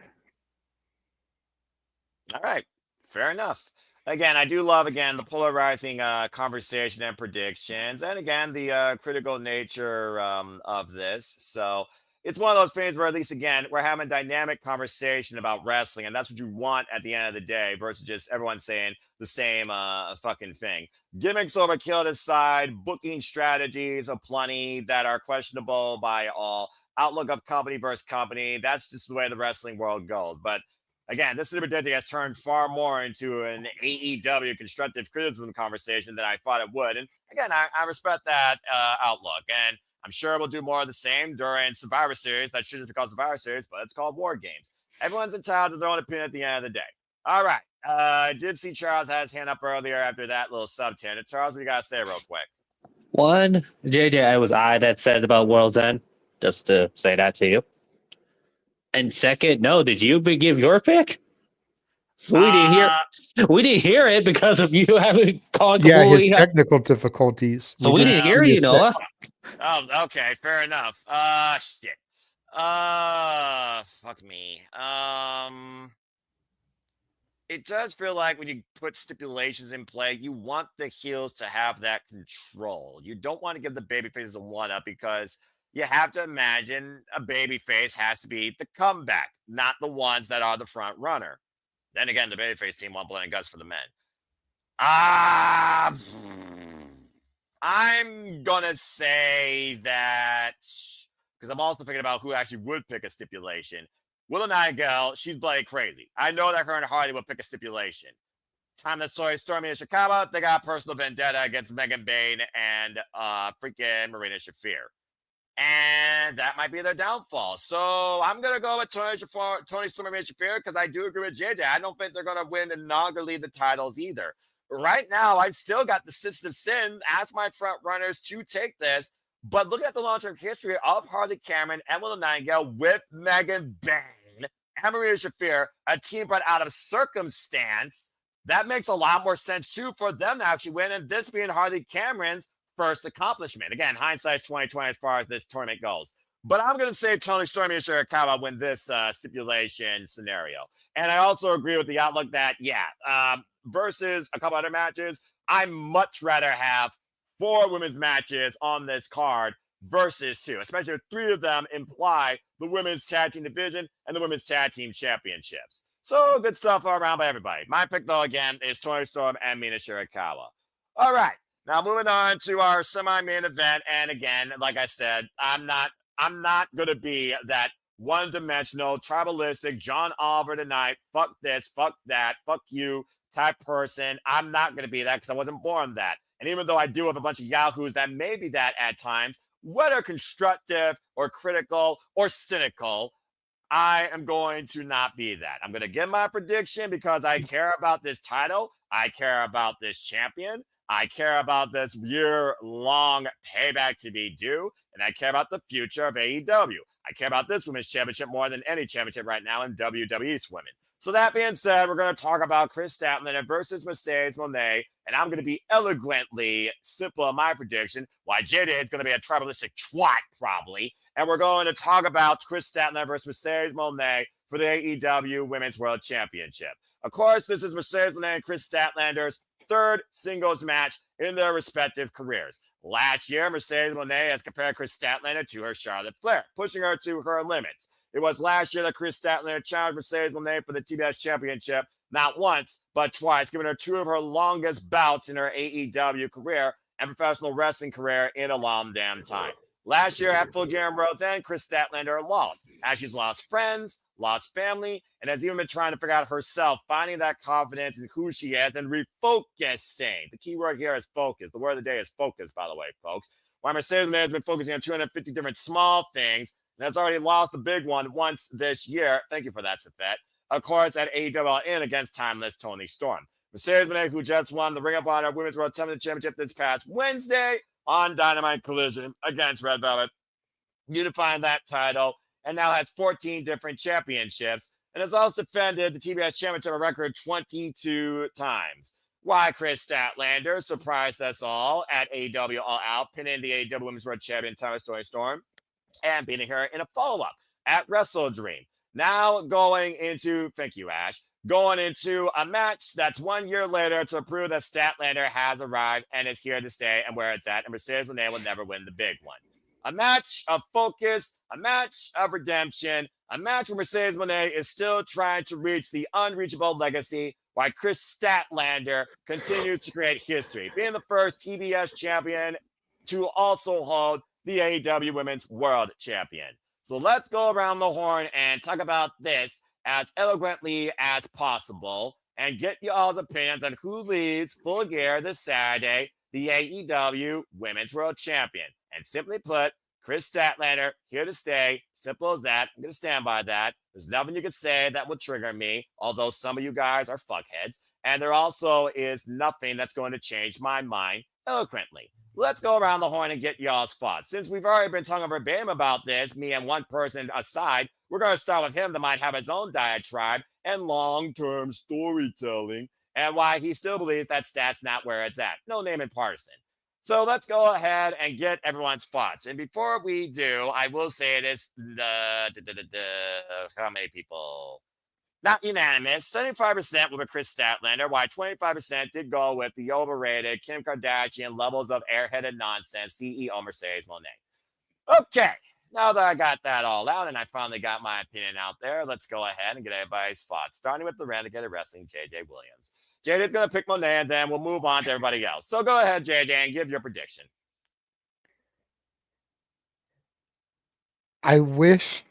All right. Fair enough. Again, I do love, the polarizing conversation and predictions. And again, the critical nature of this. So it's one of those things where, at least, again, we're having a dynamic conversation about wrestling. And that's what you want at the end of the day versus just everyone saying the same fucking thing. Gimmicks overkill aside, booking strategies aplenty that are questionable by all. Outlook of company versus company. That's just the way the wrestling world goes. But again, this predicting has turned far more into an AEW constructive criticism conversation than I thought it would. And again, I respect that outlook. And I'm sure we'll do more of the same during Survivor Series. That should just be called Survivor Series, but it's called War Games. Everyone's entitled to their own opinion at the end of the day. All right. I did see Charles had his hand up earlier after that little sub-tangent. Charles, what you got to say real quick? One, JJ, it was I that said about World's End. Just to say that to you. And second, no, did you give your pick? So we didn't hear it because of you having called. Yeah, his technical difficulties. So we didn't hear you, Noah. Oh, okay, fair enough. Shit. Fuck me. It does feel like when you put stipulations in play, you want the heels to have that control. You don't want to give the babyfaces a one-up because you have to imagine a babyface has to be the comeback, not the ones that are the front runner. Then again, the babyface team won't blood and guts for the men. I'm gonna say that because I'm also thinking about who actually would pick a stipulation. Willow Nightingale, she's bloody crazy. I know that her and Hardy will pick a stipulation. Time that story, Stormy and Chicago, they got a personal vendetta against Megan Bane and freaking Marina Shafir. And that might be their downfall. So I'm going to go with Tony Stormy and Shafir because I do agree with JJ. I don't think they're going to win inaugurally the titles either. Right now, I've still got the Sisters of Sin as my front runners to take this. But looking at the long-term history of Harley Cameron and Willow Nightingale with Megan Bane and Marina Shafir, a team brought out of circumstance, that makes a lot more sense, too, for them to actually win. And this being Harley Cameron's first accomplishment. Again, hindsight's 2020 as far as this tournament goes. But I'm going to say Tony Stormy and Shirakawa win this stipulation scenario. And I also agree with the outlook that, versus a couple other matches, I much rather have 4 women's matches on this card versus 2, especially if 3 of them imply the women's tag team division and the women's tag team championships. So good stuff all around by everybody. My pick, though, again, is Toni Storm and Mina Shirakawa. All right. Now moving on to our semi-main event. And again, like I said, I'm not going to be that one-dimensional, tribalistic, John Oliver tonight, fuck this, fuck that, fuck you type person. I'm not going to be that because I wasn't born that. And even though I do have a bunch of yahoos that may be that at times, whether constructive or critical or cynical, I am going to not be that. I'm going to give my prediction because I care about this title. I care about this champion. I care about this year-long payback to be due, and I care about the future of AEW. I care about this women's championship more than any championship right now in WWE's women. So that being said, we're going to talk about Kris Statlander versus Mercedes Moné, and I'm going to be eloquently simple in my prediction, why JD is going to be a tribalistic twat probably, and we're going to talk about Kris Statlander versus Mercedes Moné for the AEW Women's World Championship. Of course, this is Mercedes Moné and Kris Statlander's third singles match in their respective careers. Last year, Mercedes Moné has compared Kris Statlander to her Charlotte Flair, pushing her to her limits. It was last year that Kris Statlander challenged Mercedes Moné for the TBS Championship, not once, but twice, giving her two of her longest bouts in her AEW career and professional wrestling career in a long damn time. Last year at Full Gear and World's End, Kris Statlander lost, as she's lost friends, lost family, and has even been trying to figure out herself, finding that confidence in who she is and refocusing. The key word here is focus. The word of the day is focus, by the way, folks. While Mercedes Moné has been focusing on 250 different small things, and has already lost the big one once this year. Thank you for that, Safet. Of course, at AEW All In against Timeless Toni Storm. Mercedes Moné, who just won the Ring of Honor Women's World Championship this past Wednesday on Dynamite Collision against Red Velvet, unifying that title, and now has 14 different championships, and has also defended the TBS Championship a record 22 times. Why Kris Statlander surprised us all at AEW All Out, pinning the AEW Women's World Champion Timeless Toni Storm, and beating her in a follow-up at Wrestle Dream. Now going into, thank you, Ash, going into a match that's 1 year later to prove that Statlander has arrived and is here to stay and where it's at, and Mercedes Moné will never win the big one. A match of focus, a match of redemption, a match where Mercedes Moné is still trying to reach the unreachable legacy, while Kris Statlander continues to create history, being the first TBS champion to also hold the AEW Women's World Champion. So let's go around the horn and talk about this as eloquently as possible and get y'all's opinions on who leads Full Gear this Saturday, the AEW Women's World Champion. And simply put, Kris Statlander, here to stay. Simple as that. I'm going to stand by that. There's nothing you could say that will trigger me, although some of you guys are fuckheads. And there also is nothing that's going to change my mind eloquently. Let's go around the horn and get y'all's thoughts. Since we've already been talking verbatim about this, me and one person aside, we're going to start with him that might have his own diatribe and long-term storytelling and why he still believes that stat's not where it's at. No name and partisan. So let's go ahead and get everyone's thoughts. And before we do, I will say this, how many people? Not unanimous. 75% with Kris Statlander, while 25% did go with the overrated Kim Kardashian levels of airheaded nonsense CEO Mercedes Moné. Okay, now that I got that all out and I finally got my opinion out there, let's go ahead and get everybody's thoughts. Starting with the Renegade of Wrestling, JJ Williams. JJ's going to pick Moné, and then we'll move on to everybody else. So go ahead, JJ, and give your prediction. I wish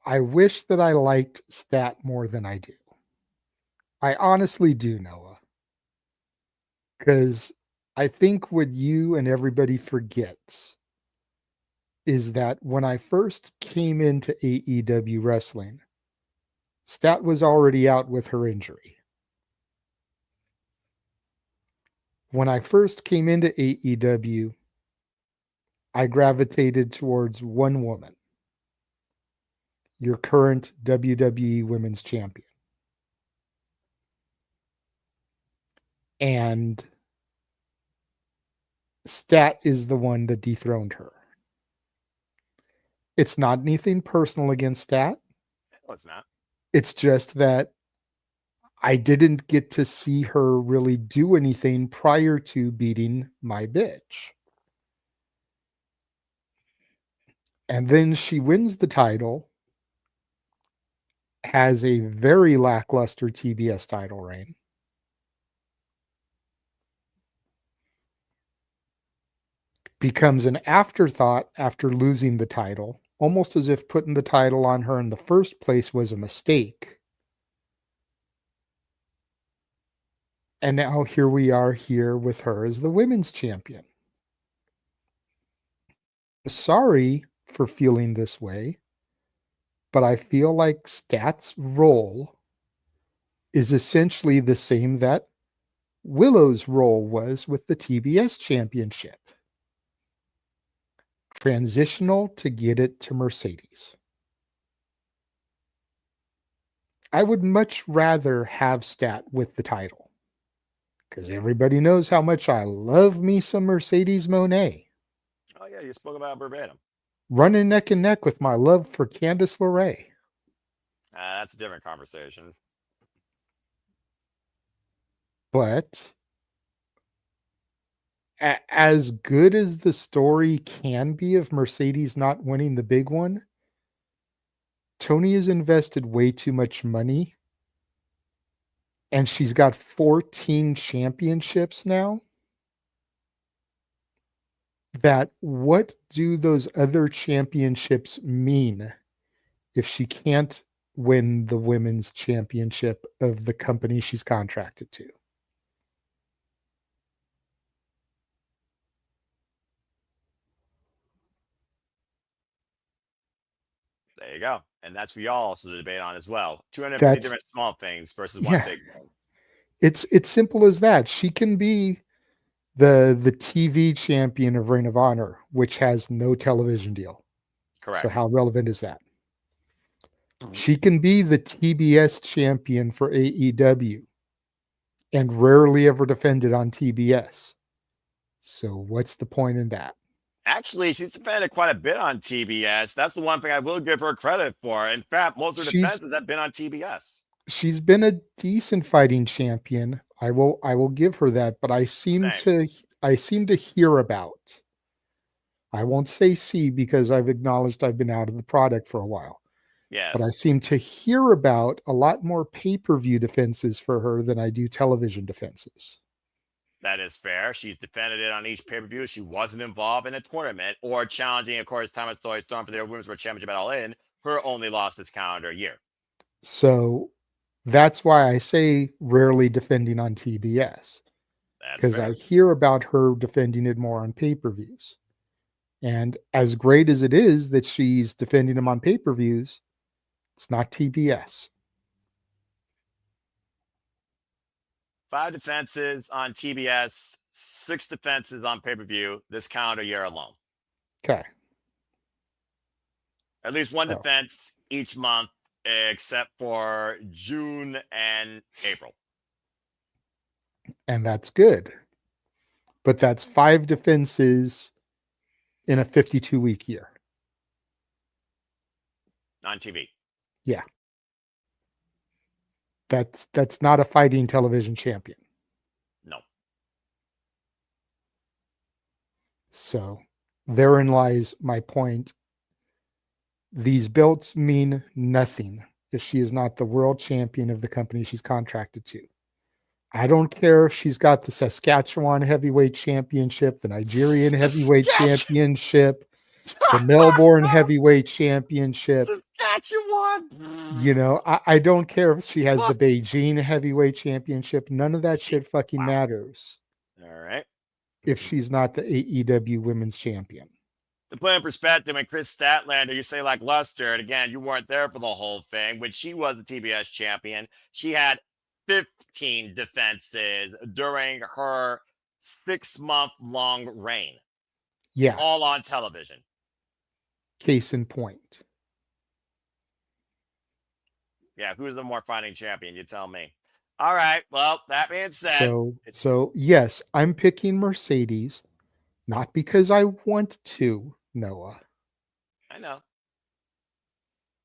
that I liked Stat more than I do. I honestly do, Noah. Because I think what you and everybody forgets is that when I first came into AEW wrestling, Stat was already out with her injury. When I first came into AEW, I gravitated towards one woman, your current WWE Women's Champion. And Stat is the one that dethroned her. It's not anything personal against Stat. No, it's not. It's just that I didn't get to see her really do anything prior to beating my bitch. And then she wins the title, has a very lackluster TBS title reign. Becomes an afterthought after losing the title, almost as if putting the title on her in the first place was a mistake. And now here we are here with her as the women's champion. Sorry for feeling this way, but I feel like Stat's role is essentially the same that Willow's role was with the TBS championship. Transitional to get it to Mercedes. I would much rather have Stat with the title because everybody knows how much I love me some Mercedes Moné. Oh yeah, you spoke about verbatim. Running neck and neck with my love for Candice LeRae. That's a different conversation. But as good as the story can be of Mercedes not winning the big one, Tony has invested way too much money. And she's got 14 championships now. That what do those other championships mean if she can't win the women's championship of the company she's contracted to? There you go. And that's for y'all also to debate on as well. 250 different small things versus one big thing. It's simple as that. She can be the TV champion of Ring of Honor, which has no television deal. Correct. So how relevant is that? She can be the TBS champion for AEW and rarely ever defended on TBS. So what's the point in that? Actually, she's defended quite a bit on TBS. That's the one thing I will give her credit for. In fact, most of her defenses have been on TBS. She's been a decent fighting champion. I will give her that, but I seem to hear about. I won't say see because I've acknowledged I've been out of the product for a while. Yes. But I seem to hear about a lot more pay-per-view defenses for her than I do television defenses. That is fair. She's defended it on each pay-per-view. She wasn't involved in a tournament or challenging, of course, Thomas Storm for their Women's World Championship at All In. Her only loss this calendar year. So that's why I say rarely defending on TBS. Because I hear about her defending it more on pay-per-views. And as great as it is that she's defending them on pay-per-views, it's not TBS. 5 defenses on TBS, 6 defenses on pay-per-view this calendar year alone. Okay. At least one defense each month, except for June and April. And that's good. But that's 5 defenses in a 52-week year. On TV. Yeah. That's not a fighting television champion. No. So therein lies my point. These belts mean nothing if she is not the world champion of the company she's contracted to. I don't care if she's got the Saskatchewan Heavyweight Championship, the Nigerian Heavyweight Championship, the Melbourne Heavyweight Championship. Saskatchewan. You know, I don't care if she has the Beijing Heavyweight Championship. None of that shit fucking matters. All right. If she's not the AEW Women's Champion. To put in perspective, when Kris Statlander, you say like Luster, and again, you weren't there for the whole thing. When she was the TBS champion, she had 15 defenses during her 6-month-long reign. Yeah. All on television. Case in point. Yeah, who's the more fighting champion? You tell me. All right. Well, that being said. So yes, I'm picking Mercedes, not because I want to, Noah. I know.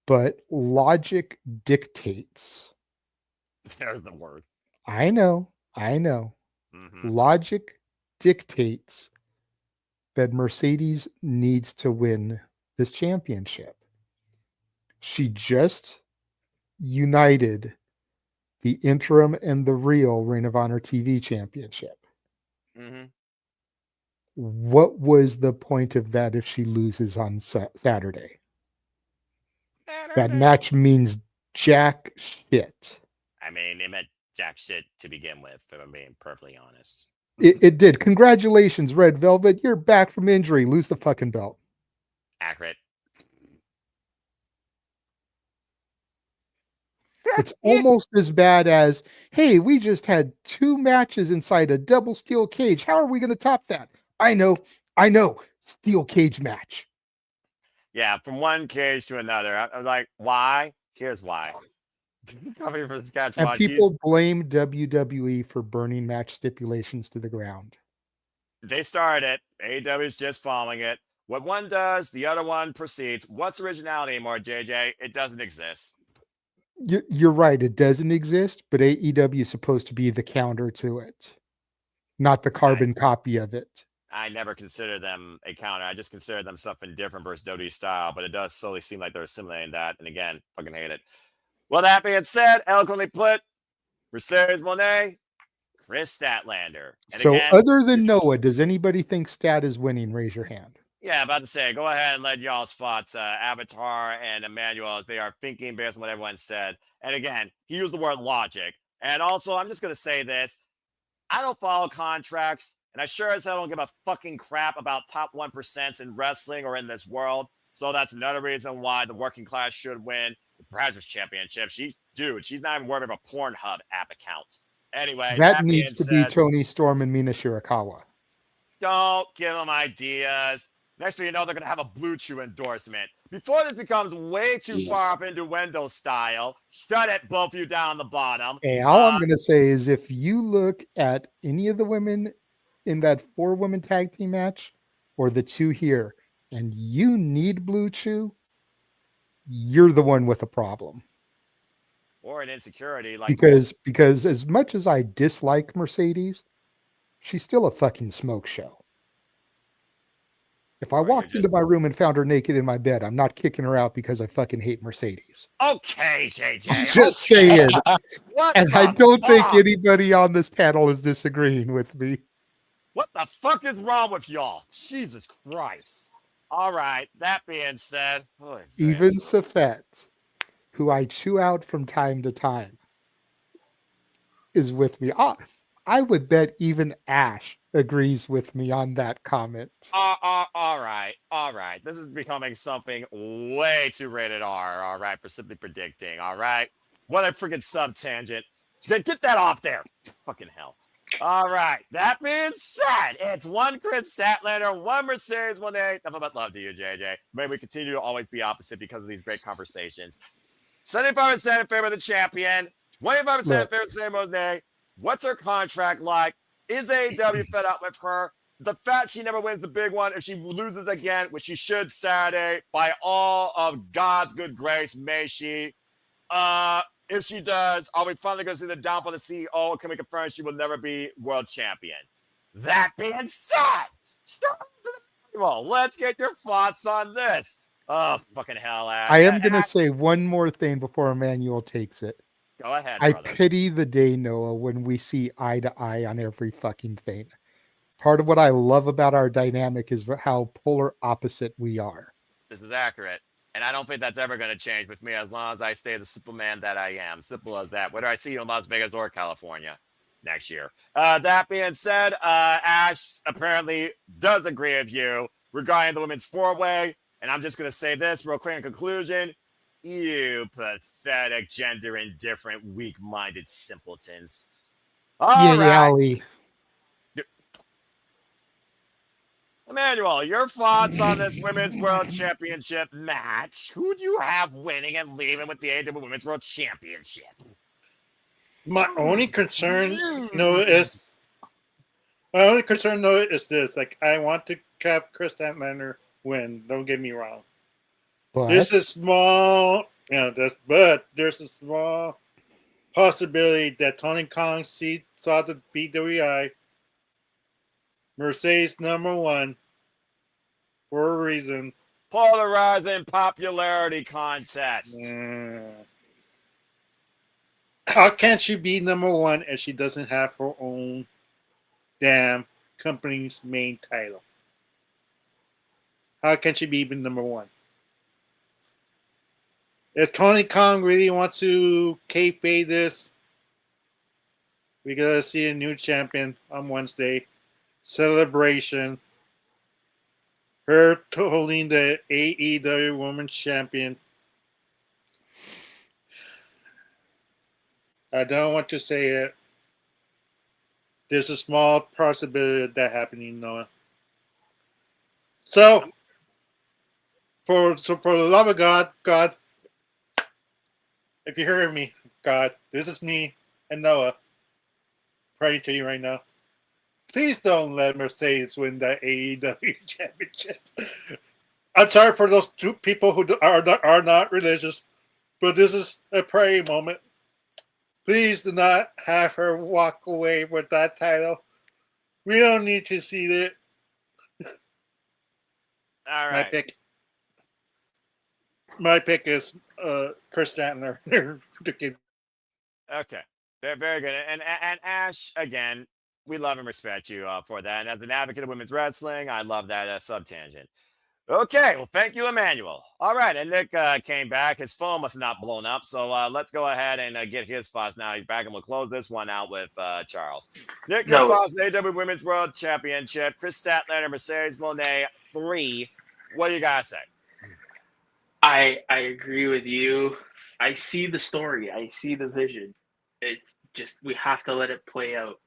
But logic dictates. There's the word. I know. Mm-hmm. Logic dictates that Mercedes needs to win this championship. She just united the interim and the real Ring of Honor TV championship. Mm-hmm. What was the point of that if she loses on Saturday? That match means jack shit. I mean, it meant jack shit to begin with, if I'm being perfectly honest. It did. Congratulations, Red Velvet. You're back from injury. Lose the fucking belt. Accurate. It's almost as bad as, hey, we just had 2 matches inside a double steel cage. How are we going to top that? I know. Steel cage match. Yeah, from one cage to another. I'm like, why? Here's why. Coming from sketch And watch, people blame WWE for burning match stipulations to the ground. they started it. AEW is just following it. What one does, the other one proceeds. What's originality anymore, JJ? It doesn't exist. You're right. It doesn't exist, but AEW is supposed to be the counter to it, not the carbon copy of it. I never consider them a counter. I just consider them something different versus WWE style, but it does slowly seem like they're assimilating that. And again, fucking hate it. Well, that being said, eloquently put, Mercedes Moné, Kris Statlander. And So again, other than Noah, does anybody think Stat is winning? Raise your hand. yeah, about to say, go ahead and let y'all's thoughts, Avatar and Emmanuel, as they are thinking based on what everyone said. And again, he used the word logic. And also, I'm just going to say this. I don't follow contracts, and I sure as hell don't give a fucking crap about top 1% in wrestling or in this world. So that's another reason why the working class should win the President's Championship. She's not even worthy of a Pornhub app account. Anyway, That needs to be said, Tony Storm and Mina Shirakawa. don't give them ideas. Next thing you know, they're going to have a Blue Chew endorsement. Before this becomes way too far up innuendo style, shut it, both of you down the bottom. Hey, all I'm going to say is if you look at any of the women in that 4-woman tag team match or the 2 here, and you need Blue Chew, you're the one with a problem. Or an insecurity. Like because as much as I dislike Mercedes, she's still a fucking smoke show. If I walked into my room and found her naked in my bed, I'm not kicking her out because I fucking hate Mercedes. Okay, JJ. Just saying. And I don't think fuck? anybody on this panel is disagreeing with me. What the fuck is wrong with y'all? Jesus Christ. All right, that being said, even Safet, who I chew out from time to time, is with me. I would bet even Ash agrees with me on that comment. All right. This is becoming something way too rated R, all right, for simply predicting, all right? What a freaking sub-tangent. Get that off there. Fucking hell. All right, that being said, it's 1 Kris Statlander, 1 Mercedes Moné. Nothing but love to you, JJ. May we continue to always be opposite because of these great conversations. 75% in favor of the champion, 25% in favor of Sam Moné. What's her contract like? Is AEW fed up with her? The fact she never wins the big one, if she loses again, which she should Saturday, by all of God's good grace, may she. If she does, are we finally going to see the downfall of the CEO? Can we confirm she will never be world champion? That being said, well, let's get your thoughts on this. Oh, fucking hell, Ash. I am going to say one more thing before Emmanuel takes it. Go ahead, I brother. pity the day, Noah, when we see eye to eye on every fucking thing. Part of what I love about our dynamic is how polar opposite we are. This is accurate. And I don't think that's ever going to change with me as long as I stay the simple man that I am. Simple as that. Whether I see you in Las Vegas or California next year. That being said, Ash apparently does agree with you regarding the women's 4-way. And I'm just going to say this real quick in conclusion. You pathetic, gender indifferent, weak-minded simpletons. All right. Emmanuel, your thoughts on this Women's World Championship match? Who do you have winning and leaving with the AEW Women's World Championship? My only concern, is this. Like, I want to have Kris Statlander win. Don't get me wrong. But There's a small, there's a small possibility that Tony Khan saw the BWI Mercedes number 1 for a reason. Polarizing popularity contest. How can she be number 1 if she doesn't have her own damn company's main title? How can she be even number 1? If Tony Khan really wants to kayfabe this, we gotta see a new champion on Wednesday. Celebration. Her holding the AEW Women's Champion. I don't want to say it. There's a small possibility of that happening, Noah. So, for the love of God, if you're hearing me, God, this is me and Noah praying to you right now. Please don't let Mercedes win that AEW championship. I'm sorry for those two people who are not religious, but this is a praying moment. Please do not have her walk away with that title. We don't need to see it. All My right. pick is Kris Statlander. Okay. Very good. And Ash, again, we love and respect you for that. And as an advocate of women's wrestling, I love that sub-tangent. Okay, well, thank you, Emmanuel. All right, and Nick came back. His phone must have not blown up, so let's go ahead and get his thoughts now. He's back, and we'll close this one out with Charles. Nick, your thoughts, AEW Women's World Championship, Kris Statlander, Mercedes Moné, 3. What do you guys say? I agree with you. I see the story. I see the vision. It's just we have to let it play out.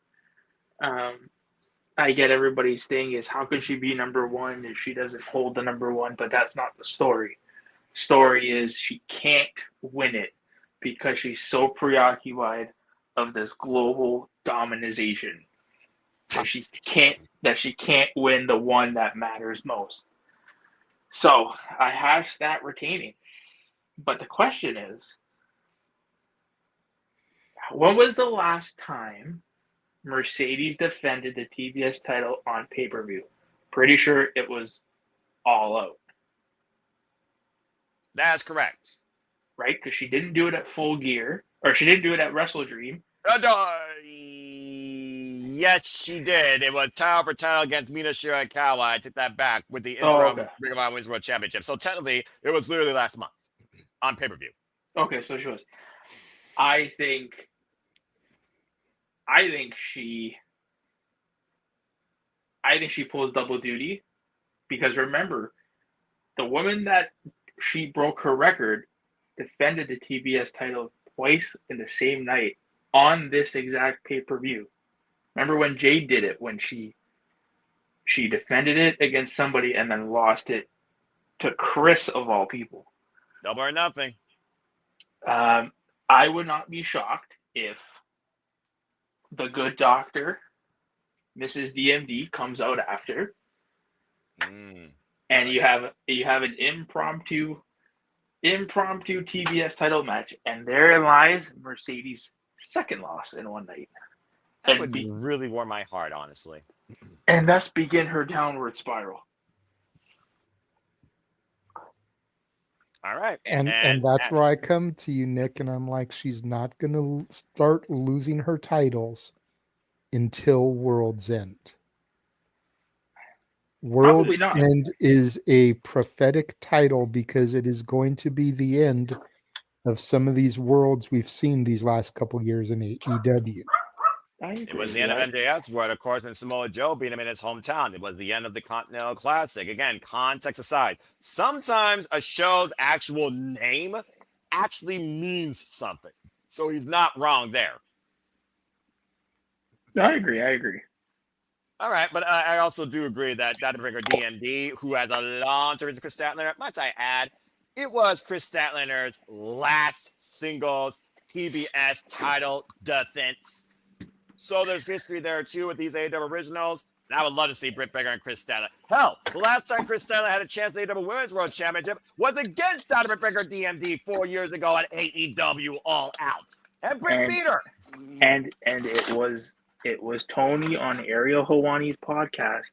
I get everybody's thing is how can she be number one if she doesn't hold the number one? But that's not the story. Story is she can't win it because she's so preoccupied of this global dominization that she can't win the one that matters most. So I have Stat retaining, but the question is, when was the last time Mercedes defended the TBS title on pay-per-view? Pretty sure it was All Out. That's correct. Right? Because she didn't do it at Full Gear, or she didn't do it at Wrestle Dream. Yes, she did. It was title for title against Mina Shirakawa. I took that back with the interim Ring of Honor Women's World Championship. So technically, it was literally last month on pay-per-view. Okay, so she was. I think she pulls double duty because remember, the woman that she broke her record defended the TBS title twice in the same night on this exact pay-per-view. Remember when Jade did it, when she defended it against somebody and then lost it to Kris of all people. Double or nothing. I would not be shocked if the Good Doctor, Mrs. DMD, comes out after, and you have an impromptu TBS title match, and therein lies Mercedes' second loss in one night. That would really warm my heart, honestly. And thus begin her downward spiral. All right. And that's where I come to you, Nick, and I'm like, she's not going to start losing her titles until World's End. World's End is a prophetic title because it is going to be the end of some of these worlds we've seen these last couple years in AEW. It was the end of MJF's world, of course, and Samoa Joe beat him in his hometown. It was the end of the Continental Classic. Again, context aside, sometimes a show's actual name actually means something. So he's not wrong there. I agree. All right, but I also do agree that Bringer DMD, who has a long term to Kris Statlander, might I add, it was Kris Statlander's last singles TBS title defense. So there's history there too with these AEW originals. And I would love to see Britt Baker and Kris Statlander. Hell, the last time Kris Statlander had a chance at the AEW Women's World Championship was against Britt Baker DMD 4 years ago at AEW All Out. And Britt beat her. And it was Tony on Ariel Hawani's podcast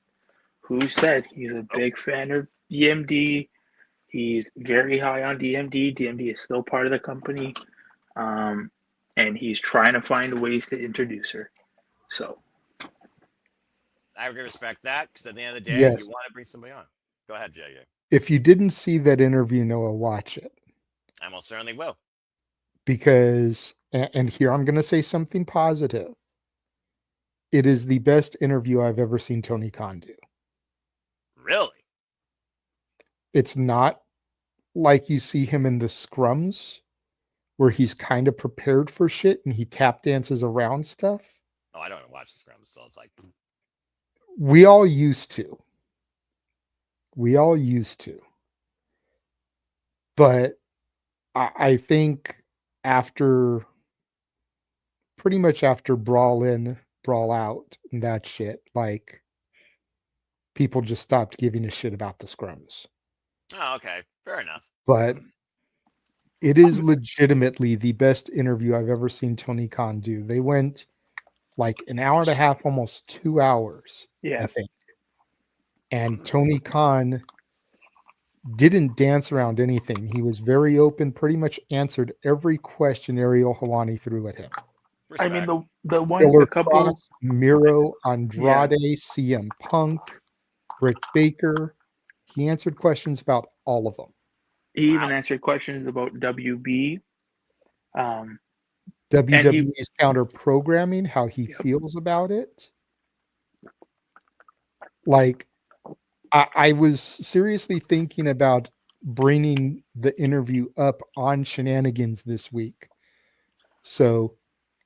who said he's a big fan of DMD. He's very high on DMD. DMD is still part of the company. And he's trying to find ways to introduce her. So I would respect that because at the end of the day, yes, you want to bring somebody on. Go ahead, JJ. If you didn't see that interview, Noah, watch it. I most certainly will. Because, and here I'm going to say something positive. It is the best interview I've ever seen Tony Khan do. Really? It's not like you see him in the scrums where he's kind of prepared for shit and he tap dances around stuff. Oh, I don't even watch the scramble, so it's like We all used to. But I think pretty much after Brawl In, Brawl Out, and that shit, like, people just stopped giving a shit about the scrums. oh, okay, fair enough. But it is legitimately the best interview I've ever seen Tony Khan do. They went like an hour and a half, almost 2 hours, Yeah. I think. And Tony Khan didn't dance around anything. He was very open, pretty much answered every question Ariel Helwani threw at him. I mean, Respect. the one, Killer the couple. Cross, Miro, Andrade, CM Punk, Britt Baker. He answered questions about all of them. He even answered questions about WB. WWE's counter programming, how he feels about it. Like, I was seriously thinking about bringing the interview up on Shenanigans this week. So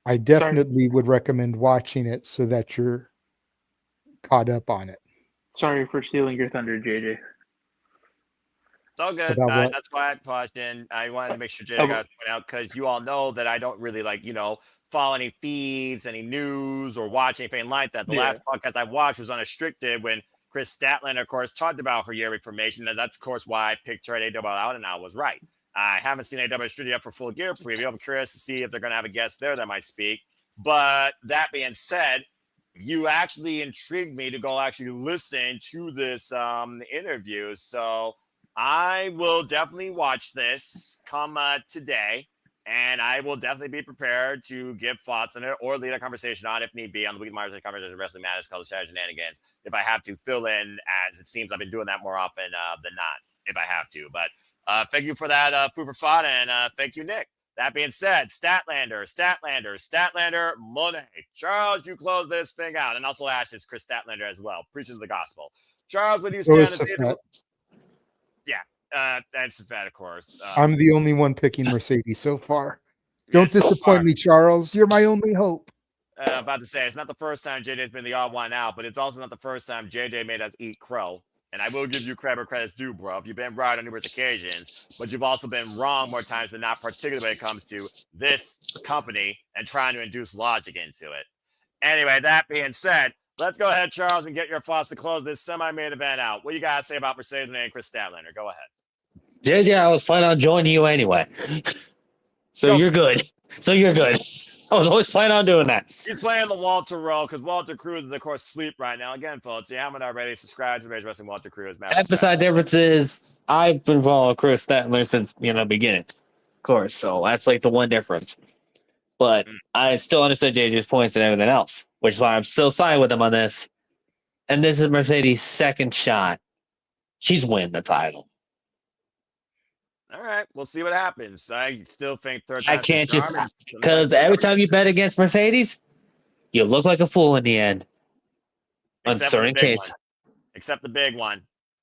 I definitely would recommend watching it so that you're caught up on it. Sorry for stealing your thunder, JJ. It's all good. About what? That's why I paused in. I wanted to make sure JJ got point out because you all know that I don't really follow any feeds, any news, or watch anything like that. The last podcast I watched was unrestricted when Kris Statlander, of course, talked about her year information. And that's, of course, why I picked her at AEW Out, and I was right. I haven't seen AEW Studio up for Full Gear preview. I'm curious to see if they're going to have a guest there that might speak. But that being said, you actually intrigued me to go actually listen to this interview. So I will definitely watch this come today. And I will definitely be prepared to give thoughts on it or lead a conversation on, if need be, on the Weekly Marvelous Conversation Wrestling Matters called Shenanigans, if I have to fill in, as it seems I've been doing that more often than not, if I have to. But thank you for that food for thought, and thank you, Nick. That being said, Statlander, Moné. Charles, you close this thing out. And also Ash's Kris Statlander as well. Preaching the gospel. Charles, what do you stand on the table? Yeah. That's that, of course. I'm the only one picking Mercedes so far. Don't disappoint me, Charles. You're my only hope. About to say, it's not the first time JJ's been the odd one out, but it's also not the first time JJ made us eat crow. And I will give you credit where credit's due, bro. You've been right on numerous occasions, but you've also been wrong more times than not, particularly when it comes to this company and trying to induce logic into it. Anyway, that being said, let's go ahead, Charles, and get your thoughts to close this semi-main event out. What do you guys say about Mercedes and Kris Statlander? Go ahead. JJ, I was planning on joining you anyway. So you're good. I was always planning on doing that. He's playing the Walter role because Walter Cruz is, of course, asleep right now. Again, folks, you haven't already subscribed to Rage Wrestling Walter Cruz. And beside difference is I've been following Kris Statlander since beginning, of course. So that's like the one difference. But I still understand JJ's points and everything else, which is why I'm still siding with him on this. And this is Mercedes' second shot. She's winning the title. All right, we'll see what happens. I still think third I time can't just because every time you bet against Mercedes, you look like a fool in the end. On certain cases. Except the big one.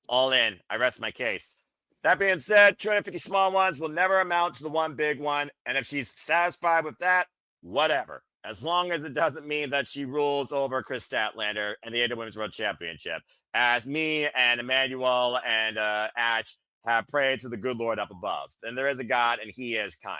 All in. I rest my case. That being said, 250 small ones will never amount to the one big one. And if she's satisfied with that, whatever. As long as it doesn't mean that she rules over Kris Statlander and the AEW Women's World Championship. As me and Emmanuel and Ash have prayed to the good Lord up above. And there is a God, and he is kind.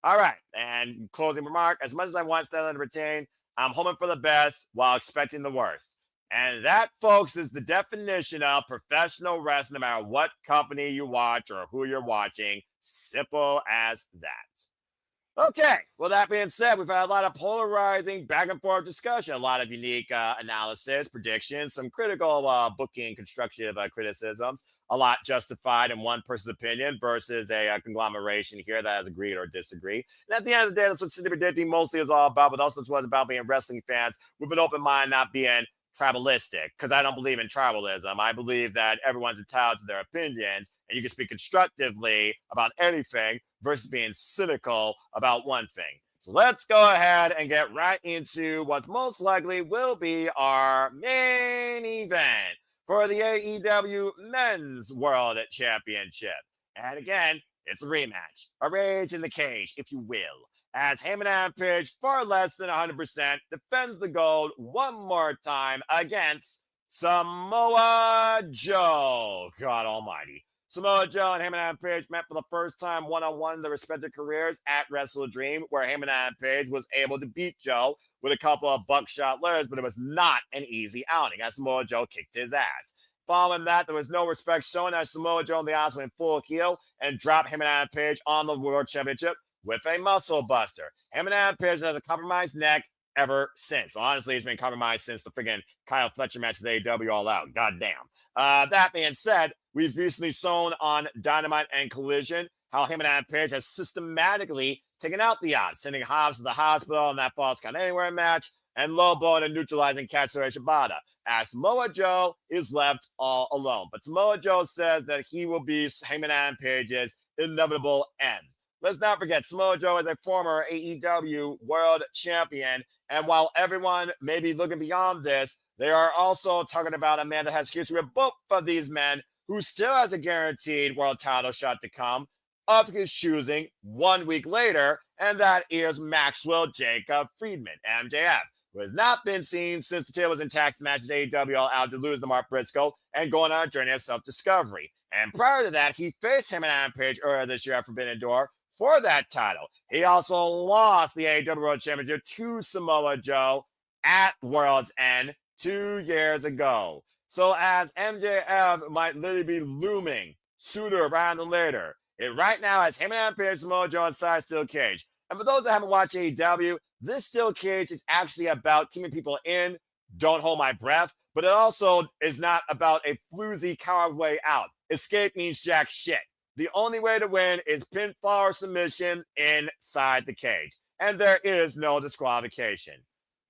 All right. And closing remark, as much as I want Statlander to retain, I'm hoping for the best while expecting the worst. And that, folks, is the definition of professional wrestling, no matter what company you watch or who you're watching. Simple as that. Okay, well, that being said, we've had a lot of polarizing back and forth discussion, a lot of unique analysis, predictions, some critical booking, constructive criticisms, a lot justified in one person's opinion versus a conglomeration here that has agreed or disagreed. And at the end of the day, that's what City Predicting mostly is all about, but also it's about being wrestling fans with an open mind, not being tribalistic, because I don't believe in tribalism. I believe that everyone's entitled to their opinions, and you can speak constructively about anything versus being cynical about one thing. So let's go ahead and get right into what most likely will be our main event for the AEW Men's World Championship. And again, It's a rematch, a rage in the cage, if you will, as Hangman Page, far less than 100%, defends the gold one more time against Samoa Joe. God almighty. Samoa Joe and Hangman Page met for the first time one-on-one in their respective careers at Wrestle Dream, where Hangman Page was able to beat Joe with a couple of buckshot ladders, but it was not an easy outing as Samoa Joe kicked his ass. Following that, there was no respect shown as Samoa Joe and the Odds went full heel and dropped Hangman Page on the World Championship with a muscle buster. Hangman Page has a compromised neck ever since. So honestly, he's been compromised since the friggin' Kyle Fletcher match at AEW All Out. Goddamn. That being said, we've recently shown on Dynamite and Collision how Hangman Page has systematically taken out the Odds, sending Hobbs to the hospital in that Falls Count Anywhere match, and Lobo and neutralizing Katsuyori Shibata, as Samoa Joe is left all alone. But Samoa Joe says that he will be Hangman Page's inevitable end. Let's not forget, Samoa Joe is a former AEW World Champion, and while everyone may be looking beyond this, they are also talking about a man that has history with both of these men, who still has a guaranteed world title shot to come of his choosing 1 week later, and that is Maxwell Jacob Friedman, MJF, who has not been seen since the tables and tax match at AEW All Out to lose to Mark Briscoe and going on a journey of self-discovery. And prior to that, he faced Hangman Page earlier this year at Forbidden Door for that title. He also lost the AEW World Championship to Samoa Joe at World's End 2 years ago. So as MJF might literally be looming sooner rather than later, it right now has Hangman Page, Samoa Joe, and Side Steel Cage. And for those that haven't watched AEW, this Steel Cage is actually about keeping people in, don't hold my breath, but it also is not about a floozy coward way out. Escape means jack shit. The only way to win is pinfall or submission inside the cage. And there is no disqualification.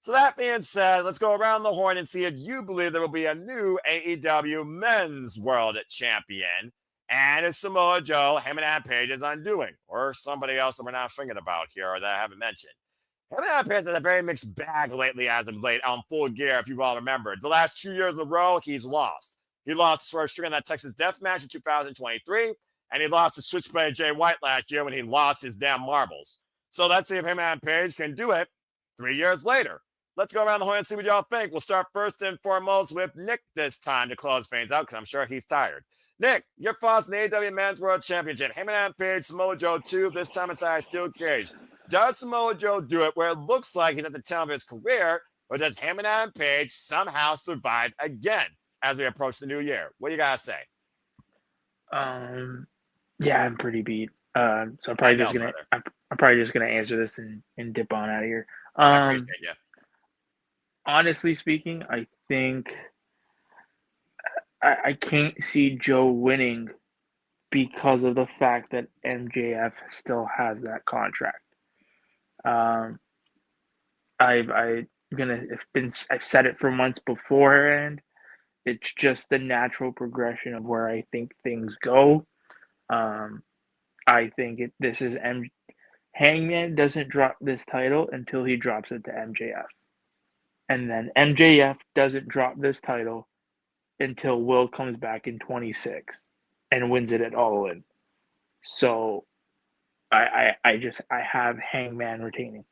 So that being said, let's go around the horn and see if you believe there will be a new AEW Men's World Champion. And it's Samoa Joe, Hangman Page is undoing, or somebody else that we're not thinking about here or that I haven't mentioned. Hangman Page has a very mixed bag lately as of late on Full Gear, if you all remember. The last 2 years in a row, he's lost. He lost his first string in that Texas Death match in 2023, and he lost to Switchblade Jay White last year when he lost his damn marbles. So let's see if Hangman Page can do it 3 years later. Let's go around the horn and see what y'all think. We'll start first and foremost with Nick this time to close things out because I'm sure he's tired. Nick, your thoughts on the AEW Men's World Championship. Hangman Page, Samoa Joe 2, this time inside Steel Cage. Does Samoa Joe do it where it looks like he's at the tail of his career, or does Hangman Page somehow survive again as we approach the new year? What do you gotta say? Yeah, I'm pretty beat. So I'm probably just gonna answer this and dip on out of here. I appreciate you. Honestly speaking, I think I can't see Joe winning because of the fact that MJF still has that contract. I've said it for months beforehand. It's just the natural progression of where I think things go. I think Hangman doesn't drop this title until he drops it to MJF. And then MJF doesn't drop this title until Will comes back in 26 and wins it at All In. So I have Hangman retaining.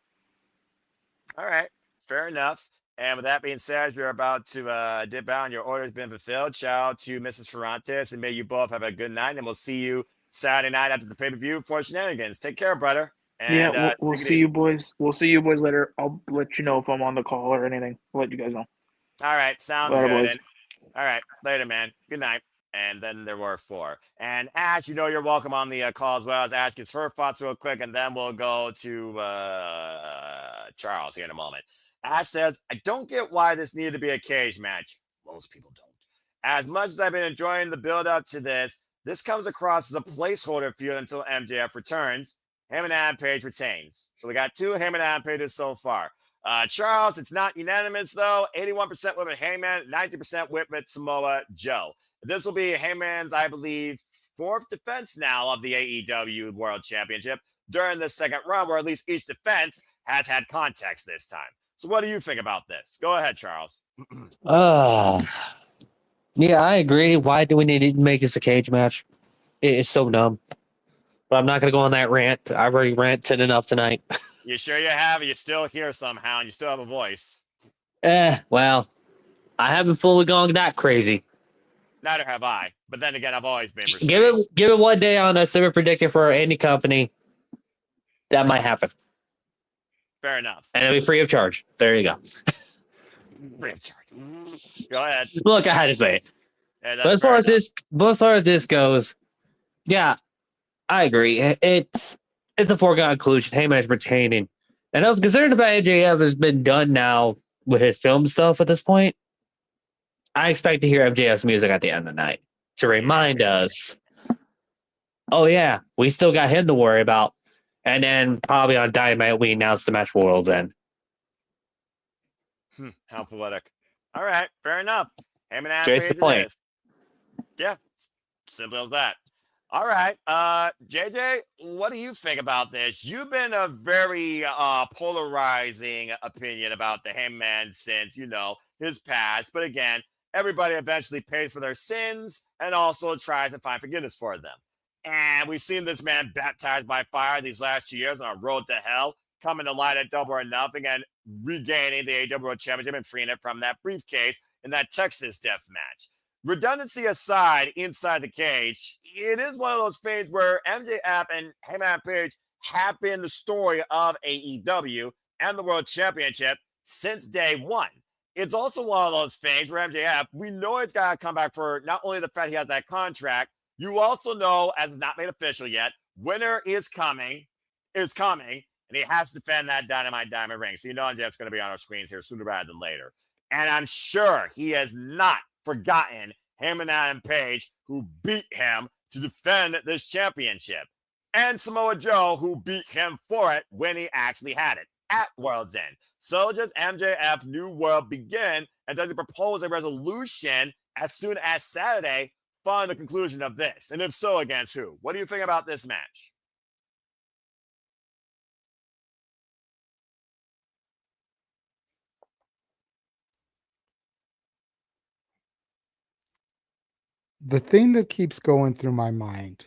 All right, fair enough. And with that being said, you're about to dip out and your order's been fulfilled. Shout out to Mrs. Ferrantes, and may you both have a good night. And we'll see you Saturday night after the pay-per-view for shenanigans. Take care, brother. And, we'll see you boys. We'll see you boys later. I'll let you know if I'm on the call or anything. I'll let you guys know. All right, sounds Later, good. boys. And, all right, later, man. Good night. And then there were 4. And Ash, you know you're welcome on the call as well. As Ash gets her thoughts real quick, and then we'll go to Charles here in a moment. Ash says, I don't get why this needed to be a cage match. Most people don't. As much as I've been enjoying the build-up to this comes across as a placeholder feud until MJF returns. Hangman Page retains. So we got 2 Hangman Pages so far. Charles, it's not unanimous, though. 81% with Hangman, 90% with Samoa Joe. This will be Hangman's, I believe, 4th defense now of the AEW World Championship during the second run, where at least each defense has had context this time. So what do you think about this? Go ahead, Charles. Yeah, I agree. Why do we need to make this a cage match? It's so dumb. But I'm not going to go on that rant. I already ranted enough tonight. You sure you have it? You're still here somehow, and you still have a voice. Well, I haven't fully gone that crazy. Neither have I. But then again, I've always been Give restrained. it one day on a silver predictor for any company. That might happen. Fair enough. And it'll be free of charge. There you go. Free of charge. Go ahead. Look, I had to say it. Yeah, But that's fair enough. as far as this goes, yeah, I agree. It's a foregone conclusion. Heyman's retaining. And I was considering if MJF has been done now with his film stuff at this point. I expect to hear MJF's music at the end of the night to remind us, oh yeah, we still got him to worry about. And then probably on Dynamite, we announce the match for World's End. How poetic. All right, fair enough. Heyman Straight to the point. Yeah, simple as that. All right, JJ, what do you think about this? You've been a very polarizing opinion about the Hangman since, his past. But again, everybody eventually pays for their sins and also tries to find forgiveness for them. And we've seen this man baptized by fire these last 2 years on a road to hell, coming to light at Double or Nothing and regaining the AEW World Championship and freeing it from that briefcase in that Texas death match. Redundancy aside, inside the cage, it is one of those things where MJF and Hangman Page have been the story of AEW and the World Championship since day one. It's also one of those things where MJF, we know he's got to come back for not only the fact he has that contract, you also know, as not made official yet, winter is coming, and he has to defend that Dynamite Diamond ring. So MJF's going to be on our screens here sooner rather than later. And I'm sure he has not forgotten Hangman Adam Page, who beat him to defend this championship, and Samoa Joe, who beat him for it when he actually had it at World's End. So does MJF's new world begin, and does he propose a resolution as soon as Saturday following the conclusion of this? And if so, against who? What do you think about this match? The thing that keeps going through my mind,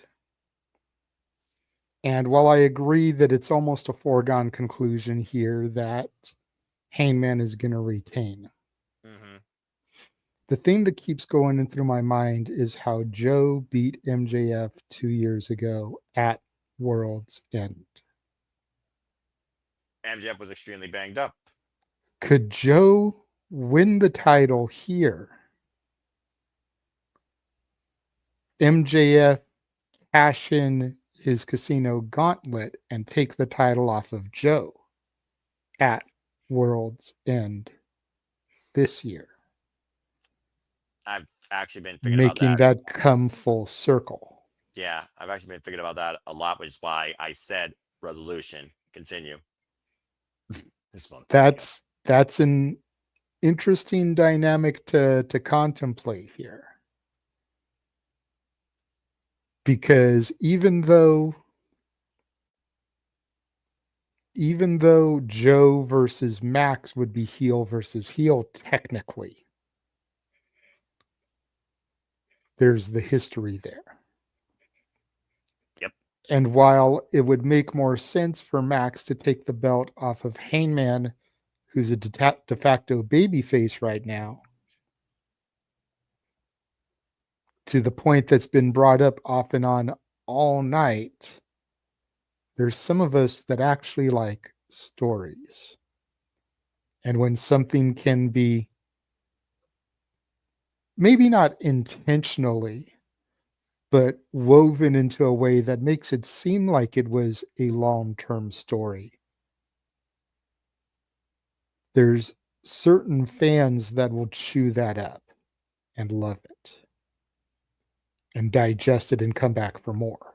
and while I agree that it's almost a foregone conclusion here that Hangman is going to retain, the thing that keeps going through my mind is how Joe beat MJF 2 years ago at World's End. MJF was extremely banged up. Could Joe win the title here? MJF cash in his casino gauntlet and take the title off of Joe at World's End this year. I've actually been thinking about making that come full circle. Yeah, I've actually been thinking about that a lot, which is why I said resolution. Continue. This one. That's an interesting dynamic to contemplate here. Because even though Joe versus Max would be heel versus heel technically, there's the history there. Yep. And while it would make more sense for Max to take the belt off of Hangman, who's a de facto babyface right now, to the point that's been brought up off and on all night, there's some of us that actually like stories. And when something can be maybe not intentionally, but woven into a way that makes it seem like it was a long-term story, there's certain fans that will chew that up and love it and digest it and come back for more.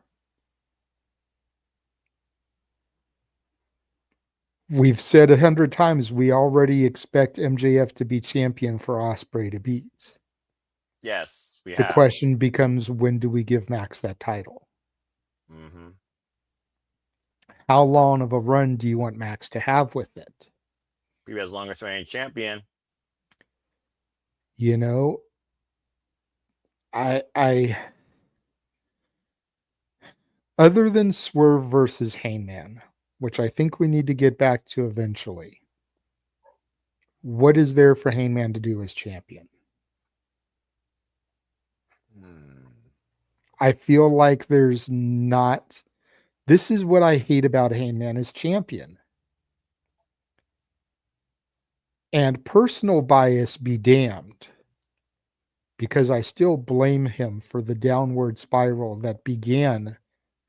We've said 100 times we already expect MJF to be champion for Ospreay to beat. Yes, we The have. question becomes, when do we give Max that title? Mm-hmm. How long of a run do you want Max to have with it? Be as long as reigning champion. You know, I Other than Swerve versus Hangman, which I think we need to get back to eventually, what is there for Hangman to do as champion? I feel like there's not. This is what I hate about Hangman as champion. And personal bias be damned, because I still blame him for the downward spiral that began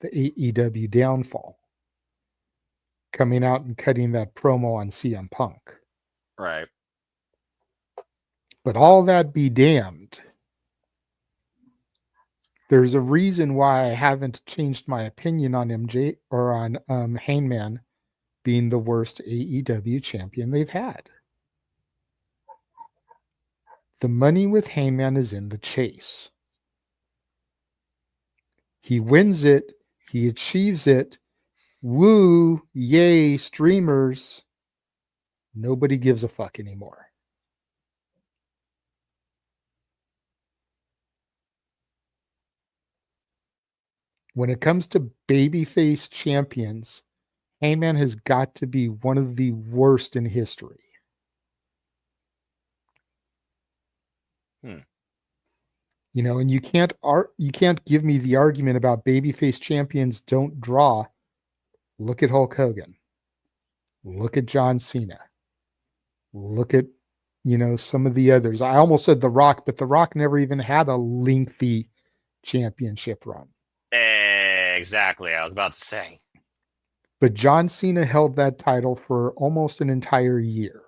the AEW downfall. Coming out and cutting that promo on CM Punk. Right. But all that be damned. There's a reason why I haven't changed my opinion on MJ or on Hangman being the worst AEW champion they've had. The money with Hangman is in the chase. He wins it. He achieves it. Woo, yay, streamers. Nobody gives a fuck anymore. When it comes to babyface champions, Hangman has got to be one of the worst in history. You know, and you can't give me the argument about babyface champions don't draw. Look at Hulk Hogan. Look at John Cena. Look at, you know, some of the others. I almost said The Rock, but The Rock never even had a lengthy championship run. Exactly. I was about to say. But John Cena held that title for almost an entire year.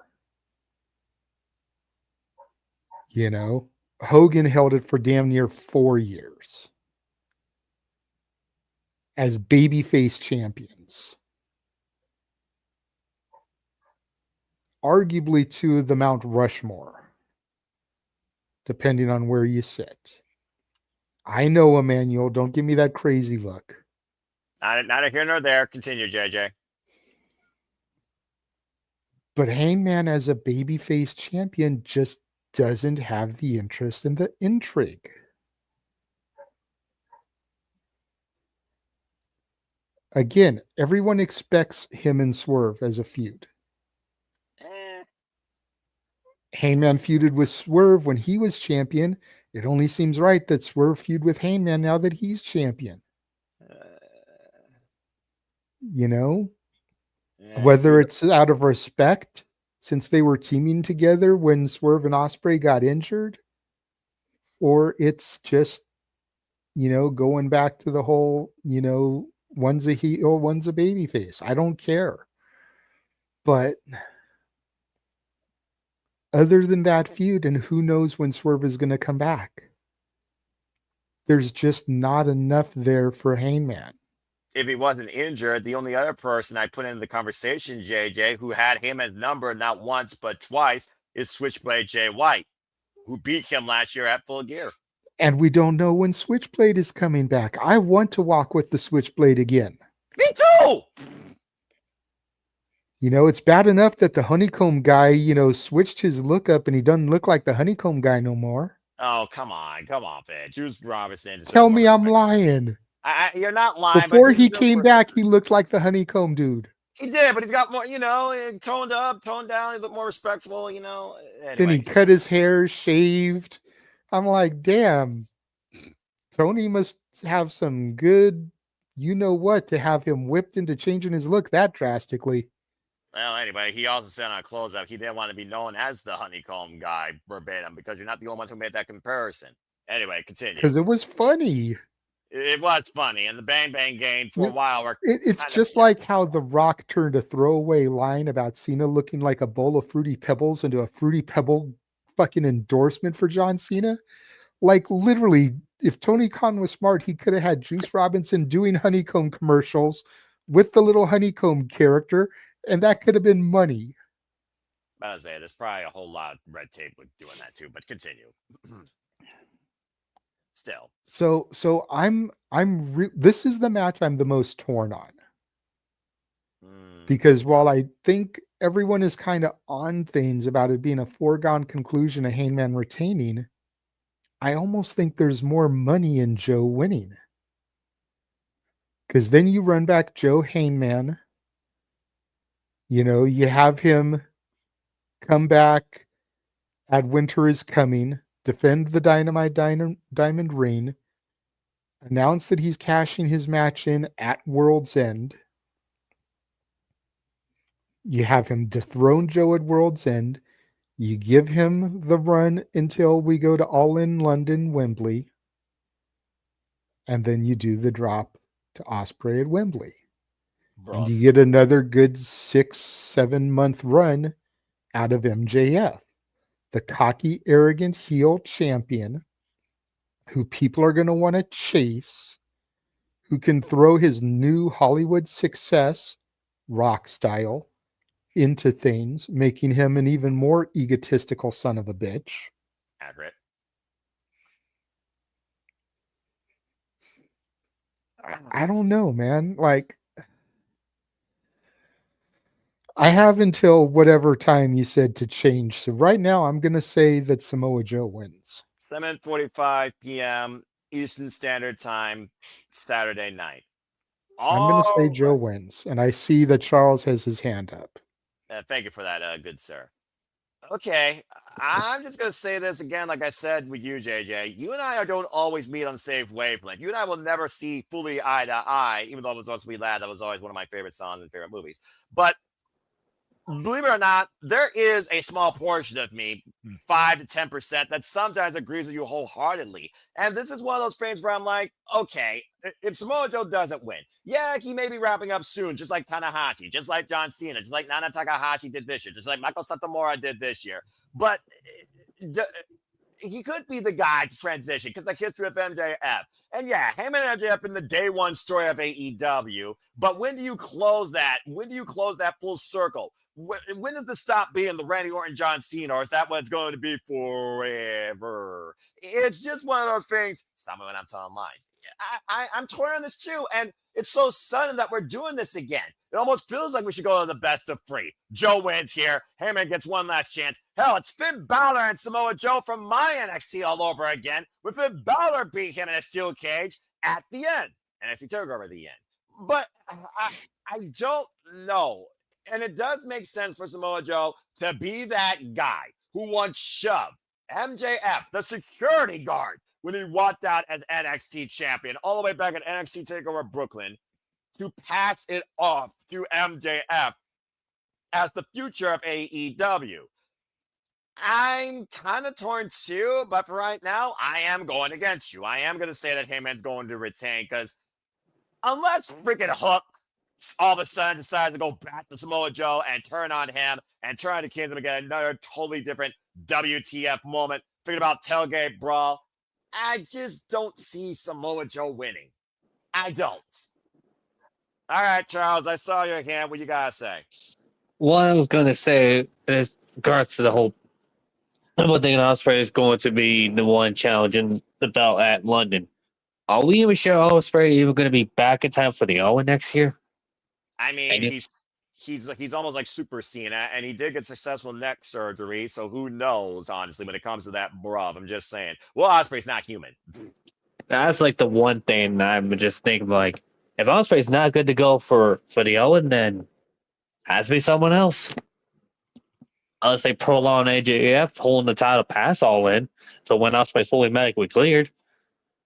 You know, Hogan held it for damn near 4 years as babyface champions. Arguably two of the Mount Rushmore, depending on where you sit. I know, Emmanuel. Don't give me that crazy look. Not a here nor there. Continue, JJ. But Hangman as a babyface champion just doesn't have the interest in the intrigue. Again, everyone expects him and Swerve as a feud. Hangman feuded with Swerve when he was champion. It only seems right that Swerve feud with Hangman now that he's champion. You know? Whether it's out of respect, since they were teaming together when Swerve and Ospreay got injured, or it's just, you know, going back to the whole, you know, one's a heel, one's a babyface. I don't care. But other than that feud, and who knows when Swerve is going to come back, there's just not enough there for Hangman. If he wasn't injured, the only other person I put in the conversation, JJ, who had him as number not once but twice, is Switchblade Jay White, who beat him last year at Full Gear. And we don't know when Switchblade is coming back. I want to walk with the Switchblade again. Me too! You know, it's bad enough that the Honeycomb guy, you know, switched his look up and he doesn't look like the Honeycomb guy no more. Oh, come on, Fed. Juice Robinson. Tell me I'm lying. You're not lying. Before he came back, he looked like the Honeycomb dude. He did, but he got more, you know, toned up, toned down. He looked more respectful, you know. Anyway. Then he cut his hair, shaved. I'm like, damn, Tony must have some good, you know what, to have him whipped into changing his look that drastically. Well, anyway, he also said on a closeout he didn't want to be known as the Honeycomb guy verbatim because you're not the only one who made that comparison. Anyway, continue. Because it was funny. It was funny, and the Bang Bang game for a while. It's just like how The Rock turned a throwaway line about Cena looking like a bowl of Fruity Pebbles into a Fruity Pebble fucking endorsement for John Cena. Like, literally, if Tony Khan was smart, he could have had Juice Robinson doing Honeycomb commercials with the little Honeycomb character, and that could have been money. I was say there's probably a whole lot of red tape with doing that too, but continue. Still. So this is the match I'm the most torn on. Because while I think everyone is kind of on things about it being a foregone conclusion of Hangman retaining, I almost think there's more money in Joe winning. Because then you run back Joe Hangman. You have him come back at Winter is Coming, defend the Diamond Ring, announce that he's cashing his match in at World's End. You have him dethrone Joe at World's End. You give him the run until we go to All In London, Wembley. And then you do the drop to Ospreay at Wembley. And you get another good 6-7 month run out of MJF, the cocky, arrogant heel champion who people are going to want to chase, who can throw his new Hollywood success, Rock style, into things, making him an even more egotistical son of a bitch. Accurate. I don't know, man. Like, I have until whatever time you said to change. So right now, I'm going to say that Samoa Joe wins. 7:45 p.m. Eastern Standard Time, Saturday night. I'm going to say Joe wins. And I see that Charles has his hand up. Thank you for that, good sir. Okay, I'm just going to say this again, like I said with you, JJ. You and I don't always meet on the same wavelength. You and I will never see fully eye to eye, even though it was on Sweet Lad. That was always one of my favorite songs and favorite movies. But believe it or not, there is a small portion of me, 5 to 10%, that sometimes agrees with you wholeheartedly. And this is one of those things where I'm like, okay, if Samoa Joe doesn't win, yeah, he may be wrapping up soon, just like Tanahashi, just like John Cena, just like Nana Takahashi did this year, just like Michael Satomura did this year. But he could be the guy to transition because the history of MJF. And yeah, Heyman and MJF in the day one story of AEW. But when do you close that? When do you close that full circle? When does this stop being the Randy Orton, John Cena, or is that what it's going to be forever? It's just one of those things. Stop me when I'm telling lies. I'm torn on this too, and it's so sudden that we're doing this again. It almost feels like we should go to the best of 3. Joe wins here. Heyman gets one last chance. Hell, it's Finn Balor and Samoa Joe from my NXT all over again, with Finn Balor beat him in a steel cage at the end. NXT TakeOver at the end. But I don't know. And it does make sense for Samoa Joe to be that guy who once shoved MJF, the security guard, when he walked out as NXT champion, all the way back at NXT TakeOver Brooklyn, to pass it off to MJF as the future of AEW. I'm kind of torn too, but for right now, I am going against you. I am going to say that Heyman's going to retain because unless freaking Hook all of a sudden decides to go back to Samoa Joe and turn on him and try to kill him again, another totally different WTF moment, thinking about tailgate brawl, I just don't see Samoa Joe winning. I don't. All right, Charles, I saw your hand. What you gotta say? What I was going to say is regards to the whole I'm thinking Ospreay is going to be the one challenging the belt at London. Are we even sure Ospreay even going to be back in time for the Owen next year? I mean, he's almost like Super Cena, and he did get successful neck surgery, so who knows, honestly, when it comes to that bruv. I'm just saying. Well, Ospreay's not human. That's like the one thing I'm just thinking, like, if Ospreay's not good to go for the Owen, then has to be someone else. Unless they prolong AJF holding the title past All In, so when Ospreay's fully medically cleared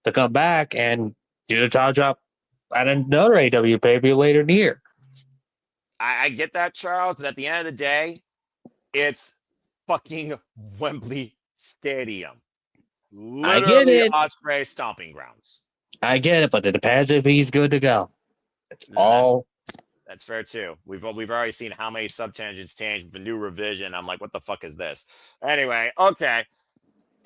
to come back and do the title drop at another AW pay-per-view later in the year. I get that, Charles, but at the end of the day, it's fucking Wembley Stadium. Literally it. Ospreay stomping grounds. I get it, but it depends if he's good to go. That's fair too. We've already seen how many subtangents change with the new revision. I'm like, what the fuck is this? Anyway, okay.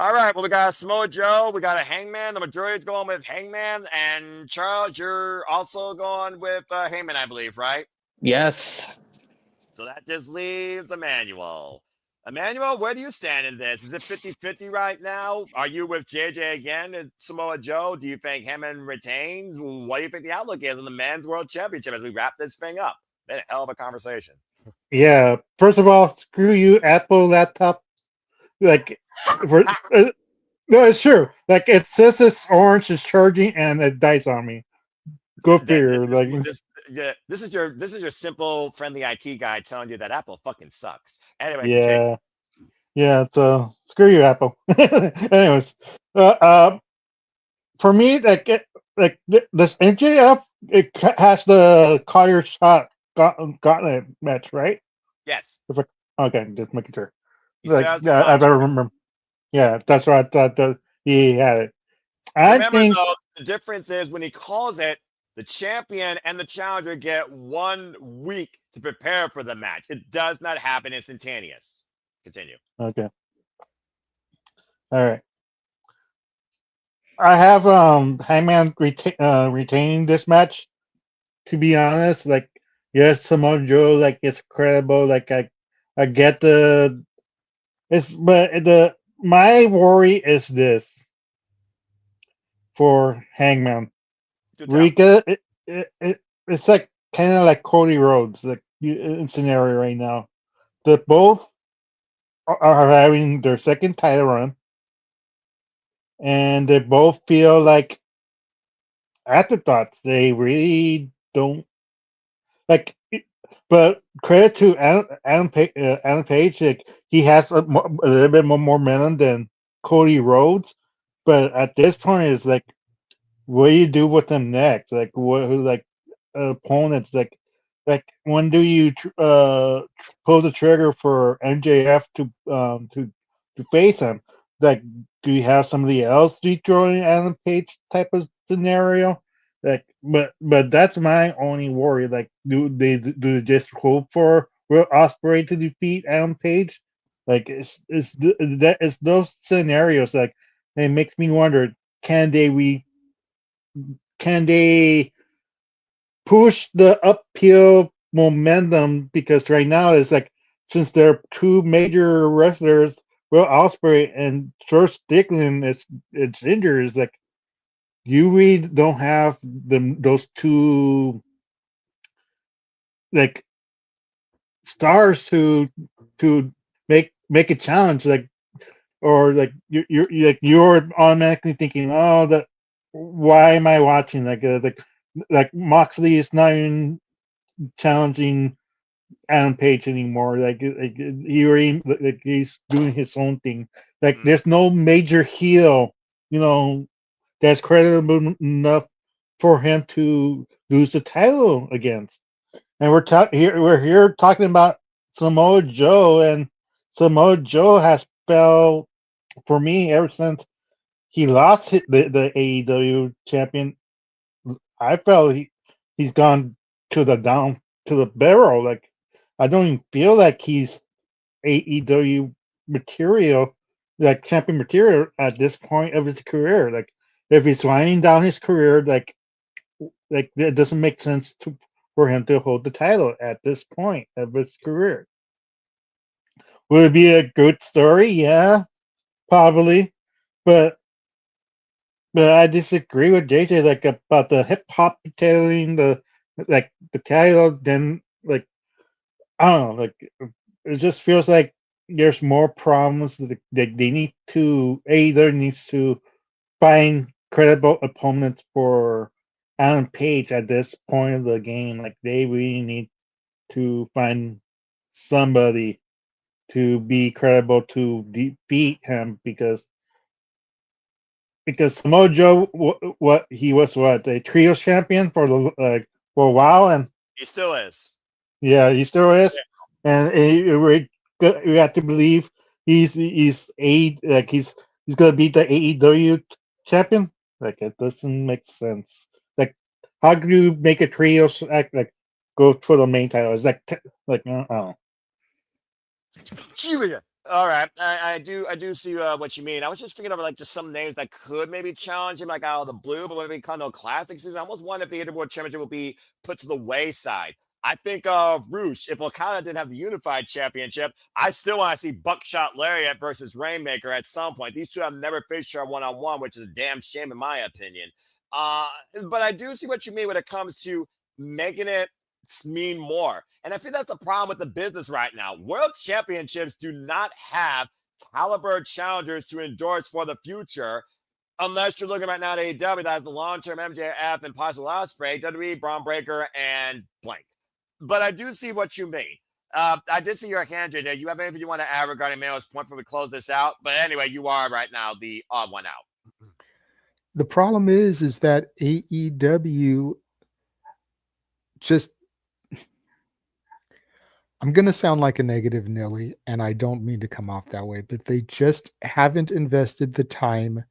All right, well, we got a Samoa Joe. We got a Hangman. The majority's going with Hangman. And Charles, you're also going with Hangman, I believe, right? Yes. So that just leaves Emmanuel. Emmanuel, where do you stand in this? Is it 50-50 right now? Are you with JJ again and Samoa Joe? Do you think Hangman retains? What do you think the outlook is on the Men's World Championship as we wrap this thing up? Been a hell of a conversation. Yeah. First of all, screw you, Apple laptop. Like, no, it's true. Like, it says this orange is charging and it dies on me. Go That- figure. this, Like, this, yeah, this is your simple friendly IT guy telling you that Apple fucking sucks. Anyway, continue. yeah, yeah. So screw you, Apple. Anyways, for me, this MJF, has the Collier shot gauntlet match, right? Yes, If okay, just making sure. he still Like, has the yeah, I contract. remember. Yeah, that's right. That he had it. I Remember think. though, the difference is when he calls it, the champion and the challenger get 1 week to prepare for the match. It does not happen instantaneous. Continue. Okay. All right. I have Hangman retaining this match. To be honest, like, yes, Samoa Joe, like, it's credible. Like, I get but my worry is this for Hangman. Do tell. Rika, it's like kind of like Cody Rhodes, like, in scenario right now. They both are having their second title run, and they both feel like afterthoughts. They really don't like. But credit to Adam Page, like, he has a little bit more momentum than Cody Rhodes. But at this point, it's like, what do you do with them next? Like, like, opponents? Like, when do you pull the trigger for MJF to face him? Like, do you have somebody else destroying Adam Page type of scenario? Like, but that's my only worry. Like, do they just hope for Will Ospreay to defeat Adam Page? Like, it's those scenarios. Like, it makes me wonder: can they push the uphill momentum? Because right now it's like, since there are two major wrestlers, Will Ospreay and George Strickland, it's injured. It's like, you really don't have those two, like, stars to make a challenge, like, or like, you're automatically thinking, oh, that, why am I watching? Like Moxley is not even challenging Adam Page anymore. Like he already, like, he's doing his own thing. Like, there's no major heel, that's credible enough for him to lose the title against. And we're here talking about Samoa Joe, and Samoa Joe has fell for me ever since he lost the AEW champion. I felt he's gone to the barrel. Like, I don't even feel like he's AEW material, like champion material at this point of his career. Like, if he's winding down his career, like it doesn't make sense for him to hold the title at this point of his career. Would it be a good story? Yeah, probably. But I disagree with JJ, like, about the hip hop detailing the title. Then, like, I don't know, like, it just feels like there's more problems that they need to either needs to find credible opponents for Alan Page at this point of the game. Like, they really need to find somebody to be credible to defeat him, because Samoa Joe, what he was, what, a trios champion for a while, and He still is. yeah, he still is, and we have to believe he's gonna beat the AEW champion. Like, it doesn't make sense. Like, how can you make a trio act like go for the main title? It's like oh. All right, I do see what you mean. I was just thinking of, like, just some names that could maybe challenge him, like, out of the blue, but maybe kind of classic season. I almost wonder if the AEW World Championship will be put to the wayside. I think of Roosh. If Okada didn't have the Unified Championship, I still want to see Buckshot Lariat versus Rainmaker at some point. These two have never faced each other one-on-one, which is a damn shame in my opinion. Uh, but I do see what you mean when it comes to making it mean more. And I think that's the problem with the business right now. World championships do not have caliber challengers to endorse for the future. Unless you're looking right now at AEW, that has the long-term MJF and possible Ospreay, WWE, Braun Breaker, and blank. But I do see what you mean. I did see your hand there. You have anything you want to add regarding Mayo's point before we close this out? But anyway, you are right now the odd one out. The problem is that AEW just, I'm going to sound like a negative Nelly, and I don't mean to come off that way, but they just haven't invested the time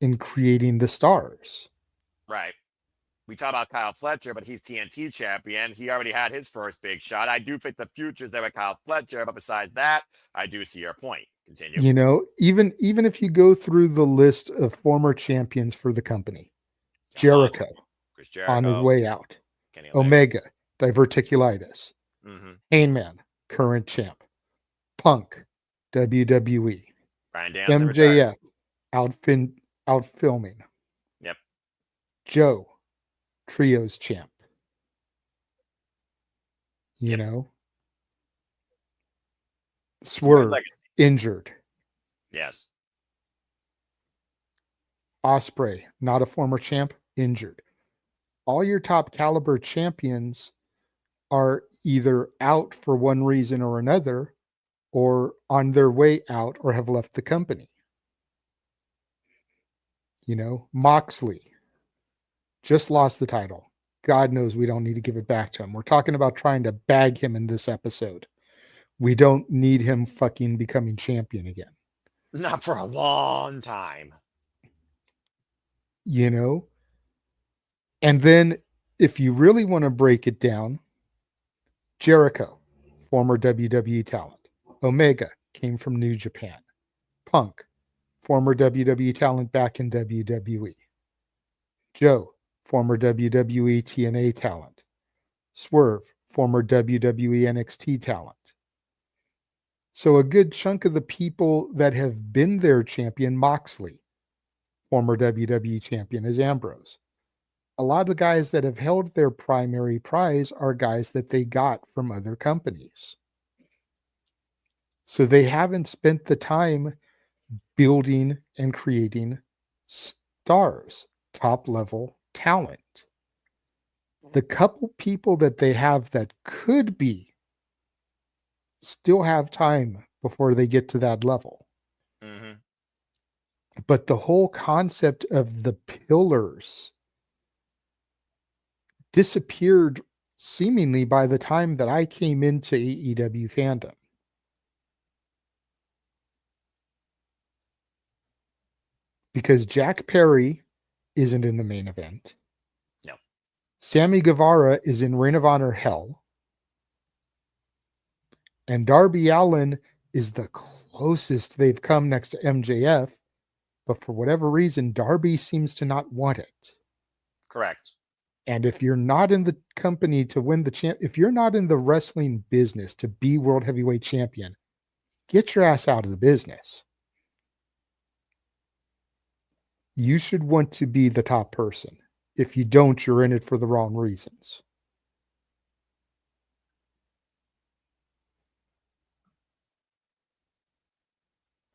in creating the stars. Right. We talk about Kyle Fletcher, but he's TNT champion. He already had his first big shot. I do think the future's there with Kyle Fletcher, but besides that, I do see your point. Continue. You know, even if you go through the list of former champions for the company, Jericho, Chris Jericho, on his way out, Kenny Omega, diverticulitis, Hangman, current champ, Punk, WWE, Bryan Danielson retired. MJF, out filming. Yep. Joe, trios champ. You know, Swerve, injured. Yes. Ospreay, not a former champ, injured. All your top caliber champions are either out for one reason or another, or on their way out, or have left the company. You know, Moxley just lost the title. God knows we don't need to give it back to him. We're talking about trying to bag him in this episode. We don't need him fucking becoming champion again. Not for a long time. You know? And then if you really want to break it down, Jericho, former WWE talent. Omega came from New Japan. Punk, former WWE talent back in WWE. Joe, former WWE TNA talent. Swerve, former WWE NXT talent. So a good chunk of the people that have been their champion, Moxley, former WWE champion, is Ambrose. A lot of the guys that have held their primary prize are guys that they got from other companies. So they haven't spent the time building and creating stars, top level talent. The couple people that they have that could be still have time before they get to that level. But the whole concept of the pillars disappeared seemingly by the time that I came into AEW fandom. Because Jack Perry isn't in the main event. No. Sammy Guevara is in Ring of Honor Hell. And Darby Allin is the closest they've come next to MJF. But for whatever reason, Darby seems to not want it. Correct. And if you're not in the company to win the champ, if you're not in the wrestling business to be world heavyweight champion, get your ass out of the business. You should want to be the top person. If you don't, you're in it for the wrong reasons.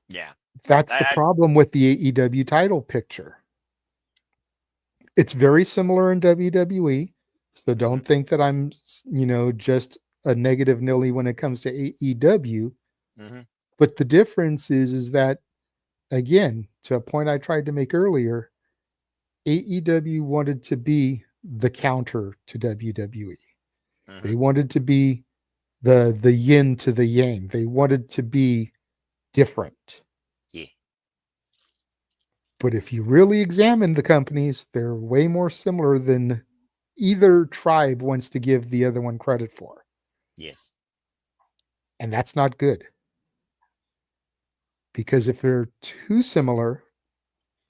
Yeah. That's the problem with the AEW title picture. It's very similar in WWE. So don't think that I'm, just a negative Nilly when it comes to AEW. But the difference is that, again, to a point I tried to make earlier, AEW wanted to be the counter to WWE. They wanted to be the yin to the yang. They wanted to be different. Yeah. But if you really examine the companies, they're way more similar than either tribe wants to give the other one credit for. Yes. And that's not good. Because if they're too similar,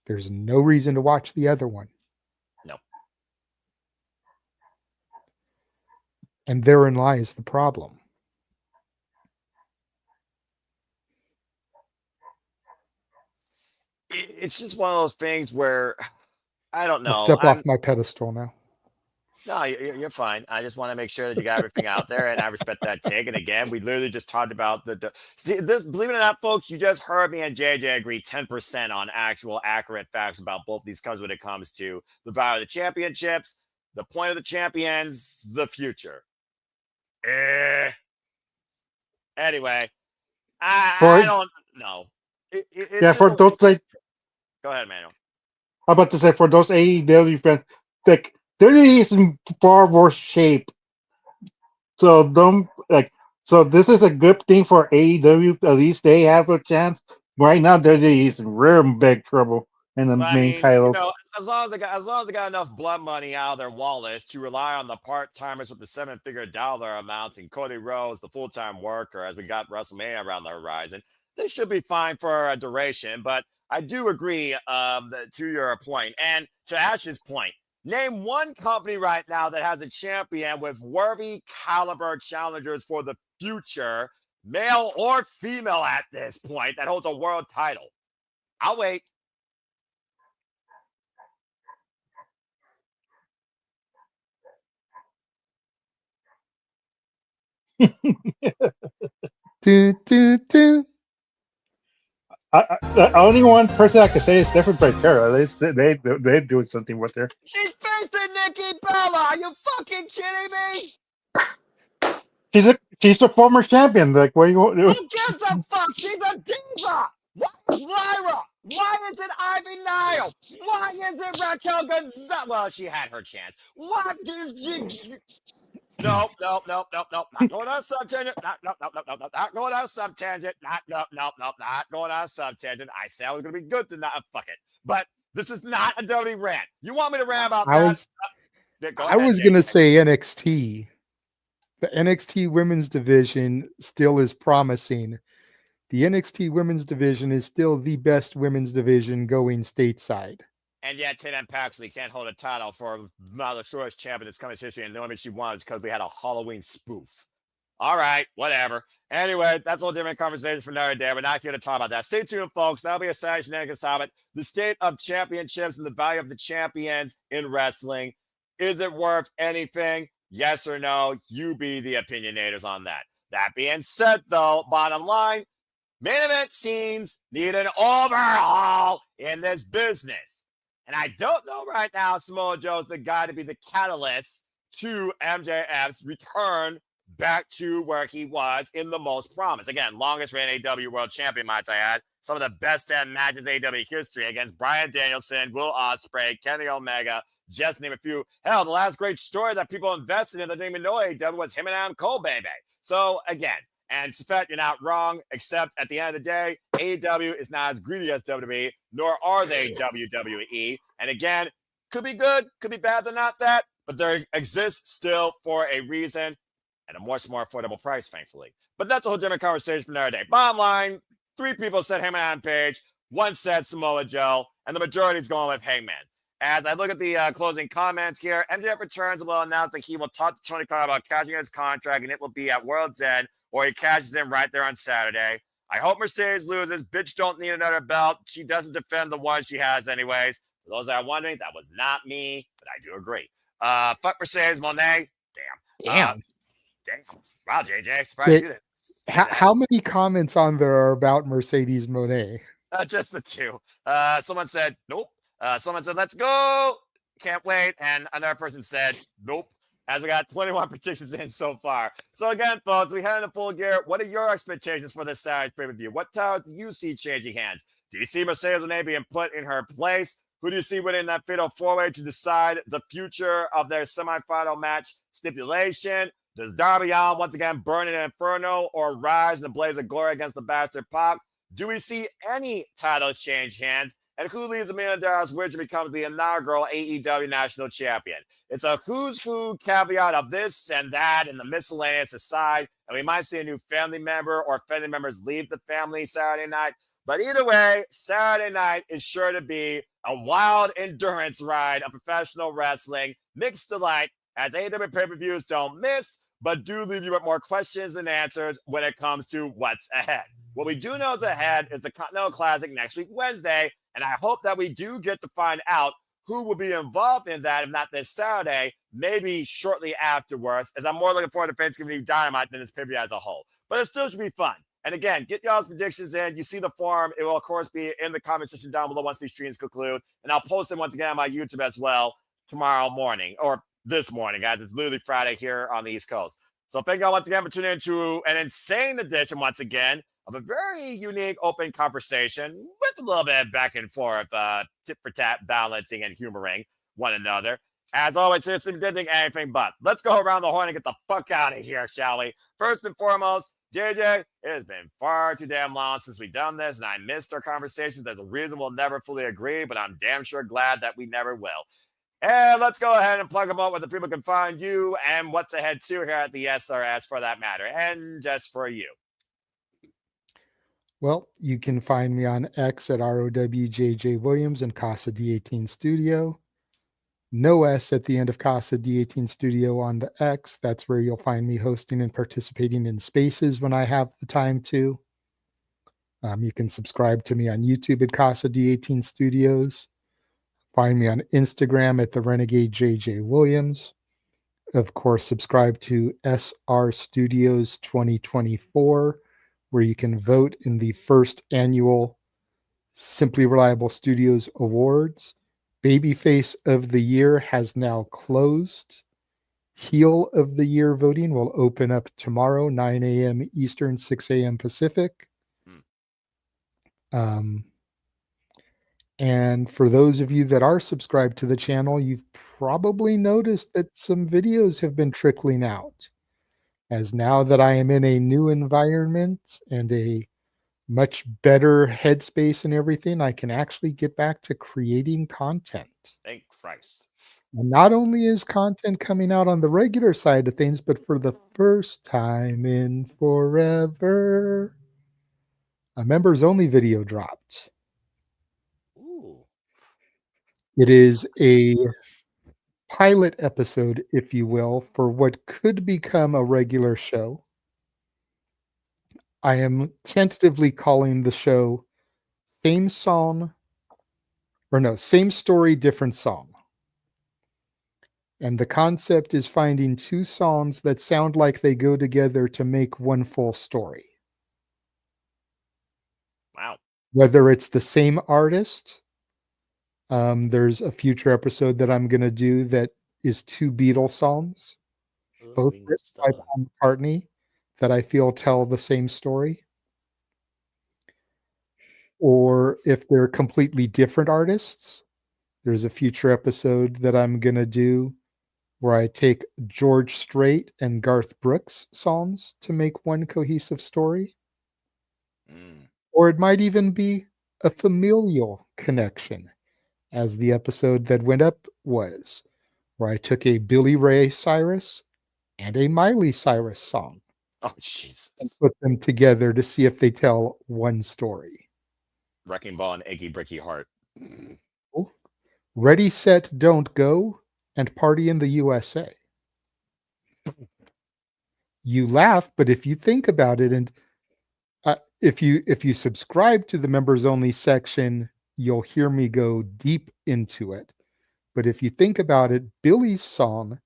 there's no reason to watch the other one. No. And therein lies the problem. It's just one of those things where I don't know. I'll step off my pedestal now. No, you're fine. I just want to make sure that you got everything out there, and I respect that take. And again, we literally just talked about see this. Believe it or not, folks, you just heard me and JJ agree 10% on actual accurate facts about both these cards when it comes to the value of the championships, the point of the champions, the future. Anyway, I don't know. It's Yeah, just for those like, go ahead, Manuel. I'm about to say for those AEW fans, like they're in far worse shape. So don't like. So this is a good thing for AEW. At least they have a chance. Right now, they're in real big trouble in the Well, I main mean, you title. know, as long as they got enough blood money out of their wallets to rely on the part timers with the 7-figure dollar amounts and Cody Rhodes, the full time worker, as we got WrestleMania around the horizon, they should be fine for a duration. But I do agree to your point and to Ash's point. Name one company right now that has a champion with worthy caliber challengers for the future, male or female at this point, that holds a world title. I'll wait. Do, do, do. The only one person I can say is different right there. At least they're doing something with her. She's facing Nikki Bella. Are you fucking kidding me? She's a former champion. Like what you Who gives a fuck? She's a diva. Why is Lyra? Why is it Ivy Nile? Why is it Raquel Gonzalez? Well, she had her chance. What did you? No. Not going on sub tangent. Not going on sub tangent. Not going on sub tangent. I said I was gonna be good tonight. Fuck it. But this is not a dirty rant. You want me to rant about that? I was gonna say NXT. The NXT women's division still is promising. The NXT women's division is still the best women's division going stateside. And yet, Tatum Paxley can't hold a title for now the shortest champion that's come in history, and the only reason she won is because we had a Halloween spoof. All right, whatever. Anyway, that's a whole different conversation for another day. We're not here to talk about that. Stay tuned, folks. That'll be a Saturday Shenanigans topic. The state of championships and the value of the champions in wrestling. Is it worth anything? Yes or no? You be the opinionators on that. That being said, though, bottom line, main event scenes need an overhaul in this business. And I don't know right now, Samoa Joe's the guy to be the catalyst to MJF's return back to where he was in the most promise. Again, longest reigning AEW World Champion, might I add. Some of the best 10 matches in AEW history against Bryan Danielson, Will Ospreay, Kenny Omega, just to name a few. Hell, the last great story that people invested in that didn't even know AEW was him and Adam Cole, baby. So, again, and Safet, you're not wrong, except at the end of the day, AEW is not as greedy as WWE, nor are they WWE. And again, could be good, could be bad, they're not that, but they exist still for a reason at a much more affordable price, thankfully. But that's a whole different conversation for another day. Bottom line, 3 people said Hangman Page, 1 said Samoa Joe, and the majority is going with Hangman. As I look at the closing comments here, MJF returns and will announce that he will talk to Tony Khan about cashing in his contract, and it will be at World's End, or he cashes in right there on Saturday. I hope Mercedes loses. Bitch don't need another belt. She doesn't defend the one she has anyways. For those that are wondering, that was not me, but I do agree. Fuck Mercedes Moné. Damn. Wow, JJ, surprised you didn't. How many comments on there are about Mercedes Moné? Just the 2. Someone said, nope. Someone said, let's go. Can't wait. And another person said, nope. As we got 21 predictions in so far. So again, folks, we head into Full Gear. What are your expectations for this Saturday's pay-per-view? What titles do you see changing hands? Do you see Mercedes Moné being put in her place? Who do you see winning that fatal 4-way to decide the future of their semifinal match stipulation? Does Darby Allin once again burn in Inferno or rise in a blaze of glory against the Bastard Pac? Do we see any titles change hands? And who leaves the $1 million wager becomes the inaugural AEW National Champion? It's a who's who caveat of this and that and the miscellaneous aside. And we might see a new family member or family members leave the family Saturday night. But either way, Saturday night is sure to be a wild endurance ride of professional wrestling, mixed delight, as AEW pay-per-views don't miss, but do leave you with more questions than answers when it comes to what's ahead. What we do know is ahead is the Continental Classic next week, Wednesday, and I hope that we do get to find out who will be involved in that, if not this Saturday, maybe shortly afterwards, as I'm more looking forward to Thanksgiving Eve Dynamite than this pay-per-view as a whole. But it still should be fun. And again, get y'all's predictions in. You see the forum. It will, of course, be in the comment section down below once these streams conclude. And I'll post them once again on my YouTube as well tomorrow morning, or this morning, guys. It's literally Friday here on the East Coast. So thank y'all once again for tuning into an insane edition, once again, of a very unique open conversation with a little bit of back and forth, tit for tat, balancing and humoring one another. As always, seriously, didn't think anything but. Let's go around the horn and get the fuck out of here, shall we? First and foremost, JJ, it has been far too damn long since we've done this, and I missed our conversations. There's a reason we'll never fully agree, but I'm damn sure glad that we never will. And let's go ahead and plug them out where the people can find you and what's ahead too here at the SRS for that matter, and just for you. Well, you can find me on X at ROWJJ Williams and Casa D18 Studio. No S at the end of Casa D18 Studio on the X. That's where you'll find me hosting and participating in spaces when I have the time to. You can subscribe to me on YouTube at Casa D18 Studios. Find me on Instagram at the Renegade JJ Williams. Of course, subscribe to SR Studios 2024, where you can vote in the first annual Simply Reliable Studios Awards. Babyface of the Year has now closed. Heel of the Year voting will open up tomorrow, 9 a.m. Eastern, 6 a.m. Pacific. And for those of you that are subscribed to the channel, you've probably noticed that some videos have been trickling out. As now that I am in a new environment and a much better headspace and everything, I can actually get back to creating content. Thank Christ. And not only is content coming out on the regular side of things, but for the first time in forever, a members only video dropped. Ooh. It is a pilot episode, if you will, for what could become a regular show. I am tentatively calling the show Same Story, Different Song. And the concept is finding two songs that sound like they go together to make one full story. Wow. Whether it's the same artist, there's a future episode that I'm going to do that is two Beatles songs, both written by Paul McCartney, that I feel tell the same story. Or if they're completely different artists, there's a future episode that I'm going to do where I take George Strait and Garth Brooks songs to make one cohesive story. Or it might even be a familial connection, as the episode that went up was, where I took a Billy Ray Cyrus and a Miley Cyrus song. Oh, jeez. And put them together to see if they tell one story. Wrecking Ball and Achy Bricky Heart. Ready, Set, Don't Go and Party in the USA. You laugh, but if you think about it, and if you subscribe to the members only section, you'll hear me go deep into it. But if you think about it, Billy's song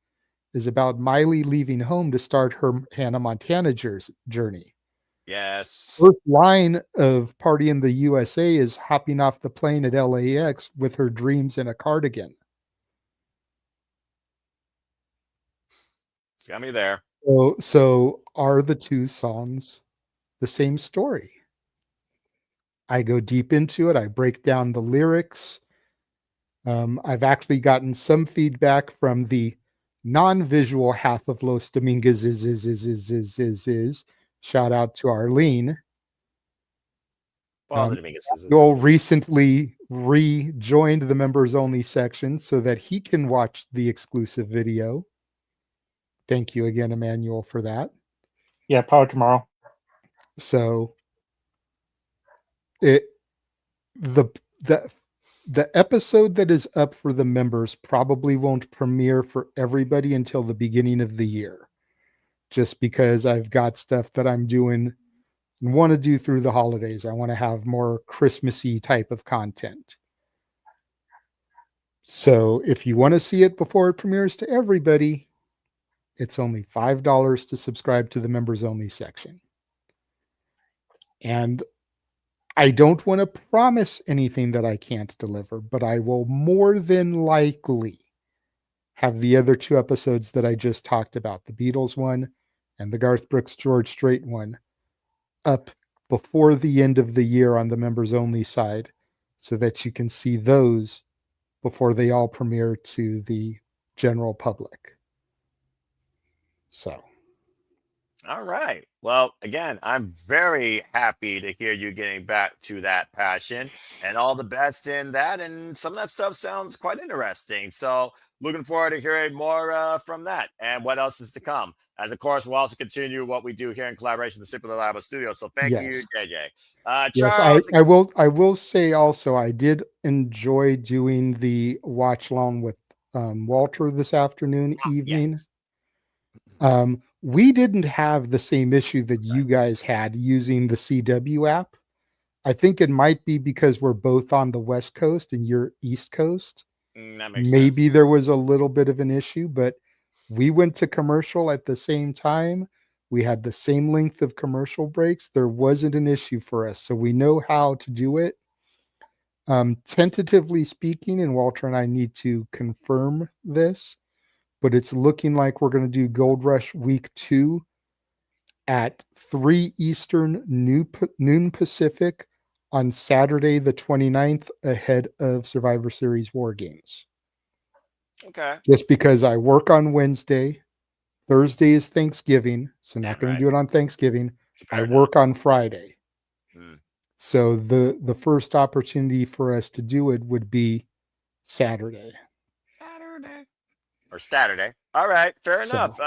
is about Miley leaving home to start her Hannah Montana journey. Yes. First line of Party in the USA is hopping off the plane at LAX with her dreams in a cardigan. It's got me there. So are the two songs the same story? I go deep into it. I break down the lyrics. I've actually gotten some feedback from the non-visual half of Los Domingos is. Shout out to Arlene. Joel recently rejoined the members only section so that he can watch the exclusive video. Thank you again, Emmanuel, for that. Yeah, power tomorrow. So the episode that is up for the members probably won't premiere for everybody until the beginning of the year, just because I've got stuff that I'm doing and want to do through the holidays. I want to have more Christmassy type of content. So if you want to see it before it premieres to everybody, it's only $5 to subscribe to the members only section. And I don't want to promise anything that I can't deliver, but I will more than likely have the other 2 episodes that I just talked about, the Beatles one and the Garth Brooks George Strait one, up before the end of the year on the members only side so that you can see those before they all premiere to the general public. So, all right. Well, again, I'm very happy to hear you getting back to that passion and all the best in that. And some of that stuff sounds quite interesting. So, looking forward to hearing more from that and what else is to come. As of course, we'll also continue what we do here in collaboration with the Super Lab Studio. So, thank you, yes. JJ. Yes, Charles, I will say also I did enjoy doing the watch along with Walter this evening. yes. We didn't have the same issue that you guys had using the CW app. I think it might be because we're both on the West Coast and you're East Coast. That makes Maybe sense. there was a little bit of an issue, but we went to commercial at the same time. We had the same length of commercial breaks. There wasn't an issue for us. So we know how to do it. Tentatively speaking, and Walter and I need to confirm this, but it's looking like we're going to do Gold Rush Week 2 at 3 Eastern, noon Pacific on Saturday the 29th ahead of Survivor Series War Games. Okay. Just because I work on Wednesday, Thursday is Thanksgiving, so not going to do it on Thanksgiving. Fair I enough. work on Friday. Hmm. So the first opportunity for us to do it would be Saturday. Or Saturday. All right. Fair So- enough.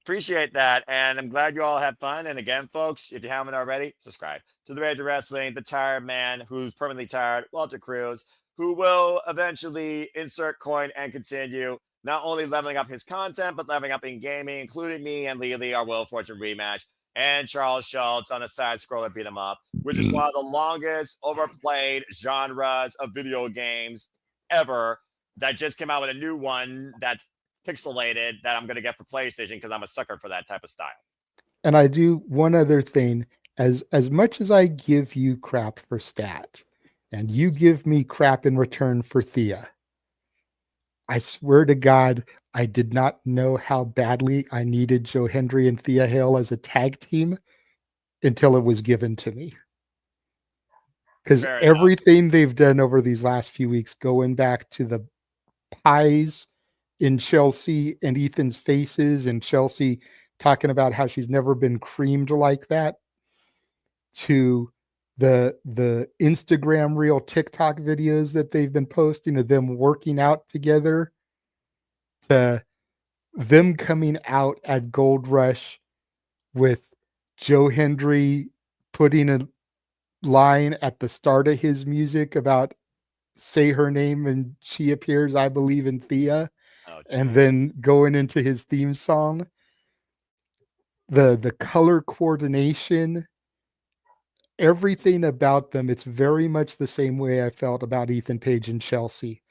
Appreciate that. And I'm glad you all had fun. And again, folks, if you haven't already, subscribe to the Rage of Wrestling, the tired man who's permanently tired, Walter Cruz, who will eventually insert coin and continue not only leveling up his content, but leveling up in gaming, including me and Lee, our Will Fortune rematch, and Charles Schultz on a side scroller beat 'em up, which is one of the longest overplayed genres of video games ever. That just came out with a new one that's pixelated that I'm going to get for PlayStation because I'm a sucker for that type of style. And I do one other thing. As much as I give you crap for stat, and you give me crap in return for Thea, I swear to God, I did not know how badly I needed Joe Hendry and Thea Hale as a tag team until it was given to me. Because Fair enough. everything they've done over these last few weeks, going back to the pies in Chelsea and Ethan's faces, and Chelsea talking about how she's never been creamed like that, to the Instagram reel TikTok videos that they've been posting of them working out together, to them coming out at Gold Rush with Joe Hendry putting a line at the start of his music about say her name and she appears, I believe in Thea, and then going into his theme song. The color coordination, everything about them, it's very much the same way I felt about Ethan Page and Chelsea.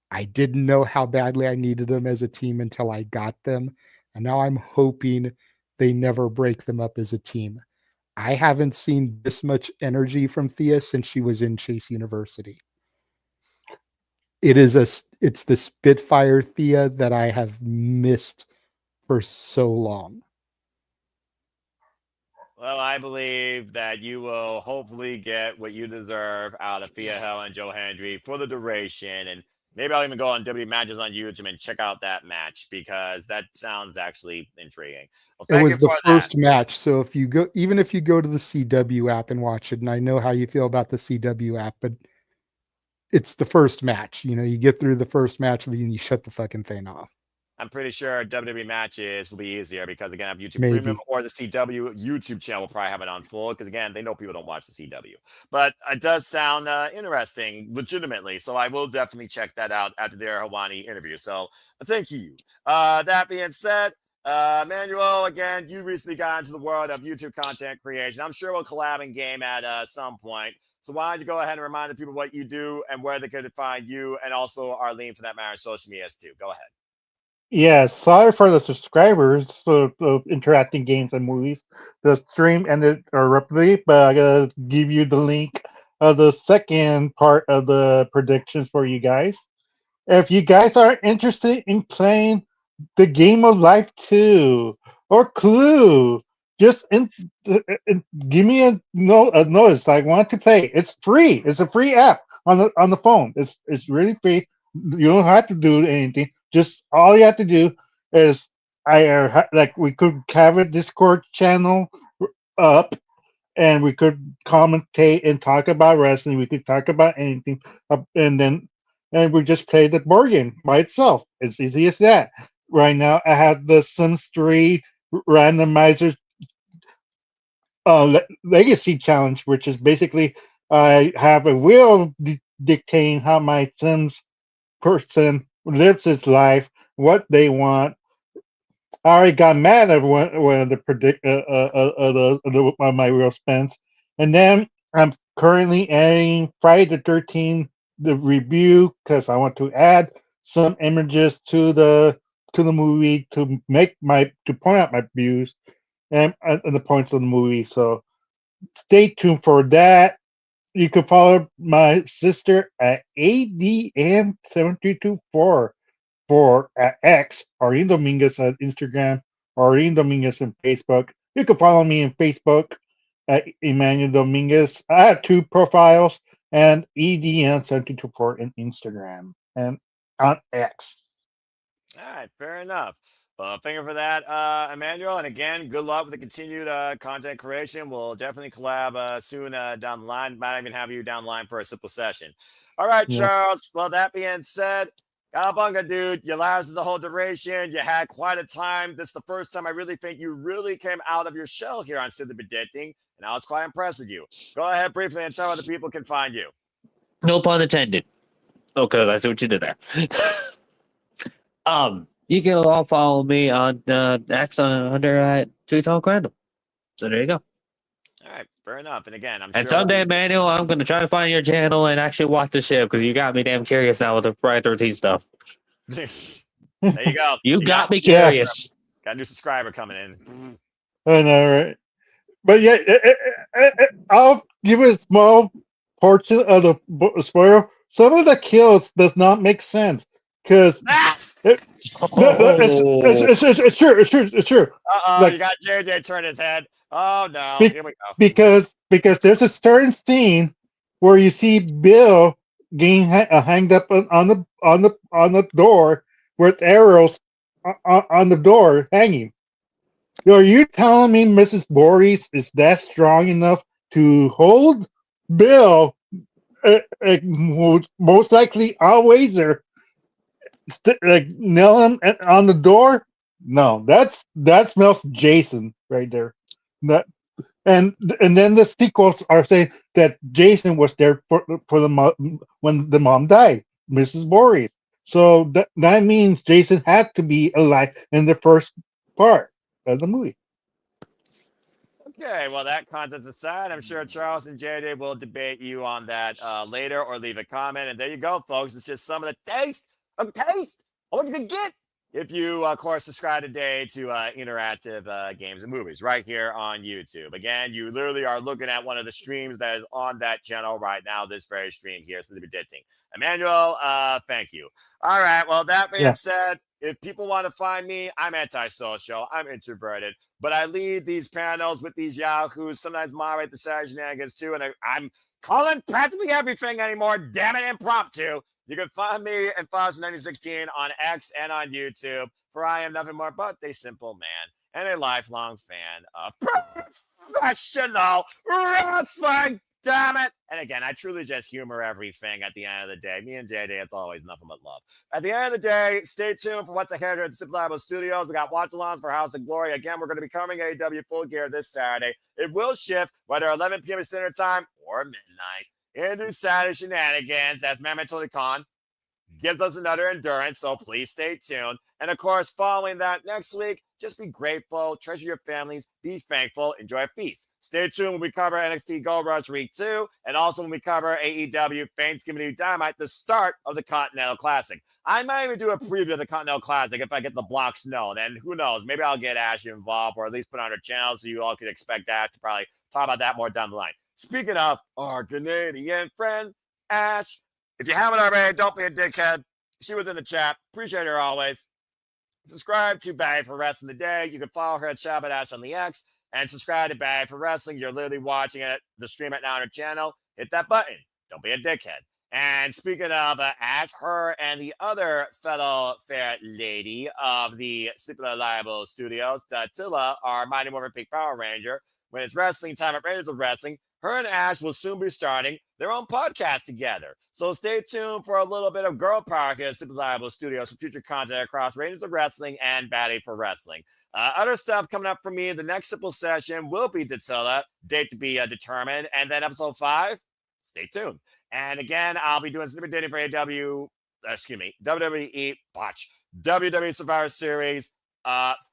I didn't know how badly I needed them as a team until I got them, and now I'm hoping they never break them up as a team. I haven't seen this much energy from Thea since she was in Chase University. It's the Spitfire Thea that I have missed for so long. Well, I believe that you will hopefully get what you deserve out of Thea Hell and Joe Hendry for the duration. And maybe I'll even go on WWE Matches on YouTube and check out that match because that sounds actually intriguing. Well, It was the first match. So if you go to the CW app and watch it, and I know how you feel about the CW app, but it's the first match. You know, you get through the first match and then you shut the fucking thing off. I'm pretty sure WWE Matches will be easier because, again, I have YouTube Maybe. Premium or the CW YouTube channel will probably have it on full because, again, they know people don't watch the CW. But it does sound interesting, legitimately. So I will definitely check that out after their Hawani interview. So thank you. That being said, Manuel, again, you recently got into the world of YouTube content creation. I'm sure we'll collab in game at some point. So why don't you go ahead and remind the people what you do and where they could find you, and also Arlene for that matter, social medias too. Go ahead. Yeah, sorry for the subscribers of interacting games and movies. The stream ended abruptly, but I gotta give you the link of the second part of the predictions for you guys. If you guys are interested in playing the game of life 2 or Clue, just give me a notice. I want to play. It's free. It's a free app on the phone. It's really free. You don't have to do anything. Just all you have to do is like we could have a Discord channel up, and we could commentate and talk about wrestling. We could talk about anything, and we just play the board game by itself. It's easy as that. Right now, I have the Sims 3 randomizer legacy challenge, which is basically I have a wheel dictating how my Sims person lives his life, what they want. I already got mad at one of the my real spends, and then I'm currently adding Friday the 13th the review because I want to add some images to the movie to point out my views and the points of the movie. So stay tuned for that. You can follow my sister at ADM7324 for at X, Arlene Dominguez on Instagram, Arlene Dominguez on Facebook. You can follow me on Facebook at Emmanuel Dominguez. I have two profiles and EDN724 in Instagram and on X. All right, fair enough. Well, thank you for that, Emmanuel. And again, good luck with the continued content creation. We'll definitely collab soon down the line. Might even have you down the line for a simple session. All right, Yeah. Charles. Well, that being said, Calabunga, dude, you lasted the whole duration. You had quite a time. This is the first time I really think you really came out of your shell here on Simply Predicting, and I was quite impressed with you. Go ahead briefly and tell how the people can find you. No pun intended. Okay, I see what you did there. You can all follow me on X under Tweet Talk Random. So there you go. All right, fair enough. And again, I'm And sure. someday, Manuel, I'm gonna try to find your channel and actually watch the show because you got me damn curious now with the Friday 13 stuff. There you go. You got me Yeah. curious. Got a new subscriber coming in. I know, right? But yeah, I'll give a small portion of the spoiler. Some of the kills does not make sense because Oh. it's true. It's true. Uh-oh, Like you got JJ turn his head. Oh no, be, here we go. because there's a certain scene where you see Bill getting hanged up on the door with arrows on the door hanging. Are you telling me Mrs. Voorhees is that strong enough to hold Bill? Most likely, always or nail him on the door? No, that smells Jason right there. That and then the sequels are saying that Jason was there for the mom when the mom died, Mrs. Voorhees. So that means Jason had to be alive in the first part of the movie. Okay, well, that content aside, I'm sure Charles and JJ will debate you on that later or leave a comment. And there you go, folks. It's just some of the taste of what you can get if you, of course, subscribe today to interactive games and movies right here on YouTube. Again, you literally are looking at one of the streams that is on that channel right now, this very stream here, Simply Predicting. Emmanuel, thank you. All right, well, that being said, if people want to find me, I'm antisocial, I'm introverted, but I lead these panels with these yahoos, sometimes moderate the shenanigans too, and I'm calling practically everything anymore, damn it, impromptu. You can find me and Foz 1916 on X and on YouTube, for I am nothing more but a simple man and a lifelong fan of professional wrestling. Damn it. And again, I truly just humor everything at the end of the day. Me and JD, it's always nothing but love. At the end of the day, stay tuned for what's ahead here at the Speedball Studios. We got watch-alongs for House of Glory. Again, we're going to be covering AEW Full Gear this Saturday. It will shift whether 11 p.m. Standard Time or midnight into Saturday shenanigans as Mammoth Khan gives us another endurance, so please stay tuned. And of course, following that next week, just be grateful, treasure your families, be thankful, enjoy a feast. Stay tuned when we cover NXT Gold Rush Week 2, and also when we cover AEW Thanksgiving Day Dynamite, the start of the Continental Classic. I might even do a preview of the Continental Classic if I get the blocks known, and who knows, maybe I'll get Ash involved, or at least put on her channel so you all can expect Ash to probably talk about that more down the line. Speaking of our Canadian friend, Ash, if you haven't already, don't be a dickhead. She was in the chat. Appreciate her always. Subscribe to Bag for Wrestling Today. You can follow her at Shabbat Ash on the X and subscribe to Bag for Wrestling. You're literally watching it, the stream right now on her channel. Hit that button. Don't be a dickhead. And speaking of Ash, her and the other fellow fair lady of the Super Reliable Studios, Datilla, our Mighty Morphin Pink Power Ranger. When it's wrestling time at Rangers of Wrestling, her and Ash will soon be starting their own podcast together. So stay tuned for a little bit of girl power here at Super Reliable Studios for future content across Rangers of Wrestling and Batty for Wrestling. Other stuff coming up for me. The next simple session will be Datilla, date to be determined. And then episode 5, stay tuned. And again, I'll be doing some dating for WWE WWE Survivor Series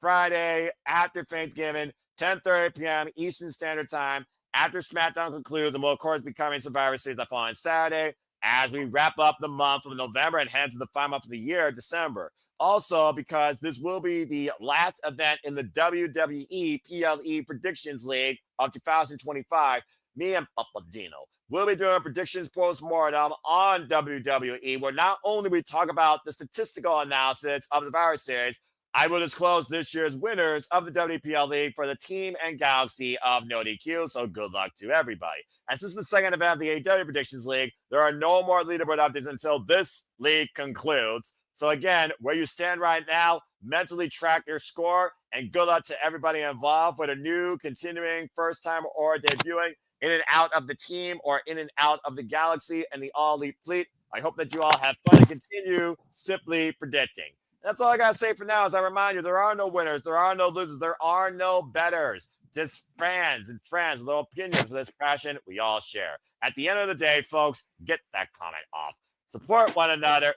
Friday after Thanksgiving, 10:30 p.m. Eastern Standard Time. After SmackDown concludes, and will of course be covering Survivor Series the following Saturday as we wrap up the month of November and head to the final month of the year, December. Also, because this will be the last event in the WWE PLE Predictions League of 2025, me and Papadino will be doing predictions post-mortem on WWE, where not only we talk about the statistical analysis of the Survivor Series, I will disclose this year's winners of the WPL League for the team and galaxy of No DQ, so good luck to everybody. As this is the second event of the AEW Predictions League, there are no more leaderboard updates until this league concludes. So again, where you stand right now, mentally track your score, and good luck to everybody involved, whether new, continuing, first time, or debuting in and out of the team or in and out of the galaxy and the All Elite Fleet. I hope that you all have fun and continue simply predicting. That's all I got to say for now. As I remind you, there are no winners, there are no losers, there are no betters. Just fans and friends with little opinions for this passion we all share. At the end of the day, folks, get that comment off. Support one another.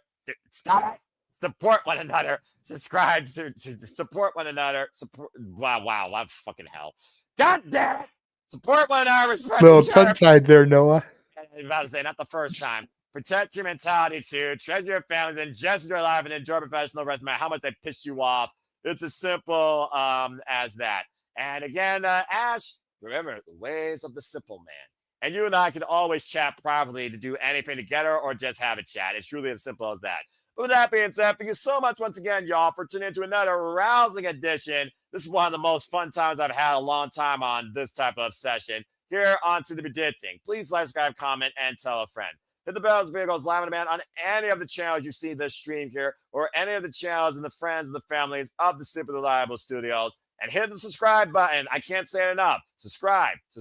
Stop it. Support one another. Subscribe to support one another. Wow, I'm fucking hell. God damn it. Support one another. Respect Little each other. tongue-tied there, Noah. I was about to say, not the first time. Protect your mentality too. Treasure your families and just enjoy life and enjoy professional wrestling, no matter how much they piss you off. It's as simple as that. And again, Ash, remember the ways of the simple man. And you and I can always chat privately to do anything together or just have a chat. It's truly as simple as that. But with that being said, thank you so much once again, y'all, for tuning into another rousing edition. This is one of the most fun times I've had a long time on this type of session here on To The Predicting. Please like, subscribe, comment, and tell a friend. Hit the bells, videos, live on demand on any of the channels you see this stream here, or any of the channels and the friends and the families of the Super Reliable Studios. And hit the subscribe button. I can't say it enough. Subscribe, and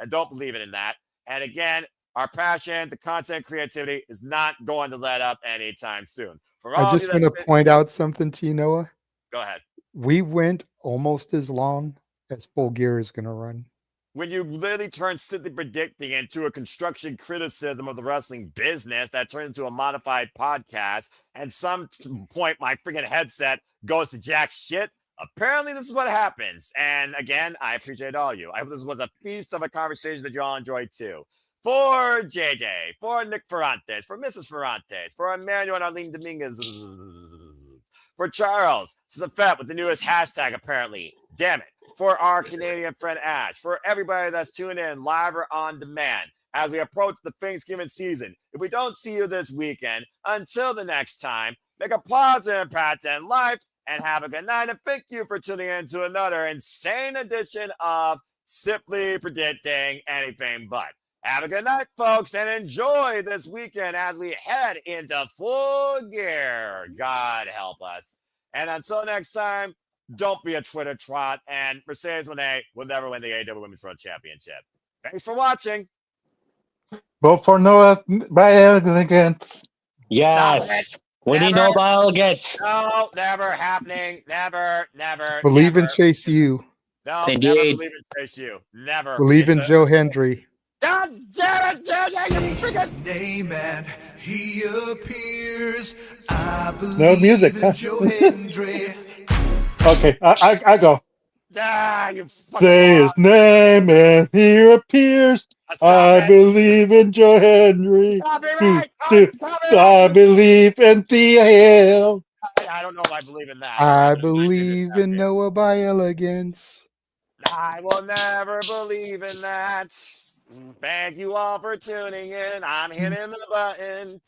don't believe it in that. And again, our passion, the content creativity is not going to let up anytime soon. For all I just want to point out something to you, Noah. Go ahead. We went almost as long as Full Gear is going to run. When you literally turn simply predicting into a construction criticism of the wrestling business that turns into a modified podcast, and some point my freaking headset goes to jack shit, apparently this is what happens. And again, I appreciate all you. I hope this was a feast of a conversation that you all enjoyed too. For JJ, for Nick Ferrantes, for Mrs. Ferrantes, for Emmanuel and Arlene Dominguez, for Charles, this is a fet with the newest hashtag apparently. Damn it. For our Canadian friend Ash, for everybody that's tuned in live or on demand as we approach the Thanksgiving season. If we don't see you this weekend, until the next time, make a positive impact in life and have a good night. And thank you for tuning in to another insane edition of Simply Predicting Anything But. Have a good night, folks, and enjoy this weekend as we head into Full Gear. God help us. And until next time, don't be a Twitter trot, and Mercedes Moné will never win the AEW Women's World Championship. Thanks for watching. Vote for Noah by elegance. Yes. Winnie Never. Nobile elegance. No, never happening. Never. Believe never. in Chase U. No, Indeed. never believe in Chase U. Never. Believe It's in Joe Hendry. God damn it, Jay, Say you his freaking... name and he appears. I No music, believe in huh? Joe Hendry. Okay, I go. You fucking Say moron. his name and he appears. Stop I it. believe in Joe Henry. Do, Copyright. do. I Copyright. believe in Theo. I don't know if I believe in that. You're I having a nightmare just believe in happening. Noah by elegance. I will never believe in that. Thank you all for tuning in. I'm hitting the button.